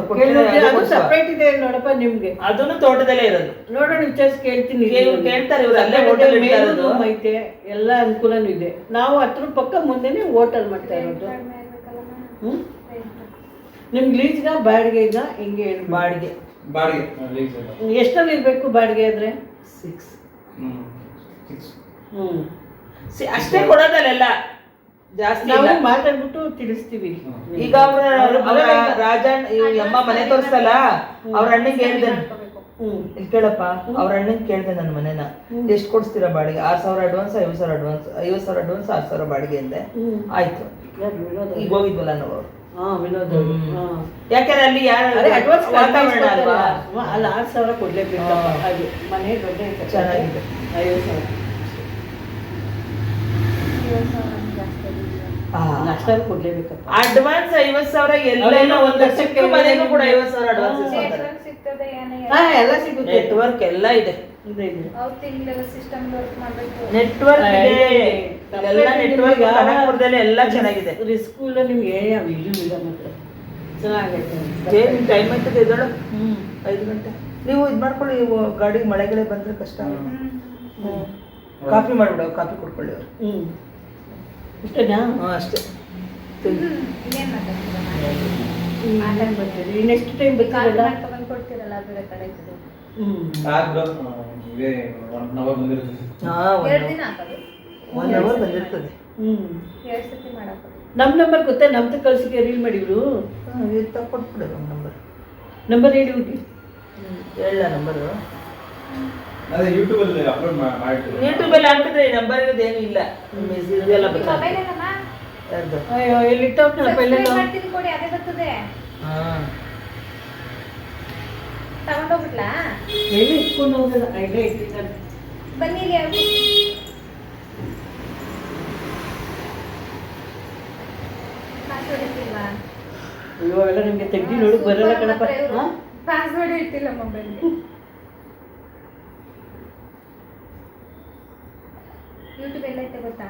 Speaker 3: ಸಪ್ರೇಟ್ ಇದೆ ನೋಡಪ್ಪ ನಿಮ್ಗೆ.
Speaker 2: ಅದನ್ನು ತೋಟದಲ್ಲೇ ಇರೋದು.
Speaker 3: ನೋಡೋಣ ವಿಚಾರಿಸಿ ಕೇಳ್ತೀನಿ.
Speaker 2: ಕೇಳ್ತಾರೆ ಇವ್ರು, ಅಲ್ಲೇ ಹೋಟೆಲ್
Speaker 3: ಐತೆ, ಎಲ್ಲ ಅನುಕೂಲನೂ ಇದೆ. ನಾವು ಹತ್ರ ಪಕ್ಕ ಮುಂದೆನೆ ಹೋಟೆಲ್ ಮಾಡ್ತಾ ಇರೋದು. ನಿಮ್ಗೆ ಲೀಸ್ಗ ಬಾಡಿಗೆಗ ಹಿಂಗೆ
Speaker 2: ಬಾಡಿಗೆ
Speaker 3: ಎಷ್ಟಲ್ಲಿ ಇರ್ಬೇಕು ಬಾಡಿಗೆ ಆದ್ರೆ?
Speaker 2: 6 ಅಷ್ಟೇ ಕೊಡೋದಲ್ಲ, ಜಾಸ್ತಿ
Speaker 3: ನಾವು ಮಾತಾಡ್ಬಿಟ್ಟು ತಿಳಿಸ್ತೀವಿ.
Speaker 2: ಈಗ ರಾಜ ಅಮ್ಮ ಮನೆ ತೋರಿಸ್ತಲ್ಲ, ಅವ್ರ ಅಣ್ಣಂಗೆ ಹೇಳ್ದೆ, ಇಲ್ಲಿ ಕೇಳಪ್ಪ, ಅವ್ರ ಅಣ್ಣಂಗೆ ಕೇಳ್ದೆ ನನ್ನ ಮನೆನ ಎಷ್ಟು ಕೊಡ್ಸ್ತೀರಾ ಬಾಡಿಗೆ? 6,000 ಅಡ್ವಾನ್ಸ್, 50,000 ಅಡ್ವಾನ್ಸ್, 50,000 ಅಡ್ವಾನ್ಸ್, 6,000 ಬಾಡಿಗೆ ಅಂದೆ. ಆಯ್ತು, ಈಗ ಹೋಗಿದ್ವಲ್ಲ ನಾವು. ಯಾಕಂದ್ರೆ ಅಲ್ಲಿ ಯಾರು
Speaker 3: ಅಡ್ವಾನ್ಸ್
Speaker 2: ವಾತಾವರಣ ಅಲ್ವಾ,
Speaker 3: ಅಲ್ಲಿ 6,000 ಕೊಡ್ಲೇಬೇಕು. ಹಾಗೆ ಮನೆ ದೊಡ್ಡ
Speaker 2: ಚೆನ್ನಾಗಿದೆ.
Speaker 3: 50,000 ಕೊಡ್ಲೇಬೇಕಪ್ಪ.
Speaker 2: ಅಡ್ವಾನ್ಸ್ 50,000 ಎಲ್ಲ ಒಂದು ವರ್ಷಕ್ಕೆ ಮನೆಗೂ ಕೂಡ 50,000 ಅಡ್ವಾನ್ಸ್
Speaker 1: ಸಿಗ್ತದೆ.
Speaker 3: ಎಲ್ಲ ಸಿಗುತ್ತೆ,
Speaker 2: ನೆಟ್ವರ್ಕ್ ಎಲ್ಲ ಇದೆ.
Speaker 1: ಅವ್ರು ತಿಂಗಳ ಸಿಸ್ಟಮ್ ವರ್ಕ್ ಮಾಡಬೇಕು.
Speaker 2: ನೆಟ್ವರ್ಕ್ ಇದೆ. ಎಲ್ಲ ನೆಟ್ವರ್ಕ್ ಕನಕಪುರದಲ್ಲಿ ಎಲ್ಲ ಚೆನ್ನಾಗಿದೆ.
Speaker 3: ಸ್ಕೂಲ್ ನಿಮ್ಗೆ ಯಾವ ಇದು ಇಲ್ಲ ಮಾತ್ರ ಚೆನ್ನಾಗೈತೆ.
Speaker 2: ಏನು ಟೈಮ್ ಆಯ್ತದೆ ಎದ್ದೇಳು.
Speaker 3: ಹ್ಞೂ
Speaker 2: 5 ಗಂಟೆ. ನೀವು ಇದು ಮಾಡ್ಕೊಳ್ಳಿ, ಇವು ಗಾಡಿ ಮಳೆಗಳೇ ಬಂದರೆ ಕಷ್ಟ. ಕಾಫಿ ಮಾಡಿಬಿಡು, ಕಾಫಿ ಕುಡ್ಕೊಳ್ಳಿ ಅವ್ರು.
Speaker 3: ಹ್ಞೂ ಇಷ್ಟನಾ?
Speaker 2: ಹಾಂ ಅಷ್ಟೇ.
Speaker 1: ಇನ್ನೇನ್ ಮಾತಾಡ್ತೀವಿ?
Speaker 3: ನೆಕ್ಸ್ಟ್ ಟೈಮ್ ಬರ್ತೀರಲ್ಲ?
Speaker 1: ತಗೊಂಡ್ ಕೊಡ್ತೀರಲ್ಲ ಬೇರೆ ಕಡೆ ಇದ್ದು.
Speaker 3: ಹ್ಞೂ
Speaker 6: ಸಾಕು ಇದೇ 1 ಅವರ್ ಬಂದಿರುತ್ತೆ.
Speaker 2: ಹಾಂ
Speaker 1: 2 ದಿನ ಹಾಕೋದು,
Speaker 2: 1 ಅವರ್ ಬಂದಿರ್ತದೆ.
Speaker 3: ಹ್ಞೂ
Speaker 1: 2 ಸತಿ ಮಾಡಾಕೋದು.
Speaker 3: ನಮ್ಮ ನಂಬರ್ ಗೊತ್ತಾ? ನಮ್ದು ಕಳ್ಸಿಕೆ ರೀಲ್ ಮಾಡಿದ್ರು.
Speaker 2: ಇದು ತಗೊಟ್ಬಿಡು ನಮ್ಮ
Speaker 3: ನಂಬರ್ ಹೇಳಿ ಹುಡುಗಿ.
Speaker 2: ಹೇಳ ನಂಬರು.
Speaker 6: ಅದೇ ಯೂಟ್ಯೂಬಲ್ಲಿ ಅಪ್ಲೋಡ್ ಮಾಡಿರ್ತೀವಿ.
Speaker 2: ಯೂಟ್ಯೂಬಲ್ಲಿ ಹಾಕಿದ್ರೆ ಈ ನಂಬರ್ ಇರೋದೇನು ಇಲ್ಲ. ಇದೆಲ್ಲ
Speaker 1: ಮೊಬೈಲ್
Speaker 2: ಬರ್ತದೆ.
Speaker 1: ಏನಮ್ಮ?
Speaker 2: ಯಾರ್ದು?
Speaker 3: ಅಯ್ಯೋ ಎಲ್ಲಿ ಇಟ್ಟೋಗ್ನಪ್ಪ
Speaker 1: Subscribe
Speaker 3: ಎಲ್ಲೆಲ್ಲ.
Speaker 1: ಮಾಡ್ತೀನಿ ಕೊಡಿ, ಅದೇ ಬರ್ತದೆ.
Speaker 2: ಹಾಂ
Speaker 1: ತಗೊಂಡೋಗ್ಬಿಟ್ಲಾ?
Speaker 3: ಎಲ್ಲಿ ಇಟ್ಕೊಂಡು ಹೋಗೋದು? ಐಡಿಯಾ ಇಟ್ಟಿದ್ದಾರೆ.
Speaker 1: ಬನ್ನಿ ಇಲ್ಲಿ ಯಾರು? ಪಾಸ್ವರ್ಡ್ ಇಟ್ಟಿಲ್ವಾ?
Speaker 3: ಅಯ್ಯೋ ಎಲ್ಲ ನಿಮಗೆ ತೆಗ್ದು ನೋಡಕ್ ಬರಲ್ಲ ಕಣಪ್ಪ. ಹಾಂ
Speaker 1: ಪಾಸ್ವರ್ಡ್ ಇಟ್ಟಿಲ್ಲ ಮೊಬೈಲ್ಗೆ. ಯೂಟ್ಯೂಬ್ ಎಲ್ಲ ಐತೆ ಗೊತ್ತಾ?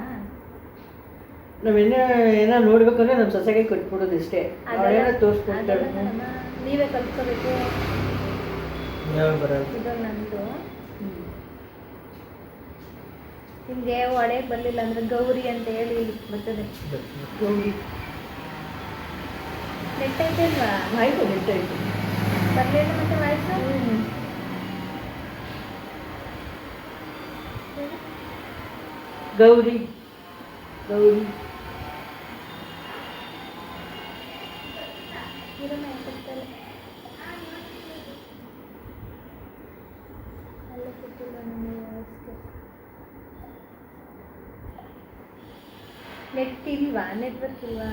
Speaker 3: ಏನೋ ನೋಡ್ಬೇಕಂದ್ರೆ ನಮ್ಮ ಸೊಸೆಗೆ ಕೊಟ್ಬಿಡೋದು ಇಷ್ಟೇ. ಅವಳೇನೋ ತೋರಿಸ್ಕೊಡ್ತಾಳೆ.
Speaker 1: ಅದೆಲ್ಲ ಕಣಮ್ಮ, ನೀವೇ ಕಲ್ತ್ಕೋಬೇಕು.
Speaker 2: ಯಾವಾಗ ಬರೋದು?
Speaker 1: ಇದು ನಂದು. ನಿಮ್ಗೆ ಒಡೆ ಬರ್ಲಿಲ್ಲ ಅಂದ್ರೆ ಗೌರಿ ಅಂತ ಹೇಳಿ ಬರ್ತದೆ.
Speaker 3: ಹೋಗಿ
Speaker 1: ನೆಟ್ ಐತೆ ಅಲ್ವಾ?
Speaker 3: ಆಯ್ತು ನೆಟ್ಟಾಯ್ತು.
Speaker 1: ಬರ್ಲಿಲ್ಲ ಮತ್ತೆ ವಾಯ್ಸು?
Speaker 3: ಗೌರಿ ಗೌರಿ
Speaker 1: ಇರಮ್ಮ ಯಾಕಂತಲ್ಲ. ಅಲ್ಲೇ ಕೂತಿಲ್ಲ ನನಗೆ ವಾಯ್ಸ್ಗೆ. ನೆಟ್ ಇಲ್ವಾ? ನೆಟ್ವರ್ಕ್ ಇಲ್ವಾ?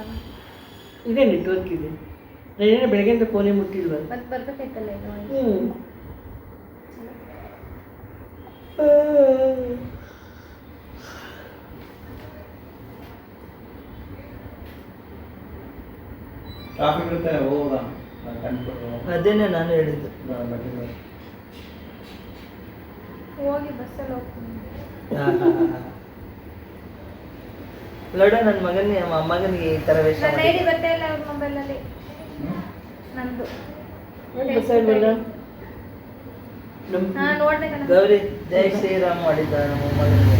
Speaker 3: ಇದೆ ನೆಟ್ವರ್ಕ್ ಇದೆ. ನಾನೇನೋ ಬೆಳಗ್ಗೆಯಿಂದ ಫೋನೇ ಮುಟ್ಟಿಲ್ವಲ್ಲ.
Speaker 1: ಮತ್ತೆ ಬರ್ಬೇಕಾಯ್ತಲ್ಲ ಏನು?
Speaker 3: ಹ್ಞೂ
Speaker 6: ಟ್ರಾಫಿಕ್ ಇರುತ್ತೆ ಹೋಗೋದ
Speaker 2: ಅದೇನೆ ನಾನು ಹೇಳಿದ್ದು.
Speaker 1: ಹೋಗಿ ಬಸ್ಸಲ್ಲಿ ಹೋಗ್ತೀನಿ.
Speaker 2: ನೋಡ ನನ್ನ ಮಗನಿಗೆ ಈ ಥರ ವೇಷ
Speaker 1: ನನ್ನ
Speaker 2: ಮಾಡಿ.
Speaker 1: ಐಡಿ ಬರ್ತಾ ಇಲ್ಲ ಅವ್ರ ಮೊಬೈಲಲ್ಲಿ. ನಂದು
Speaker 3: ಬಸ್ ಇಲ್ವಲ್ಲ ನಮ್ಮ
Speaker 1: ಹಾ ನೋಡ್ದೆ ಕಣ.
Speaker 2: ಗೌರಿ ಜೈ ಶ್ರೀರಾಮ್ ಮಾಡಿದ್ದ ನಮ್ಮ ಮಗನಿಗೆ.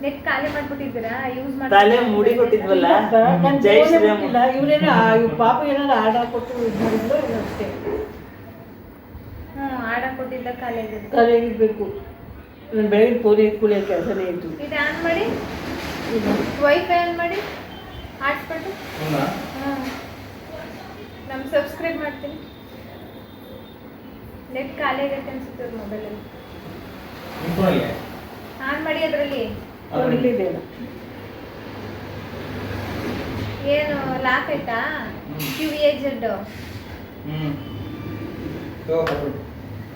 Speaker 1: ನೆಟ್ ಖಾಲಿ ಮಾಡ್ಬಿಟ್ಟಿದ್ದೀರಾ? ಯೂಸ್
Speaker 2: ತಲೆ ಮುಡಿ ಕೊಟ್ಟಿದ್ವಲ್ಲ, ಜೈ ಶ್ರೀರಾಮ್.
Speaker 3: ಇವರೇನೋ ಪಾಪ ಏನಾದ್ರು ಆರ್ಡ್ ಹಾಕೊಟ್ಟು ಇದು ಮಾಡಿದ್ರು ಏನೋ ಅಷ್ಟೇ.
Speaker 1: ಆಡ ಕೊಟ್ಟಿದ್ದ ಖಾಲಿ ಆಗಿದೆ.
Speaker 3: ಕರೆಯಾಗಿರ್ಬೇಕು. ನಾನು ಬೆಳಗ್ಗೆ ಫೋನ್ ಇಟ್ಕೊಳ್ಳಿ ಕೆಲಸನೇ ಇತ್ತು.
Speaker 1: ಇದು ಆನ್ ಮಾಡಿ, ವೈಫೈ ಆನ್ ಮಾಡಿ, ಹಾಟ್ಸ್ಪಾಟ್. ನಮ್ ಸಬ್ಸ್ಕ್ರೈಬ್ ಮಾಡ್ತೀನಿ. ನೆಟ್ ಖಾಲಿ ಆಗೈತೆ ಅನ್ಸುತ್ತೆ ಅವ್ರ ಮೊಬೈಲಲ್ಲಿ. ಆನ್ ಮಾಡಿ ಅದರಲ್ಲಿ
Speaker 3: ಇಲ್ಲಿದೆಯಲ್ಲ
Speaker 1: ಏನು ಲಾಕ್ ಆಯ್ತಾ? QAZ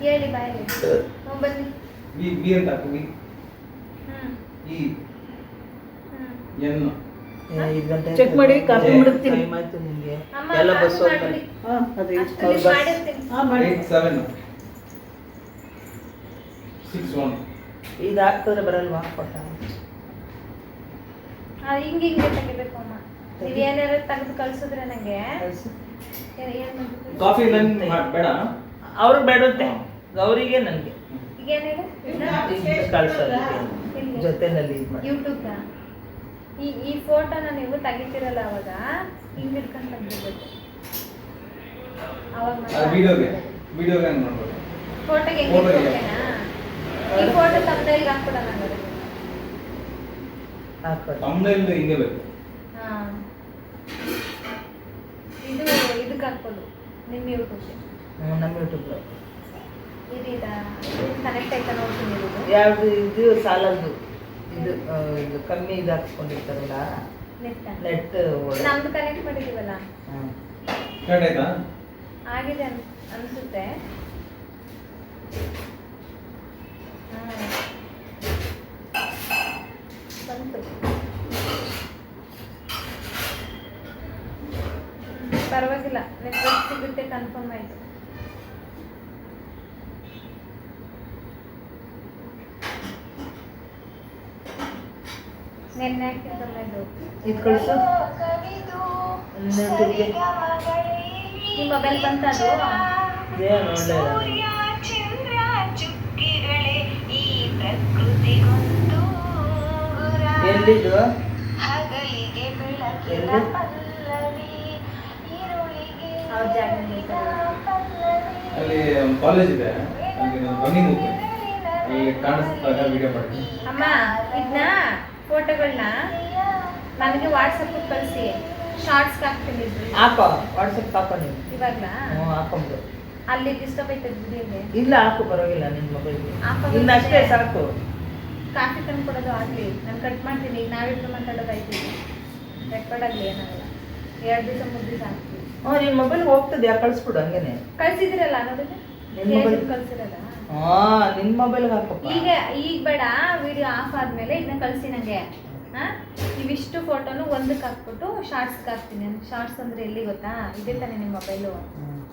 Speaker 1: ಹೇಳಿ ಬಾಯಲ್ಲಿ. ಬನ್ನಿ.
Speaker 6: ಬಿ ಅಂತ ಹಾಕು. ಈ ಎನ್
Speaker 2: 5 ಗಂಟೆ
Speaker 3: ಚೆಕ್ ಮಾಡಿ ಕಾಫಿ ಮಾಡ್ತೀನಿ.
Speaker 2: ಟೈಮ್ ಆಯ್ತು ನಿಮಗೆ.
Speaker 1: ಅಮ್ಮ
Speaker 2: ಎಲ್ಲ ಬಸ್
Speaker 1: ಕಾಫಿ
Speaker 2: ಹೋಗ್ತಾರೆ.
Speaker 1: ಮಾಡ್ಬಿಡಿ.
Speaker 3: ಹಾಂ ಅದೇ
Speaker 1: ಅಷ್ಟರಲ್ಲಿ ಮಾಡಿರ್ತೀನಿ.
Speaker 3: ಹಾಂ ಮಾಡಿ
Speaker 6: 8761
Speaker 2: ಇದು ಹಾಕಿದ್ರೆ ಬರಲ್ವಾ? ಕೊಟ್ಟ
Speaker 1: ಹಿಂಗೆ ತೆಗಿಬೇಕು ಅಮ್ಮ. ನೀವು ಏನಾರು ತೆಗೆದು ಕಳ್ಸಿದ್ರೆ ನಂಗೆ ಏನ್ ಮಾಡ್ಬೇಕು?
Speaker 6: ಕಾಫಿ ನನ್ ಬೇಡ.
Speaker 2: ಅವ್ರಿಗೆ ಬೇಡುತ್ತೆ, ಗೌರಿಗೆ ನನಗೆ
Speaker 1: ಈಗ ಏನ್ ಹೇಳು?
Speaker 2: ಕಳ್ಸೋದು
Speaker 1: ಎಲ್ಲಿ?
Speaker 2: ಜೊತೆನಲ್ಲಿ ಇದು ಮಾಡಿ.
Speaker 1: ಯೂಟ್ಯೂಬ್ಗ ಈ ಫೋಟೋನ ನೀವು ತೆಗಿತೀರಲ್ಲ ಅವಾಗ ಹಿಂಗೆ ಹಿಡ್ಕೊಂಡು ತೆಗ್ದಿರ್ಬೇಕು. ಅವಾಗ
Speaker 6: ವಿಡಿಯೋಗೆ ಹಂಗೆ ನೋಡ್ಬೋದು.
Speaker 1: ಫೋಟೋಗೆ ಹೆಂಗೆ
Speaker 6: Photo ಗೆ.
Speaker 1: ಓಕೆನಾ? ಈ ಫೋಟೋ ತಮ್ಮದಲ್ಲಿ ಹಾಕ್ಬಿಡೋಣ ಹಂಗಾದ್ರೆ.
Speaker 2: ಹಾಕೋದು.
Speaker 6: ತಮ್ಮನೇಲಿ ಹಿಂಗೆ ಬೇಕು.
Speaker 1: ಹಾ ಇದು ಇದಕ್ಕೆ ಹಾಕ್ಬೋದು ನಿಮ್ಮ ಯೂಟ್ಯೂಬ್ಗೆ.
Speaker 2: ನಮ್ಮ ಯೂಟ್ಯೂಬ್
Speaker 1: ಇದು ಕನೆಕ್ಟ್ ಆಯ್ತಾ ನೋಡ್ತೀನಿ ಇದು.
Speaker 2: ಯಾವುದು ಇದು ಸಾಲದ್ದು ಇದು ಇದು ಕಮ್ಮಿ ಇದು ಹಾಕ್ಸ್ಕೊಂಡಿರ್ತಾರಲ್ಲ
Speaker 1: ನೆಟ್
Speaker 2: ನೆಟ್.
Speaker 1: ನಮ್ದು ಕನೆಕ್ಟ್ ಮಾಡಿದೀವಲ್ಲ
Speaker 6: ಸ್ಟಾರ್ಟ್ ಆಯ್ತಾ?
Speaker 1: ಆಗಿದೆ ಅನ್ಸುತ್ತೆ. ಬಂತು. ಪರವಾಗಿಲ್ಲ, ನೆಟ್ವರ್ಕ್ ಸಿಗುತ್ತೆ, ಕನ್ಫರ್ಮ್ ಆಯ್ತು. ನೆನ್ನೆ ಹಾಕಿದ್ದಲ್ಲ ಇದು.
Speaker 2: ಇದು ಕಳಿಸು ಇನ್ನೊಂದಿಗೆ
Speaker 1: ನಿಮ್ಮ ಮೊಬೈಲ್ ಬಂತದು
Speaker 2: ಏನು ಒಳ್ಳೆ ಎಲ್ಲಿದು ಎಲ್ಲಿ
Speaker 1: ಅವ್ರ ಜಾಗದಲ್ಲಿ
Speaker 6: ಅಲ್ಲಿ ಒಂದು ಕಾಲೇಜ್ ಇದೆ, ಅಲ್ಲಿ ನಾನು ರನ್ನಿಂಗ್ ಹೋಗ್ತೀನಿ, ಅಲ್ಲಿ ಕಾಣಿಸ್ದಾಗ ವಿಡಿಯೋ ಮಾಡ್ತೀನಿ.
Speaker 1: ಅಮ್ಮ ಇದನ್ನ ಫೋಟೋಗಳನ್ನ ನನಗೆ ವಾಟ್ಸಪ್ ಕಳಿಸಿ, ಶಾರ್ಟ್ಸ್ ಹಾಕ್ತೀನಿ ಇದ್ರಲ್ಲಿ.
Speaker 2: ಹಾಕೋ ವಾಟ್ಸಪ್ ಹಾಕೋ ನೀವು.
Speaker 1: ಇವಾಗ್ಲಾ
Speaker 2: ಹ್ಞೂ ಹಾಕೊಂಬಿಡು.
Speaker 1: ಅಲ್ಲಿ ಡಿಸ್ಟರ್ಬ್ ಐತೆ ಬಿಡಿಯಲ್ಲಿ
Speaker 2: ಇಲ್ಲ ಹಾಕು ಪರವಾಗಿಲ್ಲ ನಿನ್ನ ಮೊಬೈಲ್ಗೆ
Speaker 1: ಹಾಕೋ
Speaker 2: ಇನ್ನಷ್ಟೇ ಸಾಕು.
Speaker 1: ಕಾಫಿ ತಂದು ಕೊಡೋದು ಆಗಲಿ, ನಾನು ಕಟ್ ಮಾಡ್ತೀನಿ. ಈಗ ನಾವಿಬ್ರು ಮಾತಾಡೋದಾಯ್ತು, ರೆಕಾರ್ಡ್ ಆಗಲಿ, ಏನಾಗಲ್ಲ. 2 ದಿವಸ 3 ದಿವಸ ಆಗ್ತೀವಿ.
Speaker 2: ಹ್ಞೂ ನಿನ್ನ ಮೊಬೈಲ್ಗೆ ಹೋಗ್ತದೆ ಯಾಕೆ ಕಳಿಸ್ಬಿಡು ಹಂಗೇನೆ.
Speaker 1: ಕಳ್ಸಿದಿರಲ್ಲ ನೋಡಿದ್ರೆ
Speaker 2: ನಿನ್ನ ಮೊಬೈಲ್
Speaker 1: ಕಳ್ಸಿರಲ್ಲ.
Speaker 2: ಹಾಂ ನಿನ್ನ ಮೊಬೈಲ್ಗೆ ಹಾಕಪ್ಪ.
Speaker 1: ಈಗ ಬೇಡ, ವಿಡಿಯೋ ಆಫ್ ಆದ್ಮೇಲೆ ಇದನ್ನ ಕಳಿಸಿ ನನಗೆ. ಇವಿಷ್ಟು ಫೋಟೋನು ಒಂದಕ್ಕೆ ಹಾಕ್ಬಿಟ್ಟು ಶಾರ್ಟ್ಸ್ಗೆ ಹಾಕ್ತೀನಿ. ಶಾರ್ಟ್ಸ್ ಅಂದ್ರೆ ಎಲ್ಲಿ ಗೊತ್ತಾ, ಇದೇ ತಾನೇ ನಿಮ್ಮ ಮೊಬೈಲು,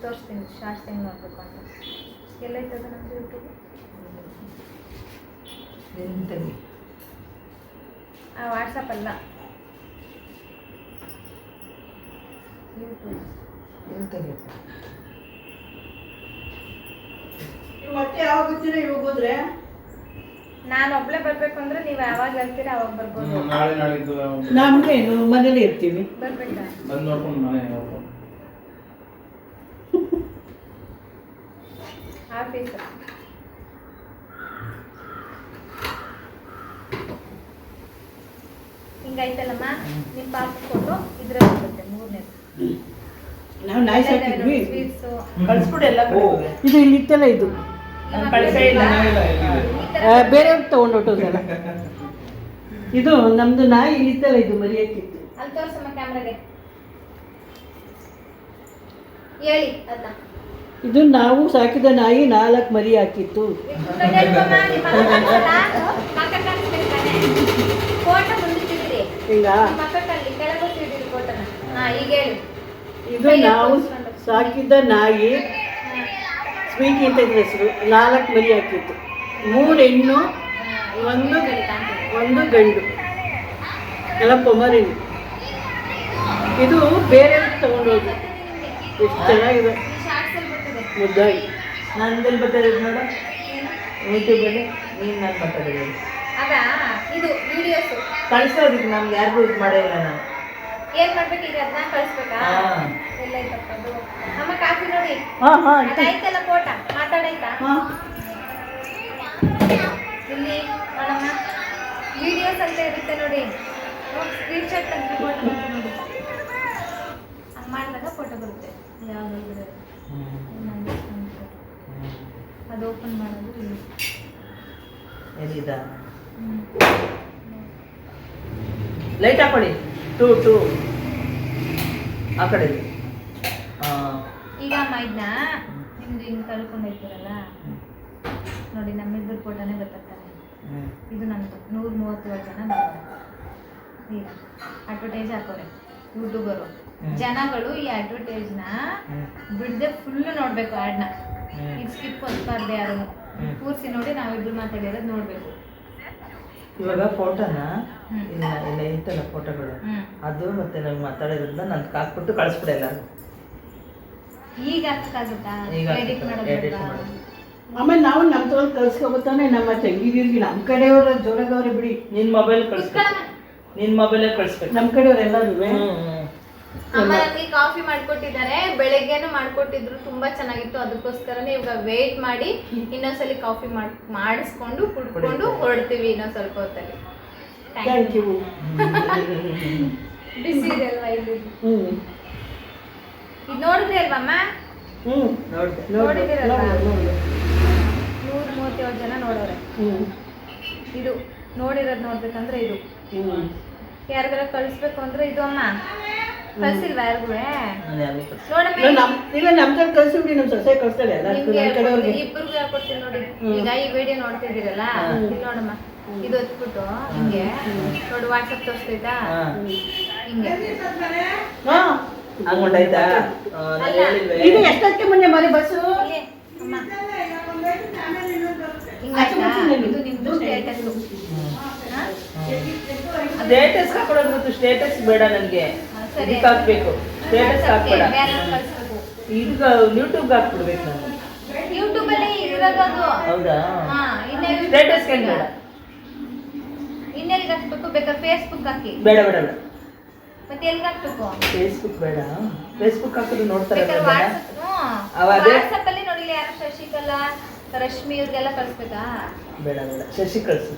Speaker 1: ತೋರಿಸ್ತೀನಿ ಶಾರ್ಟ್ಸ್ ಹೆಂಗೆ ನೋಡ್ಬೇಕು ಅಂತ. ಎಲ್ಲೈತದ ನಮ್ದು ಯೂಟ್ಯೂಬ್?
Speaker 2: ನಿನ್ನ ತಂಗಿ
Speaker 1: ವಾಟ್ಸಪ್ ಅಲ್ಲ, ಯೂಟ್ಯೂಬ್.
Speaker 2: ನಿನ್ನ ತಂಗಿ
Speaker 3: ಮತ್ತೆ ಯಾವಾಗ ಬರ್ತೀರಾ ಇವಾಗ ಹೋದ್ರೆ?
Speaker 1: ನಾನು ಒಬ್ಳೆ ಬರ್ಬೇಕು ಅಂದ್ರೆ ನೀವು ಯಾವಾಗ ಹೇಳ್ತೀರಾ ಅವಾಗ ಬರ್ಬೋದು.
Speaker 6: ನಾಳೆ ನಾಳಿದ್ದು
Speaker 3: ನಮ್ಗೆ ಮನೇಲಿ ಇರ್ತೀವಿ.
Speaker 1: ಬರ್ಬೇಕಾ?
Speaker 6: ಬಂದು ನೋಡ್ಕೊಂಡು ಮನೆ ನೋಡ್ಕೊಂಡು
Speaker 1: ಆಫೀಸ್ ಹಿಂಗೈತಲ್ಲಮ್ಮ, ನಿಮ್ಮ ಪಾಪ ಫೋಟೋ ಇದ್ರಲ್ಲಿ ಬರುತ್ತೆ 3ನೇದು.
Speaker 3: ನಾವು ನಾಯಿ ಸಾಕಿದ್ವಿ.
Speaker 1: ಸ್ವೀಟ್ಸು
Speaker 2: ಕಳಿಸ್ಬಿಡು ಎಲ್ಲ ಕಡೆ.
Speaker 3: ಇದು ಇಲ್ಲಿ ಇತ್ತಲ್ಲ, ಇದು
Speaker 2: ನಾನು ಕಳಿಸೇ ಇಲ್ಲ.
Speaker 3: ಬೇರೆಯವ್ರು ತಗೊಂಡೋಟೋದಲ್ಲ. ಇದು ನಮ್ದು ನಾಯಿ ಇಲ್ಲಿ ಇತ್ತಲ್ಲ, ಇದು ಮರಿಯಕ್ಕಿತ್ತು.
Speaker 1: ಅಲ್ಲಿ ತೋರ್ಸಮ್ಮ ಕ್ಯಾಮ್ರಾಗೆ, ಹೇಳಿ ಅದನ್ನ.
Speaker 3: ಇದು ನಾವು ಸಾಕಿದ ನಾಯಿ 4 ಮರಿ ಹಾಕಿತ್ತು.
Speaker 1: ಫೋಟೋ ಮುಂದಿಟ್ಟಿದ್ದೀರಿ,
Speaker 3: ಈಗ
Speaker 1: ಮಕ್ಕಳಲ್ಲಿ ಕೆಳಗೊತ್ತಿದ್ದೀರಿ ಫೋಟೋನ. ಈಗ ಹೇಳಿ.
Speaker 3: ಇದು ನಾವು ಸಾಕಿದ ನಾಯಿ ಸ್ವೀಟಿ ಅಂತ ಇದ್ರ ಹೆಸರು. 4 ಮರಿ ಹಾಕಿತ್ತು, 3 ಹೆಣ್ಣು, ಒಂದು ಗಂಡು, ಎಲ್ಲ ಪೊಮರಿನ್. ಇದು ಬೇರೆ ತಗೊಂಡೋಗಿ ಎಷ್ಟು ಚೆನ್ನಾಗಿದೆ, ಮುದ್ದಾಗಿ.
Speaker 2: ನಂದಲ್ಲಿ ಬರ್ತಾಯಿರೋದು ನೋಡು ಯೂಟ್ಯೂಬಲ್ಲಿ. ನೀನು ನಾನು ಮಾತಾಡಿರೋದು
Speaker 1: ಅದ ಇದು ವಿಡಿಯೋಸು
Speaker 2: ಕಳಿಸೋದಕ್ಕೆ ನಮ್ಗೆ ಯಾರಿಗೂ ಇದು ಮಾಡೇ ಇಲ್ಲ ನಾನು.
Speaker 1: ಏನ್ ಮಾಡ್ಬೇಕು ಈಗ? ಅದನ್ನ ಕಳಿಸ್ಬೇಕಾ? ಎಲ್ಲ ಐತಪ್ಪದು. ಅಮ್ಮ ಕಾಫಿ ನೋಡಿ,
Speaker 3: ಹಾಂ ಹಾಂ
Speaker 1: ಅದಾಯ್ತಲ್ಲ ಫೋಟ, ಮಾತಾಡಾಯ್ತಾ?
Speaker 3: ಹಾಂ
Speaker 1: ಇಲ್ಲಿ ನೋಡಮ್ಮ, ವಿಡಿಯೋಸ್ ಅಂತ ಇರುತ್ತೆ ನೋಡಿ, ಸ್ಕ್ರೀನ್ ಶಾಟ್ ಅಂತ ಫೋಟೋ ಬರುತ್ತೆ ನೋಡಿ. ಹಂಗೆ ಮಾಡಿದಾಗ ಫೋಟೋ ಬರುತ್ತೆ. ಯಾವ್ದು ಅದು ಓಪನ್ ಮಾಡೋದು ಇಲ್ಲಿ.
Speaker 2: ಎಲ್ಲಿದ ಲೈಟ್ ಹಾಕೊಳ್ಳಿ. 2 ಆ ಕಡೆ.
Speaker 1: ಈಗ ಅಮ್ಮ ಇದನ್ನ ನಿಮ್ದು ಹಿಂಗೆ ಕಳ್ಕೊಂಡೈತಿರಲ್ಲ ನೋಡಿ, ನಮ್ಮಿಬ್ಬರ ಫೋಟೋನೇ ಬರ್ತಾರೆ. ಇದು ನಮ್ದು 137 ಜನ ನೋಡೋಣ. ಈಗ ಅಡ್ವರ್ಟೈಸ್ ಹಾಕೋರೆ ಯೂಟ್ಯೂಬರು. ಜನಗಳು ಈ ಅಡ್ವರ್ಟೈಸ್ನ ಬಿಡದೆ ಫುಲ್ ನೋಡ್ಬೇಕು ಆಡ್ನ. ಇದು ಸ್ಕಿಪ್ ಹೊಸ್ಬಾರ್ದು ಯಾರು, ಪೂರ್ತಿ ನೋಡಿ ನಾವಿಬ್ರು ಮಾತಾಡಿರೋದು ನೋಡ್ಬೇಕು.
Speaker 2: ಇವಾಗ ಫೋಟೋನ ಇಲ್ಲ ಇಲ್ಲ ಐತಲ್ಲ ಫೋಟೋಗಳು, ಅದು ಮತ್ತೆ ನಾವು ಮಾತಾಡೋದ್ರಿಂದ ನಾನು ಹಾಕ್ಬಿಟ್ಟು ಕಳಿಸ್ಬಿಡ ಎಲ್ಲರಿಗೂ.
Speaker 1: ಈಗ ಅರ್ಥಕ್ಕಾಗುತ್ತಾ
Speaker 2: ಈಗ
Speaker 1: ಎಡಿಟ್
Speaker 2: ಎಡಿಟ್
Speaker 1: ಮಾಡೋದು?
Speaker 2: ಮಾಡೋದು.
Speaker 3: ಆಮೇಲೆ ನಾವು ನಮ್ಮ ತಗೊಂಡು ಕಳ್ಸ್ಕೊಬತ್ತಾನೆ. ನಮ್ಮ ತಂಗಿದಿರ್ಗಿ ನಮ್ಮ ಕಡೆಯವರ ಜೋರಾಗವ್ರೆ ಬಿಡಿ.
Speaker 2: ನಿನ್ನ ಮೊಬೈಲ್ ಕಳಿಸ್ಬೇಕು, ನಿನ್ನ ಮೊಬೈಲೇ ಕಳಿಸ್ಬೇಕು.
Speaker 3: ನಮ್ಮ ಕಡೆಯವರೆಲ್ಲರೂ
Speaker 1: ಅಮ್ಮ ನನಗೆ ಕಾಫಿ ಮಾಡ್ಕೊಟ್ಟಿದ್ದಾರೆ, ಬೆಳಗ್ಗೆನೂ ಮಾಡ್ಕೊಟ್ಟಿದ್ರು, ತುಂಬಾ ಚೆನ್ನಾಗಿತ್ತು. ಅದಕ್ಕೋಸ್ಕರನೇ ಇವಾಗ ವೇಟ್ ಮಾಡಿ ಇನ್ನೊಂದ್ಸಲಿ ಕಾಫಿ ಮಾಡಿಸ್ಕೊಂಡು ಕುಡ್ಕೊಂಡು ಹೊರಡ್ತೀವಿ ಇನ್ನೊಂದ್ ಸ್ವಲ್ಪ ಹೊತ್ತಲ್ಲಿ.
Speaker 3: Thank you.
Speaker 1: ಬಿಸಿ ಇದೆ ಅಲ್ವಾ ಇಲ್ಲಿ? ಇದು ನೋಡಿದ್ರಿ ಅಲ್ವಮ್ಮ?
Speaker 2: ನೋಡಿದೆ.
Speaker 1: ನೋಡಿದಿರಲ್ಲ, 137 ಜನ ನೋಡೋರೆ. ಇದು ನೋಡಿರೋದು ನೋಡ್ಬೇಕಂದ್ರೆ ಇದು. ಯಾರಿಗಾರ ಕಳಿಸ್ಬೇಕು ಅಂದ್ರೆ ಇದು. ಅಮ್ಮ ಕಳ್ಸಿಲ್ವಾ ಯಾರಿಗೂ? ನೋಡಮ್ಮ
Speaker 3: ಇಲ್ಲ ನಮ್ಮ ಕಳ್ಸಿಬಿಡಿ, ನಮ್ಮ ಸೊಸೆ ಕಳಿಸ್ತಾಳೆ ಎಲ್ಲ ಕಡೆಯವ್ರಿಗೆ.
Speaker 1: ಇಬ್ಬರಿಗೂ ಹೇಳ್ಕೊಡ್ತೀನಿ ನೋಡಿ. ಈಗ ಈ ವಿಡಿಯೋ ನೋಡ್ತಿದ್ದೀರಲ್ಲ, ಇಲ್ಲಿ ನೋಡಮ್ಮ, ಇದು ಹೊತ್ಬಿಟ್ಟು ಹಿಂಗೆ ನೋಡಿ, ವಾಟ್ಸಪ್ ತೋರಿಸ್ತೈತಾ ಹಿಂಗೆ.
Speaker 2: ಹಂಗೊಂಡಾಯ್ತಾ?
Speaker 3: ಇದು ಎಷ್ಟೊತ್ತಿಗೆ ಮೊನ್ನೆ ಮರಿ ಬಸ್ಸು?
Speaker 1: ಅಮ್ಮ ಹಿಂಗಾಯ್ತಾ? ಇದು ನಿಮ್ದು ಸ್ಟೇಟಸ್.
Speaker 2: ಸ್ಟೇಟಸ್ ಹಾಕೊಳ್ಳೋದು ಗೊತ್ತು, ಸ್ಟೇಟಸ್ ಬೇಡ ನನಗೆ. ಇದಕ್ಕೆ ಹಾಕ್ಬೇಕು, ಸ್ಟೇಟಸ್ ಹಾಕ್ಬೇಡ. ಇದು ಯೂಟ್ಯೂಬ್ಗೆ ಹಾಕ್ಬಿಡ್ಬೇಕು ನಾನು.
Speaker 1: ಯೂಟ್ಯೂಬ್ ಅಲ್ಲಿ ಇರೋದು ಅದು.
Speaker 2: ಹೌದಾ?
Speaker 1: ಹಾ,
Speaker 2: ಸ್ಟೇಟಸ್ ಬೇಡ.
Speaker 1: ಇನ್ನೆಲ್ಲಿಗೆ ಹಾಕ್ಬೇಕು? ಬೇಕಾದ್ರೆ ಫೇಸ್ಬುಕ್ ಹಾಕಿ.
Speaker 2: ಬೇಡ ಬೇಡ ಬೇಡ.
Speaker 1: ಮತ್ತೆ ಎಲ್ಲಿಗೆ ಹಾಕ್ಬೇಕು?
Speaker 2: ಫೇಸ್ಬುಕ್ ಬೇಡ. ಫೇಸ್ಬುಕ್ ಹಾಕಿದ್ರೆ ನೋಡ್ತಾರೆ.
Speaker 1: ಬೇಕಾದ್ರೆ ವಾಟ್ಸಪ್ ಅಲ್ಲಿ ನೋಡಿಲ್ಲ ಯಾರು ಶಶಿಕಲಾ ರಶ್ಮಿ ಇವ್ರಿಗೆಲ್ಲ ಕಳಿಸ್ಬೇಕಾ?
Speaker 2: ಬೇಡ ಬೇಡ, ಶಶಿ ಕಳ್ಸು.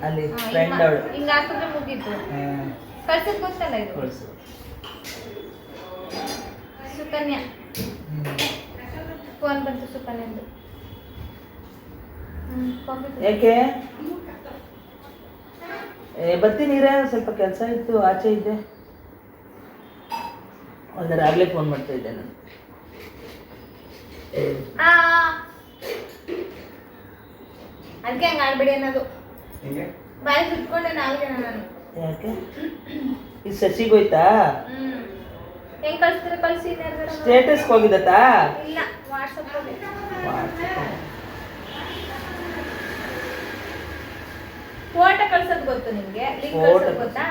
Speaker 2: ಅಲ್ಲಿ
Speaker 1: ಹಾ,
Speaker 2: ಫ್ರೆಂಡ್ ಅವಳು.
Speaker 1: ಹಿಂಗ್ ಹಾಕಿದ್ರೆ ಮುಗೀತು. ಕಳ್ಸಕ್ ಗೊತ್ತಲ್ಲ ಇದು.
Speaker 2: ಕಳ್ಸು.
Speaker 1: ಸುಕನ್ಯಾ ಫೋನ್ ಬಂತು ಸುಕನ್ಯಂದು.
Speaker 2: ಯಾಕೆ? ಬರ್ತೀನಿರೇ, ಸ್ವಲ್ಪ ಕೆಲಸ ಇತ್ತು, ಆಚೆ ಇದ್ದೆ. ಅಂದ್ರೆ ಆಗ್ಲೇ ಫೋನ್ ಮಾಡ್ತಾ ಇದ್ದೆ ನಾನು.
Speaker 1: ಅದಕ್ಕೆ ಹಂಗ ಆಡ್ಬೇಡಿ ಅನ್ನೋದು.
Speaker 6: ಹಿಂಗೆ
Speaker 1: ಬಾಯಿ ಸುಟ್ಕೊಂಡೆ ನಾಲ್ಗೆ ನಾನು.
Speaker 2: ಯಾಕೆ? ಇದು ಶಶಿಗೋಯ್ತಾ?
Speaker 1: ಹೆಂಗ್ ಕಳ್ಸ್ತೀರ? ಕಳ್ಸಿ.
Speaker 2: ಸ್ಟೇಟಸ್ಗೆ ಹೋಗಿದತ್ತಾ?
Speaker 1: ಇಲ್ಲ, ವಾಟ್ಸಪ್ ಫೋಟೋ ಕಳ್ಸೋದು ಗೊತ್ತು ನಿಮ್ಗೆ? ಲಿಂಕ್ ಕಳ್ಸೋದು ಗೊತ್ತಾ?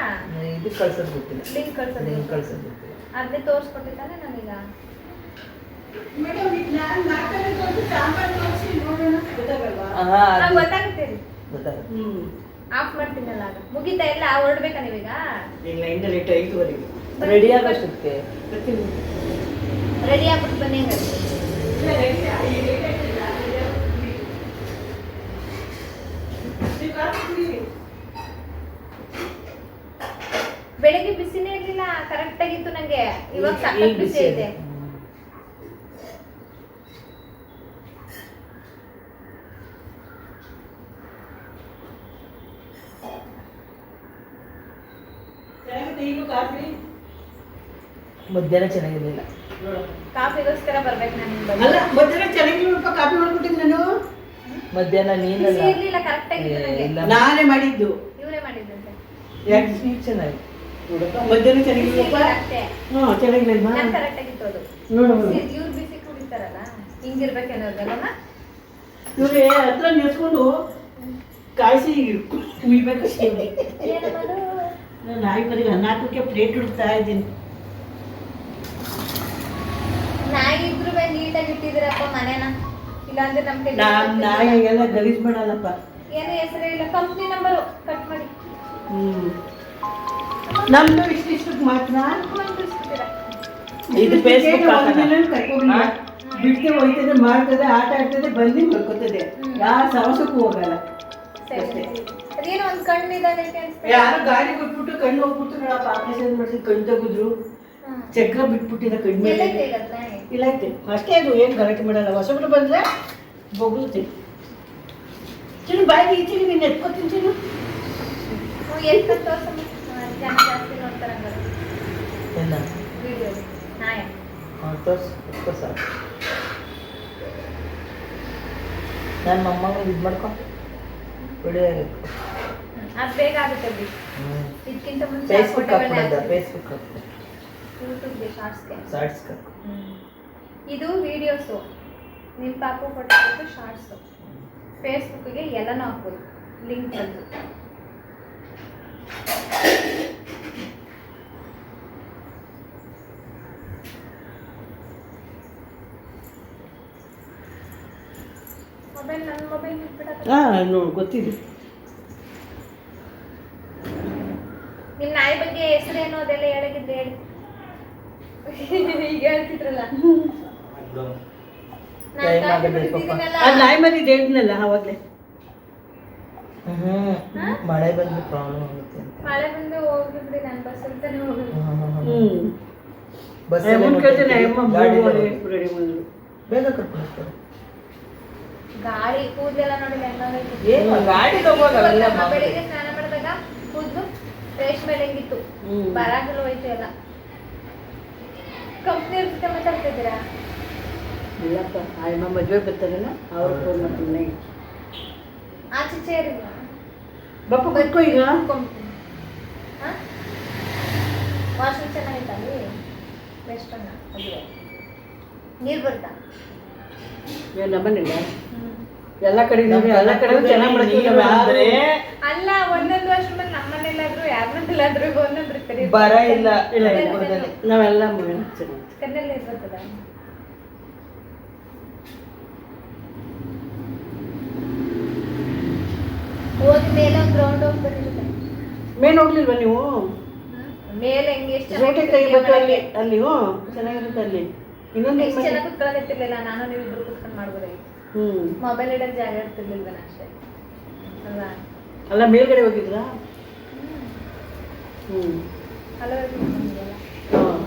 Speaker 2: ಇದು ಕಳ್ಸೋದು ಗೊತ್ತಿಲ್ಲ.
Speaker 1: ಲಿಂಕ್ ಕಳ್ಸೋದು
Speaker 2: ಲಿಂಕ್ ಕಳ್ಸೋದು ಗೊತ್ತಿಲ್ಲ.
Speaker 1: ಅದೇ ತೋರಿಸ್ಕೊಟ್ಟಿದ್ದಾನೆ ನಾನೀಗ. ಗೊತ್ತಾಗುತ್ತೆ.
Speaker 2: ಗೊತ್ತಾಗುತ್ತೆ.
Speaker 1: ಆಫ್ ಮಾಡ್ತೀನಲ್ಲ ಆಗ. ಮುಗಿತಾ ಎಲ್ಲ ಹೊರಡ್ಬೇಕಾ ನೀವೀಗ?
Speaker 3: ಇಲ್ಲ, ಇನ್ನು ಲೇಟ್ 5:30.
Speaker 2: ರೆಡಿ ಆಗೋಷ್ಟಕ್ಕೆ
Speaker 1: ರೆಡಿ ಆಗ್ಬಿಟ್ಟು ಬನ್ನಿ. ಬೆಳಿಗ್ಗೆ ಬಿಸಿನೇ ಇರ್ಲಿಲ್ಲ, ಕರೆಕ್ಟ್ ಆಗಿತ್ತು ನಂಗೆ. ಇವಾಗ ಸಖತ್ ಬಿಸಿ ಇದೆ.
Speaker 2: ಮಧ್ಯಾಹ್ನ ಚೆನ್ನಾಗಿರ್ಲಿಲ್ಲ.
Speaker 1: ಕಾಫಿಗೋಸ್ಕರ ಬರ್ಬೇಕು ನಾನು.
Speaker 3: ಅಲ್ಲ, ಮಧ್ಯಾಹ್ನ ಚೆನ್ನಾಗಿಲ್ಲ, ಕಾಫಿ ಮಾಡ್ಬಿಟ್ಟಿದ್ದು ನಾನು.
Speaker 2: ಮಧ್ಯಾಹ್ನ ನೀನಲ್ಲ.
Speaker 1: ಬಿಸಿ ಇರ್ಲಿಲ್ಲ, ಕರೆಕ್ಟ್ ಆಗಿತ್ತು ನಂಗೆ.
Speaker 2: ಇಲ್ಲ,
Speaker 3: ನಾನೇ ಮಾಡಿದ್ದು.
Speaker 1: ಇವರೇ ಮಾಡಿದ್ದಂತೆ.
Speaker 3: ಯಾಕೆ
Speaker 2: ಸ್ವೀಟ್ ಚೆನ್ನಾಗಿ.
Speaker 3: ಮಧ್ಯಾಹ್ನ ಚೆನ್ನಾಗಿಲ್ಲಪ್ಪ.
Speaker 1: ಅಷ್ಟೇ.
Speaker 3: ಹ್ಞೂ, ಚೆನ್ನಾಗಿಲ್ಲ.
Speaker 1: ನಾನು ಕರೆಕ್ಟ್ ಆಗಿತ್ತು ಅದು.
Speaker 3: ನೋಡು,
Speaker 1: ಇವ್ರು ಬಿಸಿ ಕುಡಿತಾರಲ್ಲ, ಹಿಂಗಿರ್ಬೇಕನ್ನೋದಲ್ಲಮ್ಮ.
Speaker 3: ಇವ್ರೆ ಹತ್ರ ನಿಲ್ಸ್ಕೊಂಡು ಕಾಯಿಸಿ ಕುಯ್ಬೇಕು.
Speaker 1: ಏನದು?
Speaker 3: ನಾನು ನಾಯಿ ಮರಿಗೆ ಅನ್ನ ಹಾಕೋಕ್ಕೆ ಪ್ಲೇಟ್ ಹುಡುಕ್ತಾ ಇದ್ದೀನಿ.
Speaker 1: ನಾಯಿ ಇದ್ರು ನೀಟಾಗಿ ಇಟ್ಟಿದ್ದೀರಪ್ಪ ಮನೇನ. ಇಲ್ಲಾಂದ್ರೆ ನಮ್ ಕೈ
Speaker 3: ನಾನು ನಾಯಿಗೆಲ್ಲ ಗಲೀಜ್ ಮಾಡಲ್ಲಪ್ಪ.
Speaker 1: ಏನು ಹೆಸರೇ ಇಲ್ಲ. ಕಂಪ್ನಿ ನಂಬರು ಕಟ್ ಮಾಡಿ.
Speaker 3: ನಮ್ದು ಇಷ್ಟಿಷ್ಟಕ್ಕೆ ಮಾತ್ರ.
Speaker 2: ಇದು ಫೇಸ್ಬುಕ್
Speaker 3: ಬಿಡ್ಕೆ ಹೋಯ್ತದೆ, ಮಾಡ್ತದೆ, ಆಟ ಆಡ್ತದೆ, ಬಂದು ಬರ್ಕೋತದೆ. ಯಾರ ಸವಸಕ್ಕೂ ಹೋಗಲ್ಲ.
Speaker 1: ಅದೇನೋ ಒಂದ್ ಕಣ್ಣಿದಾಗ
Speaker 3: ಯಾರು ಗಾಡಿ ಬಿಟ್ಬಿಟ್ಟು ಕಣ್ಣು ಹೋಗ್ಬಿಟ್ಟು ನೋಡಪ್ಪ, ಆಪರೇಷನ್ ಮಾಡಿಸಿ ಕಣ್ಣು ತೆಗೆದ್ರು, ಚಕ್ರ ಬಿಟ್ಬಿಟ್ಟಿದ ಕಣ್ಣು ಇಲ್ಲ ಐತೆ ಅಷ್ಟೇ. ಅದು ಏನು ಗಲಾಟೆ ಮಾಡಲ್ಲ. ಹೊಸಬ್ರು ಬಂದ್ರೆ ಬೊಗುತ್ತೆ. ಚಿನ್ನು ಬಾಯಿಗೆ ಈಚೆಗೆ ನೀನು ಎತ್ಕೊತೀನಿ ಚಿನ್ನು.
Speaker 1: ಜಾಸ್ತಿ ನೋಡ್ತಾರೆ
Speaker 2: ಎಲ್ಲ
Speaker 1: ವಿಡಿಯೋ ನಾಯ.
Speaker 2: ಸಾಕು. ನನ್ನ ಮೊಮ್ಮಗ ಇದು ಮಾಡ್ಕೊ ವಿಡಿಯೋ.
Speaker 1: ಅದು ಬೇಗ ಆಗುತ್ತೆ ಬಿಡಿ. ಇದಕ್ಕಿಂತ ಮುಂಚೆ
Speaker 2: ಫೇಸ್ಬುಕ್ ಹಾಕ್ಬಿಡೋದ? ಫೇಸ್ಬುಕ್ ಹಾಕ್ಬಿಡ,
Speaker 1: ಯೂಟ್ಯೂಬ್ಗೆ ಶಾರ್ಟ್ಸ್ಗೆ.
Speaker 2: ಶಾರ್ಟ್ಸ್ಗೆ.
Speaker 1: ಇದು ವಿಡಿಯೋಸು. ನಿಮ್ಮ ಪಾಪು ಫೋಟೋ ಹಾಕಿ ಶಾರ್ಟ್ಸು. ಫೇಸ್ಬುಕ್ಗೆ ಎಲ್ಲನೂ ಹಾಕ್ಬೋದು, ಲಿಂಕ್ ಅದು. ಮೊಬೈಲ್ ನನ್ನ ಮೊಬೈಲ್
Speaker 3: ನೋಡಿ ಗೊತ್ತಿದೆ.
Speaker 1: ನಿಮ್ಮ ನಾಯಿ ಬಗ್ಗೆ ಹೆಸರೇನು ಅದೆಲ್ಲ ಹೇಳಿದ್ರೆ ಹೇಳಿ. ಈಗ ಹೇಳ್ತಿದ್ರಲ್ಲ,
Speaker 3: ಅದು ನಾಯಿ ಮರಿ ಹೇಳಿದ್ನಲ್ಲ ಅವಾಗಲೇ.
Speaker 2: ಮಳೆ ಬಂದ್ರೆ ಪ್ರಾಬ್ಲಮ್ ಆಗುತ್ತೆ ಅಂತ.
Speaker 1: ಮಳೆ ಬಂದು ಹೋಗ್ಬಿಡ್ರಿ, ನಾನು ಬಸ್ ಅಂತಾನೆ ಹೋಗುದು.
Speaker 2: ಬೇಗ ಕರ್ಕೊಂಡು
Speaker 1: ಗಾಳಿ ಕೂದಲೆಲ್ಲ ನೋಡಿ ಹೆಂಗಾಗೈತಿ.
Speaker 2: ಏನು ಗಾಡಿ ತಗೋಲ್ಲ.
Speaker 1: ಬೆಳಿಗ್ಗೆ ಸ್ನಾನ ಮಾಡಿದಾಗ ಕೂದಲು ರೇಷ್ಮೆ ಹೆಂಗಿತ್ತು, ಬರಾಗಲು ಹೋಯ್ತು ಎಲ್ಲ. ಕಂಪ್ನಿ ಜೊತೆ ಮಾತಾಡ್ತಿದ್ದೀರಾ?
Speaker 3: ಇಲ್ಲಪ್ಪ, ಆಯಮ್ಮ ಮದುವೆ ಬರ್ತಾರಲ್ಲ ಅವ್ರು ಫೋನ್ ಮಾಡ್ತೀನಿ.
Speaker 1: ಆಚೆ ಚೇರಿಲ್ಲ
Speaker 3: ಬಪ್ಪ ಬರ್ಕೋ ಈಗ.
Speaker 1: ವಾಶ್ರೂಮ್ ಚೆನ್ನಾಗಿತ್ತಲ್ಲಿ, ಬೆಸ್ಟ್ ಅನ್ನ ಮದುವೆ. ನೀರು ಬರ್ತಾ?
Speaker 3: ನಮ್ಮನಿಲ್ಲ ಎಲ್ಲ ಕಡೆ ಚೆನ್ನಾಗಿ ಮಾಡ್ತೀವಿ.
Speaker 1: ಅಲ್ಲ, ಒಂದೊಂದು ವಾಶ್ರೂಮಲ್ಲಿ ನಮ್ಮ ಎಲ್ಲಾದ್ರೂ ಒಂದೊಂದು ಕರಿ
Speaker 2: ಬರ ಇಲ್ಲ
Speaker 3: ಇಲ್ಲ
Speaker 2: ಬೆಂಗಳೂರಲ್ಲಿ.
Speaker 3: ನಾವೆಲ್ಲ ಮೂವಿ ಚೆನ್ನಾಗಿ
Speaker 1: ಕನ್ನೆಲ್ಲ ಇರ್ತದ. ಹೋದ್ಮೇಲೆ ಒಂದು ರೌಂಡ್ ಹೋಗ್ಬರ್ಲಿಲ್ಲ.
Speaker 3: ಮೇನ್ ಹೋಗ್ಲಿಲ್ವಾ ನೀವು
Speaker 1: ಮೇಲೆ ಹೆಂಗೆ ಎಷ್ಟು
Speaker 3: ಸೌತೆಕಾಯಿ ಮತ್ತು ಅಲ್ಲಿ ಅಲ್ಲಿ ಚೆನ್ನಾಗಿರುತ್ತೆ ಅಲ್ಲಿ ಇನ್ನೊಂದು
Speaker 1: ಎಷ್ಟು ಜನ ಕುತ್ಕೊಳ್ಳೋದಿರ್ತಿರ್ಲಿಲ್ಲ. ನಾನು ನೀವು ಇಬ್ರು ಕುತ್ಕೊಂಡು ಮಾಡ್ಬೋದಾಗಿತ್ತು. ಮೊಬೈಲ್ ಇಡೋಕೆ ಜಾಗ ಇರ್ತಿರ್ಲಿಲ್ವೇನ ಅಷ್ಟೇ ಅಲ್ವಾ?
Speaker 3: ಅಲ್ಲ ಮೇಲ್ಗಡೆ ಹೋಗಿದ್ರಾ?
Speaker 1: ಅಲ್ಲವರೆಗೂ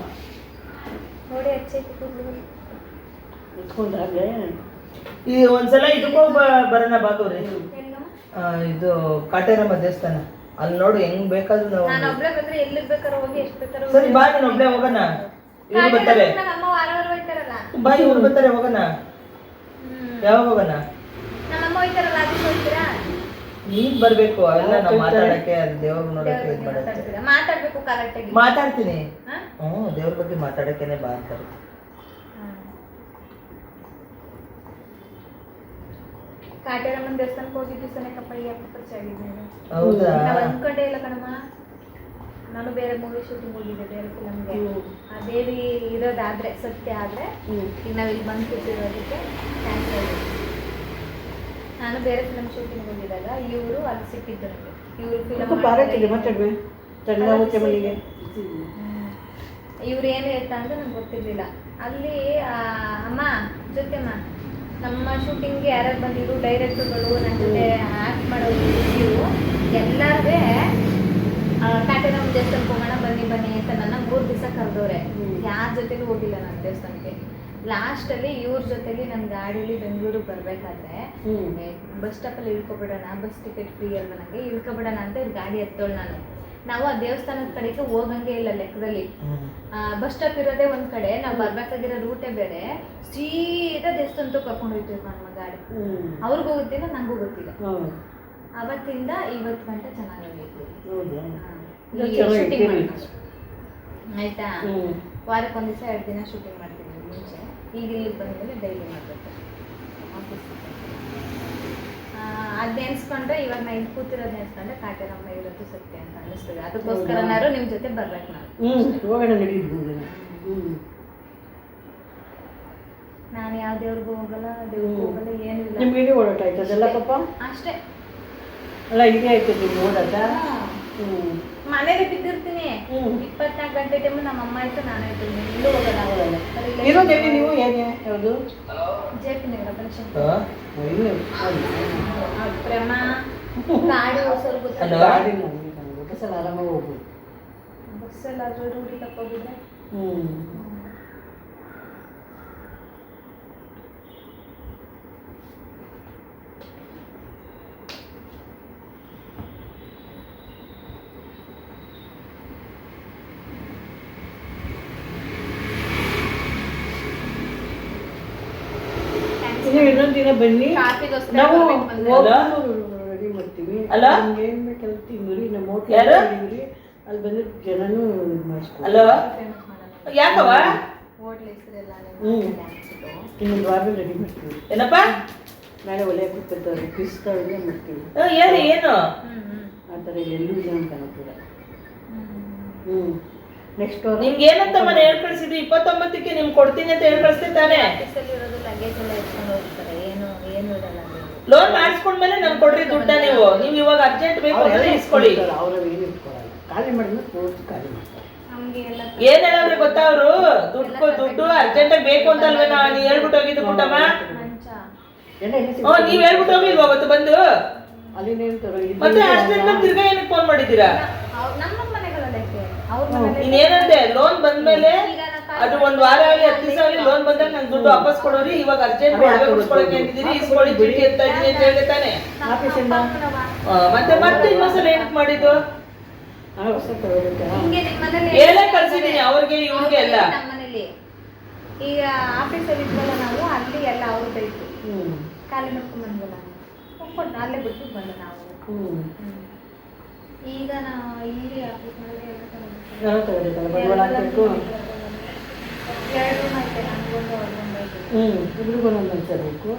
Speaker 1: ನೋಡಿ ಹಚ್ಚೈತಿ ಕೂದಲು
Speaker 3: ಇಟ್ಕೊಂಡ್ರಾಗೆ
Speaker 2: ಈ ಒಂದ್ಸಲ ಇದಕ್ಕೂ ಬರೋಣ ಬಾಗವ್ರಿ.
Speaker 1: ಎಲ್ಲೋ
Speaker 2: ಇದು ಕಾಟೇರಮ್ಮ ದೇವಸ್ಥಾನ ಅಲ್ಲಿ ನೋಡು ಹೆಂಗ್ ಬೇಕಾದ್ರೂ ನಾವು.
Speaker 1: ನಾನು ಒಬ್ಳೆ ಬಂದ್ರೆ ಎಲ್ಲಿಗೆ ಬೇಕಾದ್ರೂ ಹೋಗಿ ಎಷ್ಟು ಬೇಕಾದ್ರೂ
Speaker 2: ಸರಿ ಬಾ ನೀನು ಒಬ್ಳೆ ಹೋಗೋಣ. ಇವ್ರು ಬರ್ತಾರೆ.
Speaker 1: ನಮ್ಮ ವಾರ ಹೋಯ್ತಾರಲ್ಲ.
Speaker 2: ಬಾ ಇವ್ರು ಬರ್ತಾರೆ ಹೋಗೋಣ. ಯಾವಾಗ ಹೋಗೋಣ?
Speaker 1: ನಮ್ಮಮ್ಮ ಹೋಯ್ತಾರಲ್ಲ ಅದಕ್ಕೆ ಹೋಗ್ತೀರಾ?
Speaker 2: ನೀನ್ ಬರ್ಬೇಕು ಅವೆಲ್ಲ ನಾವು ಮಾತಾಡಕ್ಕೆ ದೇವ್ರ ನೋಡಕ್ಕೆ ಇದು ಮಾಡಕ್ಕೆ.
Speaker 1: ಮಾತಾಡ್ಬೇಕು ಕರೆಕ್ಟ್ ಆಗಿ.
Speaker 2: ಮಾತಾಡ್ತೀನಿ. ದೇವ್ರ ಬಗ್ಗೆ ಮಾತಾಡಕ್ಕೇನೆ ಬಾ ಅಂತಾರೆ.
Speaker 1: ಕಾಟೇರಮ್ಮನ ದೇವಸ್ಥಾನಕ್ಕೆ ಹೋಗಿದ್ದು ಸನೇಕಪ್ಪ ಈಗ ಪರಿಚಯ ಆಗಿದ್ದೀನಿ.
Speaker 2: ಹೌದಾ?
Speaker 1: ನಾವು ಅನ್ಕೊಂಡೇ ಇಲ್ಲ ಕಣಮ್ಮ. ನಾನು ಬೇರೆ ಮೂವಿ ಶೂಟಿಂಗ್ ಹೋಗಿದ್ದೆ ಬೇರೆ ಫಿಲಮ್ಗೆ. ಆ ದೇವಿ ಇರೋದಾದ್ರೆ ಸತ್ಯ ಆದ್ರೆ ಈಗ ನಾವು ಇಲ್ಲಿ ಬಂದು ಕೂತಿರೋದಕ್ಕೆ ಥ್ಯಾಂಕ್ಸ್ ಹೇಳಿ. ನಾನು ಬೇರೆ ಫಿಲಮ್ ಶೂಟಿಂಗ್ ಹೋಗಿದ್ದಾಗ ಇವರು ಅಲ್ಲಿ ಸಿಕ್ಕಿದ್ದು ನನಗೆ. ಇವರು
Speaker 3: ಪಾರಕ್ಕಿದೆ ಮಾತಾಡ್ಬೇ ಚೆನ್ನಾಗುತ್ತೆ ಮನೆಗೆ.
Speaker 1: ಇವ್ರು ಏನು ಹೇಳ್ತಾ ಅಂತ ನಂಗೆ ಗೊತ್ತಿರಲಿಲ್ಲ. ಅಲ್ಲಿ ಅಮ್ಮ ಜೊತೆಮ್ಮ ನಮ್ಮ ಶೂಟಿಂಗ್ಗೆ ಯಾರ್ಯಾರು ಬಂದಿದ್ರು ಡೈರೆಕ್ಟರ್ಗಳು ನನ್ನ ಜೊತೆ ಆ್ಯಕ್ಟ್ ಮಾಡೋರು ಇವರು ಎಲ್ಲರೂ ಕಾಟೇರಮ್ಮ ದೇವಸ್ಥಾನಕ್ಕೆ ಹೋಗೋಣ ಬನ್ನಿ ಬನ್ನಿ ಅಂತ ನನ್ನ 3 ದಿವಸ ಕರೆದವ್ರೆ. ಯಾರ ಜೊತೆಲೂ ಹೋಗಿಲ್ಲ ನಾನು ದೇವಸ್ಥಾನಕ್ಕೆ. ಲಾಸ್ಟಲ್ಲಿ ಇವ್ರ ಜೊತೆಲಿ ನನ್ನ ಗಾಡೀಲಿ ಬೆಂಗಳೂರಿಗೆ ಬರಬೇಕಾದ್ರೆ ಬಸ್ ಸ್ಟಾಪಲ್ಲಿ ಇಳ್ಕೊಬಿಡೋಣ, ಬಸ್ ಟಿಕೆಟ್ ಫ್ರೀ ಅಲ್ಲ ನನಗೆ, ಇಳ್ಕೊಬಿಡೋಣ ಅಂತ ಇವ್ರು ಗಾಡಿ ಎತ್ತೋಳು. ನಾವು ಆ ದೇವಸ್ಥಾನದ ಕಡೆಗೆ ಹೋಗಂಗೆ ಇಲ್ಲ ಲೆಕ್ಕದಲ್ಲಿ. ಬಸ್ ಸ್ಟಾಪ್ ಇರೋದೇ ಒಂದ್ ಕಡೆ, ನಾವು ಬರ್ಬೇಕಾಗಿರೋ ರೂಟೇ ಬೇರೆ. ಸೀದಾ ದೇವಸ್ಥಾನಕ್ಕೆ ಕರ್ಕೊಂಡು ಹೋಗ್ತೀವಿ ನಮ್ಮ ಗಾಡಿ. ಅವ್ರಿಗೂ ಗೊತ್ತಿಲ್ಲ ನಂಗೂ ಗೊತ್ತಿಲ್ಲ. ಅವತ್ತಿಂದ ಇವತ್ತು ಗಂಟ ಚೆನ್ನಾಗಾಗಿತ್ತು. ಶೂಟಿಂಗ್ ಆಯ್ತಾ? ವಾರಕ್ಕೊಂದ್ ದಿವಸ 2 ದಿನ ಶೂಟಿಂಗ್ ಮಾಡ್ತಿದ್ವಿ ಮುಂಚೆ. ಈಗ ಇಲ್ಲಿಗೆ ಬಂದ್ಮೇಲೆ ಡೈಲಿ ಮಾಡಬೇಕು ಆಫೀಸ್. ಅದು ನೆನ್ಸ್ಕೊಂಡ್ರೆ ಇವಾಗ ನಾ ಇಲ್ಲಿ ಕೂತಿರೋದು ನೆನ್ಸ್ಕೊಂಡ್ರೆ ಕಾಟೇರಮ್ಮ ಇರೋದು ಸತ್ಯ ಅಂತ ಅನ್ನಿಸ್ತದೆ. ಅದಕ್ಕೋಸ್ಕರನಾರು ನಿಮ್ಮ ಜೊತೆ ಬರ್ಬೇಕು ನಾನು.
Speaker 3: ಹೋಗೋಣ ನಡೀಲಿ.
Speaker 1: ನಾನು ಯಾವ ದೇವ್ರಿಗೂ ಹೋಗಲ್ಲ, ದೇವ್ರಿಗೂ ಹೋಗಲ್ಲ, ಏನಿಲ್ಲ.
Speaker 3: ನಿಮ್ಗೆ ಇಡೀ ಓಡಾಟ ಆಯ್ತದಲ್ಲ ಪಾಪ?
Speaker 1: ಅಷ್ಟೇ.
Speaker 3: ಅಲ್ಲ ಇದೇ ಆಯ್ತದೆ ನಿಮ್ಗೆ ಓಡಾಟ?
Speaker 1: ಮನೇಲಿ ಬಿದ್ದಿರ್ತೀನಿ 24 ಗಂಟೆ ಟೈಮು. ನಮ್ಮ ಅಮ್ಮ ಆಯ್ತು ನಾನಾಯ್ತು ಎಲ್ಲೂ ಹೋಗೋದಾಗಲ್ಲ.
Speaker 3: ಇರೋದೇಳಿ ನೀವು ಏನೇ ಯಾವುದು?
Speaker 1: JP ನಗರ ಬನಶಂಕರಿ. ಪ್ರೇಮ ಗಾಡಿ ಹೊಸರು ಗೊತ್ತಲ್ಲ.
Speaker 3: ಬಸ್ಸಲ್ಲಿ ಆರಾಮಾಗಿ ಹೋಗ್ಬೋದು.
Speaker 1: ಬಸ್ಸಲ್ಲಾದ್ರೂ ರೂಢಿ ತಪ್ಪೋಗಿದ್ರೆ
Speaker 3: ಇನ್ನೊಂದು ದಿನ ಬನ್ನಿ, ನಾವು ರೆಡಿ ಮಾಡ್ತೀವಿ.
Speaker 2: ಅಲ್ಲ
Speaker 3: ಏನ್ ಬೇಕಲ್ಲ ತಿಂದ್ರಿ ನಮ್ಮ
Speaker 2: ಯಾರು?
Speaker 3: ಹೋಟ್ಲಿರಿ ಅಲ್ಲಿ ಬಂದು ಜನನು ಇದು ಮಾಡಿಸ್ಕೊಂಡು.
Speaker 2: ಅಲ್ಲೋ ಯಾಕವ?
Speaker 1: ಹೋಟ್ಲ್ ಹೆಸರೆಲ್ಲ
Speaker 3: ಇನ್ನೊಂದು ವಾರದಲ್ಲಿ ರೆಡಿ ಮಾಡ್ತೀವಿ.
Speaker 2: ಏನಪ್ಪ?
Speaker 3: ನಾಳೆ ಒಲೆ ಕೂತ್ಕೊಳ್ತಾರೆ ಕಿಸ್ತಾಳೆ ಮಾಡ್ತೀವಿ.
Speaker 2: ಏನು
Speaker 3: ಆ ಥರ ಎಲ್ಲೂ ಇಲ್ಲ ಅಂತ ಕೂಡ. ನೆಕ್ಸ್ಟ್
Speaker 2: ನಿಮ್ಗೆ ಏನಂತ ಮನೆ ಹೇಳ್ ಕಳ್ಸಿದ್ರಿ? 29ಕ್ಕೆ ನಿಮ್ಗೆ ಕೊಡ್ತೀನಿ ಅಂತ ಹೇಳ್ ಕಳಿಸ್ತೀನಿ ತಾನೇ?
Speaker 1: ಇರೋದು ಲಗೇಜ್ ಎಲ್ಲ ಎತ್ಕೊಂಡು ಹೋಗ್ತಾರೆ. ಏನು ಇರಲ್ಲ.
Speaker 2: ಲೋನ್ ಮಾಡಿಸ್ಕೊಂಡ್ಮೇಲೆ ನಮ್ಗೆ ಕೊಡ್ರಿ ದುಡ್ಡ. ನೀವು ಇವಾಗ ಅರ್ಜೆಂಟ್ ಬೇಕು ಅಂದ್ರೆ ಇಸ್ಕೊಳ್ಳಿ.
Speaker 3: ಅವ್ರ ಏನು ಇಟ್ಕೊಳ್ಳಲ್ಲ, ಖಾಲಿ ಮಾಡಿದ್ರೆ ಪೂರ್ತಿ ಖಾಲಿ ಮಾಡ್ತಾರೆ.
Speaker 1: ನಮ್ಗೆ ಎಲ್ಲ
Speaker 2: ಏನ್ ಹೇಳವ್ರಿ ಗೊತ್ತಾ ಅವರು? ದುಡ್ಡು ಅರ್ಜೆಂಟ್ ಆಗಿ ಬೇಕು ಅಂತಲ್ವೇನಾ? ನೀ ಹೇಳ್ಬಿಟ್ಟು ಹೋಗಿದ್ದು ಪುಟ್ಟಮ್ಮ.
Speaker 1: ಮಂಚ
Speaker 3: ಎಲ್ಲ
Speaker 2: ನೀವ್ ಹೇಳ್ಬಿಟ್ಟು ಹೋಗಿಲ್ವಾ ಅವತ್ತು ಬಂದು?
Speaker 3: ಅಲ್ಲಿಂದ ಹೇಳ್ತಾರೆ
Speaker 2: ಮತ್ತೆ ಅಷ್ಟೆಲ್ಲ ತಿರ್ಗಾ ಏನಕ್ಕೆ ಫೋನ್ ಮಾಡಿದ್ದೀರಾ?
Speaker 1: ನಮ್ಮ ಮನೆಗಳಲ್ಲೈತೆ ಅವ್ರ ಮನೆಯಲ್ಲಿ.
Speaker 2: ನೀನೇನಂದೆ? ಲೋನ್ ಬಂದ್ಮೇಲೆ ಅದು 1 ವಾರ ಆಗಲಿ 10 ದಿವಸ ಆಗಲಿ ಲೋನ್ ಬಂದಾಗ ನಂಗೆ ದುಡ್ಡು ವಾಪಸ್ ಕೊಡೋರಿ. ಇವಾಗ ಅರ್ಜೆಂಟ್ ಒಳಗೆ ಉಳಿಸ್ಕೊಳಕ್ಕೆ ಅಂತಿದ್ದೀರಿ, ಇಸ್ಕೊಳ್ಳಿ ಚೀಟಿ ಎತ್ತಾ ಇದ್ದೀನಿ ಅಂತ ಹೇಳಿದೆ ತಾನೆ?
Speaker 3: ಆಫೀಸಿಂದ
Speaker 2: ಮತ್ತೆ ಇನ್ನೊಂದ್ಸಲ ಏನಕ್ಕೆ ಮಾಡಿದ್ದು?
Speaker 3: ಹೊಸ ತಗೋಬೇಕಾ?
Speaker 1: ಹಿಂಗೆ ನಿಮ್ಮ ಮನೇಲಿ
Speaker 2: ಹೇಳೇ ಕಳ್ಸಿದೀನಿ ಅವ್ರಿಗೆ ಇವ್ರಿಗೆ ಎಲ್ಲ.
Speaker 1: ನಮ್ಮ ಮನೇಲಿ ಈಗ ಆಫೀಸಲ್ಲಿ ಇದ್ವಲ್ಲ ನಾವು, ಅಲ್ಲಿ ಎಲ್ಲ ಅವ್ರು ಬೈತು. ಖಾಲಿ ಮಾಡ್ಕೊಂಡ್ ಬಂದ್ವಲ್ಲ ಒಪ್ಕೊಂಡು ಅಲ್ಲೇ ಬಿಟ್ಟು ಬಂದ ನಾವು. ಈಗ ನಾವು ಇಲ್ಲಿ ಆಫೀಸ್ ಮೇಲೆ ಎಲ್ಲ
Speaker 3: ತಗೋಬೇಕಲ್ಲ, ಬಂಡವಾಳ ಹಾಕ್ಬೇಕು.
Speaker 1: 2 ರೂಮ್ ಐತೆ, ನನ್ಗೊಂದು ಅವ್ರಿಗೊಂದು ಐತೆ.
Speaker 3: ಇಬ್ರಿಗೂ ಒಂದೊಂದು ಮಂಚ ಬೇಕು.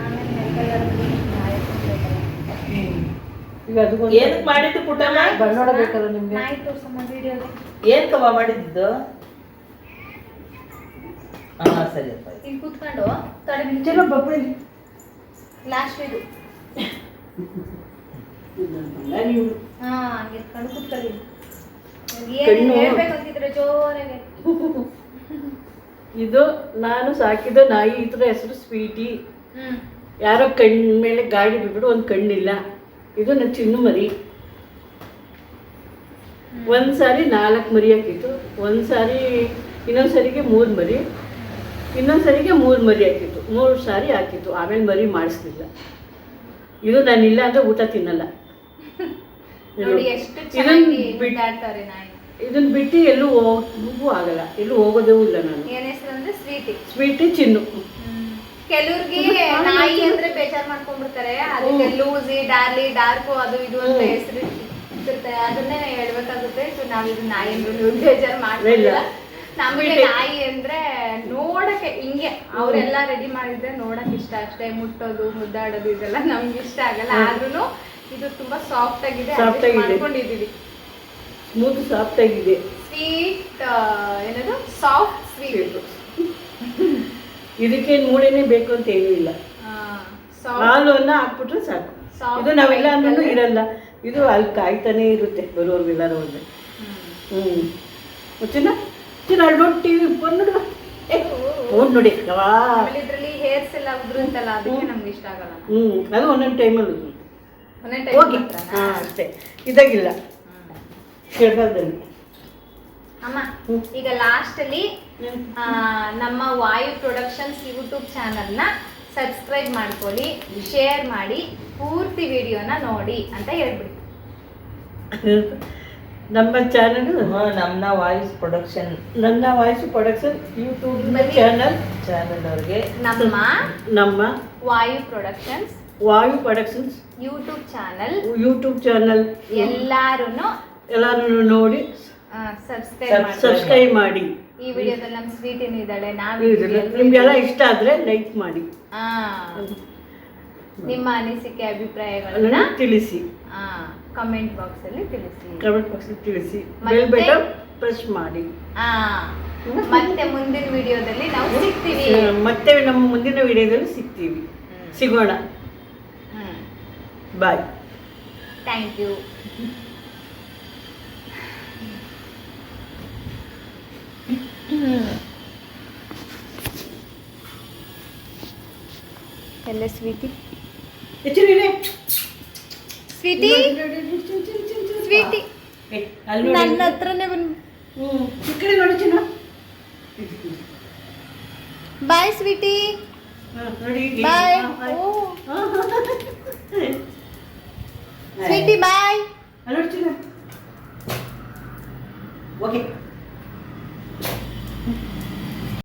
Speaker 1: ಆಮೇಲೆ ನೆಲಗಲ್ಲ
Speaker 3: ಈಗ ಅದಕ್ಕೊಂದು
Speaker 2: ಏನಕ್ಕೆ ಮಾಡಿದ್ದು ಪುಟ್ಟಮ್ಮ?
Speaker 3: ಬಣ್ಣ ನೋಡಬೇಕಲ್ಲ ನಿಮ್ಗೆ.
Speaker 1: ನಾಯಿ ತೋರ್ಸಮ್ಮ ವಿಡಿಯೋದಲ್ಲಿ.
Speaker 2: ಏನ್ ಕವ ಮಾಡಿದ್ದು? ಹಾ ಸರಿ ಅಪ್ಪ.
Speaker 1: ಇಲ್ಲಿ ಕೂತ್ಕೊಂಡು ತಡೆ
Speaker 3: ಚಲೋ ಬಪ್ಪಳಿ
Speaker 1: ಲಾಸ್ಟ್ ಇದು.
Speaker 3: ನೀವು
Speaker 1: ಹಾ ಹಂಗೆ ಇಟ್ಕೊಂಡು ಕೂತ್ಕೊಳ್ಳಿ.
Speaker 3: ಕಣ್ಣು-
Speaker 1: ಹೇಳ್ಬೇಕಂತಿದ್ರೆ ಜೋರಾಗೆ.
Speaker 3: ಇದು ನಾನು ಸಾಕಿದ ನಾಯಿ, ಇದ್ರ ಹೆಸರು ಸ್ವೀಟಿ.
Speaker 1: ಹ್ಮ್
Speaker 3: ಯಾರೋ ಕಣ್ಣು ಮೇಲೆ ಗಾಡಿ ಬಿಟ್ಬಿಟ್ಟು ಒಂದು ಕಣ್ಣಿಲ್ಲ. ಇದು ನನ್ನ ಚಿನ್ನು ಮರಿ. ಒಂದು ಸಾರಿ 4 ಮರಿ ಹಾಕಿತ್ತು, ಒಂದು ಸಾರಿ ಇನ್ನೊಂದು ಸರಿಗೆ 3 ಮರಿ, ಇನ್ನೊಂದು ಸರಿಗೆ 3 ಮರಿ ಹಾಕಿತ್ತು. 3 ಸಾರಿ ಹಾಕಿತ್ತು. ಆಮೇಲೆ ಮರಿ ಮಾಡಿಸ್ಲಿಲ್ಲ. ಇದು ನಾನಿಲ್ಲ ಅಂದರೆ ಊಟ ತಿನ್ನಲ್ಲ.
Speaker 1: ನೋಡಿ ಎಷ್ಟು ಚೆನ್ನಾಗಿ ಬಿಟ್ಟಾಡ್ತಾರೆ ನಾಯಿ.
Speaker 3: ಇದನ್ನ ಬಿಟ್ಟು ಎಲ್ಲೂ ಹೋಗೂ ಆಗಲ್ಲ, ಎಲ್ಲೂ ಹೋಗೋದೇ ಇಲ್ಲ ನಾನು.
Speaker 1: ಏನ್ ಹೆಸರು ಅಂದ್ರೆ ಸ್ವೀಟಿ.
Speaker 3: ಸ್ವೀಟಿ ಚಿನ್ನು.
Speaker 1: ಕೆಲವ್ರಿಗೆ ನಾಯಿ ಅಂದ್ರೆ ಬೇಜಾರ್ ಮಾಡ್ಕೊಂಡ್ಬಿಡ್ತಾರೆ. ಅದಕ್ಕೆ ಲೂಸಿ, ಡಾರ್ಲಿ, ಡಾರ್ಕು ಅದು ಇದು ಅಂತ ಹೆಸರು ಇರುತ್ತೆ. ಅದನ್ನೇ ಹೇಳ್ಬೇಕಾಗುತ್ತೆ. ಸೊ ನಾವ್ ಇದು ನಾಯಿ ಅಂದ್ರೆ ಬೇಜಾರ್ ಮಾಡ್ತಿಲ್ಲ. ನಮಗೆ ನಾಯಿ ಅಂದ್ರೆ ನೋಡಕ್ಕೆ ಹಿಂಗೆ ಅವರೆಲ್ಲ ರೆಡಿ ಮಾಡಿದ್ರೆ ನೋಡಕ್ ಇಷ್ಟ ಅಷ್ಟೇ. ಮುಟ್ಟೋದು, ಮುದ್ದಾಡೋದು ಇದೆಲ್ಲ ನಮ್ಗೆ ಇಷ್ಟ ಆಗಲ್ಲ. ಆದ್ರೂ ಇದು ತುಂಬಾ ಸಾಫ್ಟ್ ಆಗಿದೆ.
Speaker 3: Soft ಆಗಿದೆ.
Speaker 1: ಮಾಡ್ಕೊಂಡಿದೀವಿ.
Speaker 3: ಸ್ಮೂತ್ ಸಾಫ್ಟ್ ಆಗಿದೆ.
Speaker 1: ಸ್ವೀಟ್ ಏನದು ಸಾಫ್ಟ್ ಸ್ವೀಟ್.
Speaker 3: ಇದಕ್ಕೇನು ಮೂಳೆನೇ ಬೇಕು ಅಂತ ಏನೂ ಇಲ್ಲ. ಹಾಲನ್ನ ಹಾಕ್ಬಿಟ್ರೆ ಸಾಕು. ಇದು ನಾವೆಲ್ಲ ಅಂದ್ರೂ ಇರಲ್ಲ. ಇದು ಅಲ್ಲಿ ಕಾಯ್ತಾನೆ ಇರುತ್ತೆ ಬರೋರ್ಗೆಲ್ಲರೂ ಹೋದ್ರೆ. ಚಿನ್ನ ಚಿನ್ನ ಅಲ್ಲಿ ನೋಡಿ ಟಿವಿ ಫೋನ್ ನೋಡುವ. ಫೋನ್ ನೋಡಿ
Speaker 1: ಇದ್ರಲ್ಲಿ ಹೇರ್ಸ್ ಎಲ್ಲ ಉದುರುತ್ತಲ್ಲ, ಅದಕ್ಕೆ ನಮ್ಗೆ ಇಷ್ಟ ಆಗಲ್ಲ.
Speaker 3: ಅದು ಒಂದೊಂದು ಟೈಮಲ್ಲಿ
Speaker 1: ಒಂದೊಂದ್
Speaker 3: ಹೋಗಿ
Speaker 1: time
Speaker 3: ಹಾಂ ಅಷ್ಟೇ. ಇದಾಗಿಲ್ಲ ಚಳಿಗಾಲದಲ್ಲಿ.
Speaker 1: ಅಮ್ಮ ಈಗ ಲಾಸ್ಟ್ ಅಲ್ಲಿ ನಮ್ಮ ವಾಯು ಪ್ರೊಡಕ್ಷನ್ಸ್ ಯೂಟ್ಯೂಬ್ ಚಾನಲ್ ನ ಸಬ್ಸ್ಕ್ರೈಬ್ ಮಾಡ್ಕೊಳ್ಳಿ, ಶೇರ್ ಮಾಡಿ, ಪೂರ್ತಿ ವಿಡಿಯೋನ ನೋಡಿ ಅಂತ ಹೇಳ್ಬಿಡಿ.
Speaker 3: ನಮ್ಮ ಚಾನಲ್
Speaker 2: ನಮ್ಮ ವಾಯ್ಸ್ ಪ್ರೊಡಕ್ಷನ್,
Speaker 3: ನನ್ನ ವಾಯ್ಸ್ ಪ್ರೊಡಕ್ಷನ್ ಯೂಟ್ಯೂಬ್
Speaker 1: ಬನ್ನಿ.
Speaker 2: ಚಾನಲ್ ಅವ್ರಿಗೆ
Speaker 3: ನಮ್ಮ
Speaker 1: ವಾಯು ಪ್ರೊಡಕ್ಷನ್ಸ್
Speaker 3: ವಾಯು ಪ್ರೊಡಕ್ಷನ್ಸ್
Speaker 1: ಯೂಟ್ಯೂಬ್ ಚಾನಲ್ ಎಲ್ಲರೂ
Speaker 3: ಎಲ್ಲರೂ ನೋಡಿ
Speaker 1: ಸಬ್ಸ್ಕ್ರೈಬ್
Speaker 3: ಮಾಡಿ.
Speaker 1: ಈ ವಿಡಿಯೋದಲ್ಲಿ ನಮ್ಮ ಸ್ವೀಟಿನ ಇದ್ದಾಳೆ.
Speaker 3: ನಿಮ್ಗೆಲ್ಲ ಇಷ್ಟ ಆದ್ರೆ ಲೈಕ್ ಮಾಡಿ,
Speaker 1: ನಿಮ್ಮ ಅನಿಸಿಕೆ ಅಭಿಪ್ರಾಯಗಳನ್ನ
Speaker 3: ತಿಳಿಸಿ,
Speaker 1: ಕಮೆಂಟ್ ಬಾಕ್ಸ್ ಅಲ್ಲಿ ತಿಳಿಸಿ.
Speaker 3: ಕಮೆಂಟ್ ಬಾಕ್ಸ್ ತಿಳಿಸಿ. ಬೆಲ್ ಬಟನ್ ಪ್ರೆಸ್ ಮಾಡಿ.
Speaker 1: ಮತ್ತೆ ಮುಂದಿನ ವಿಡಿಯೋದಲ್ಲಿ ನಾವು ಸಿಗ್ತೀವಿ.
Speaker 3: ಮತ್ತೆ ನಮ್ಮ ಮುಂದಿನ ವಿಡಿಯೋದಲ್ಲಿ ಸಿಗೋಣ. ಬಾಯ್.
Speaker 1: Thank you. ಎಲ್ಲ ಸ್ವೀಟಿ ಸ್ವೀಟಿ ಸ್ವೀಟಿ ನನ್ನ ಹತ್ರನೇ ಬಂದು
Speaker 3: ನೋಡಿ ಚಿನ್ನ.
Speaker 1: Bye sweetie.
Speaker 3: ನೋಡಿ
Speaker 1: ಬಾಯ್ ಸ್ವೀಟಿ. ಬಾಯ್.
Speaker 3: ನೋಡಿ ಚಿನ್ನ. ಓಕೆ.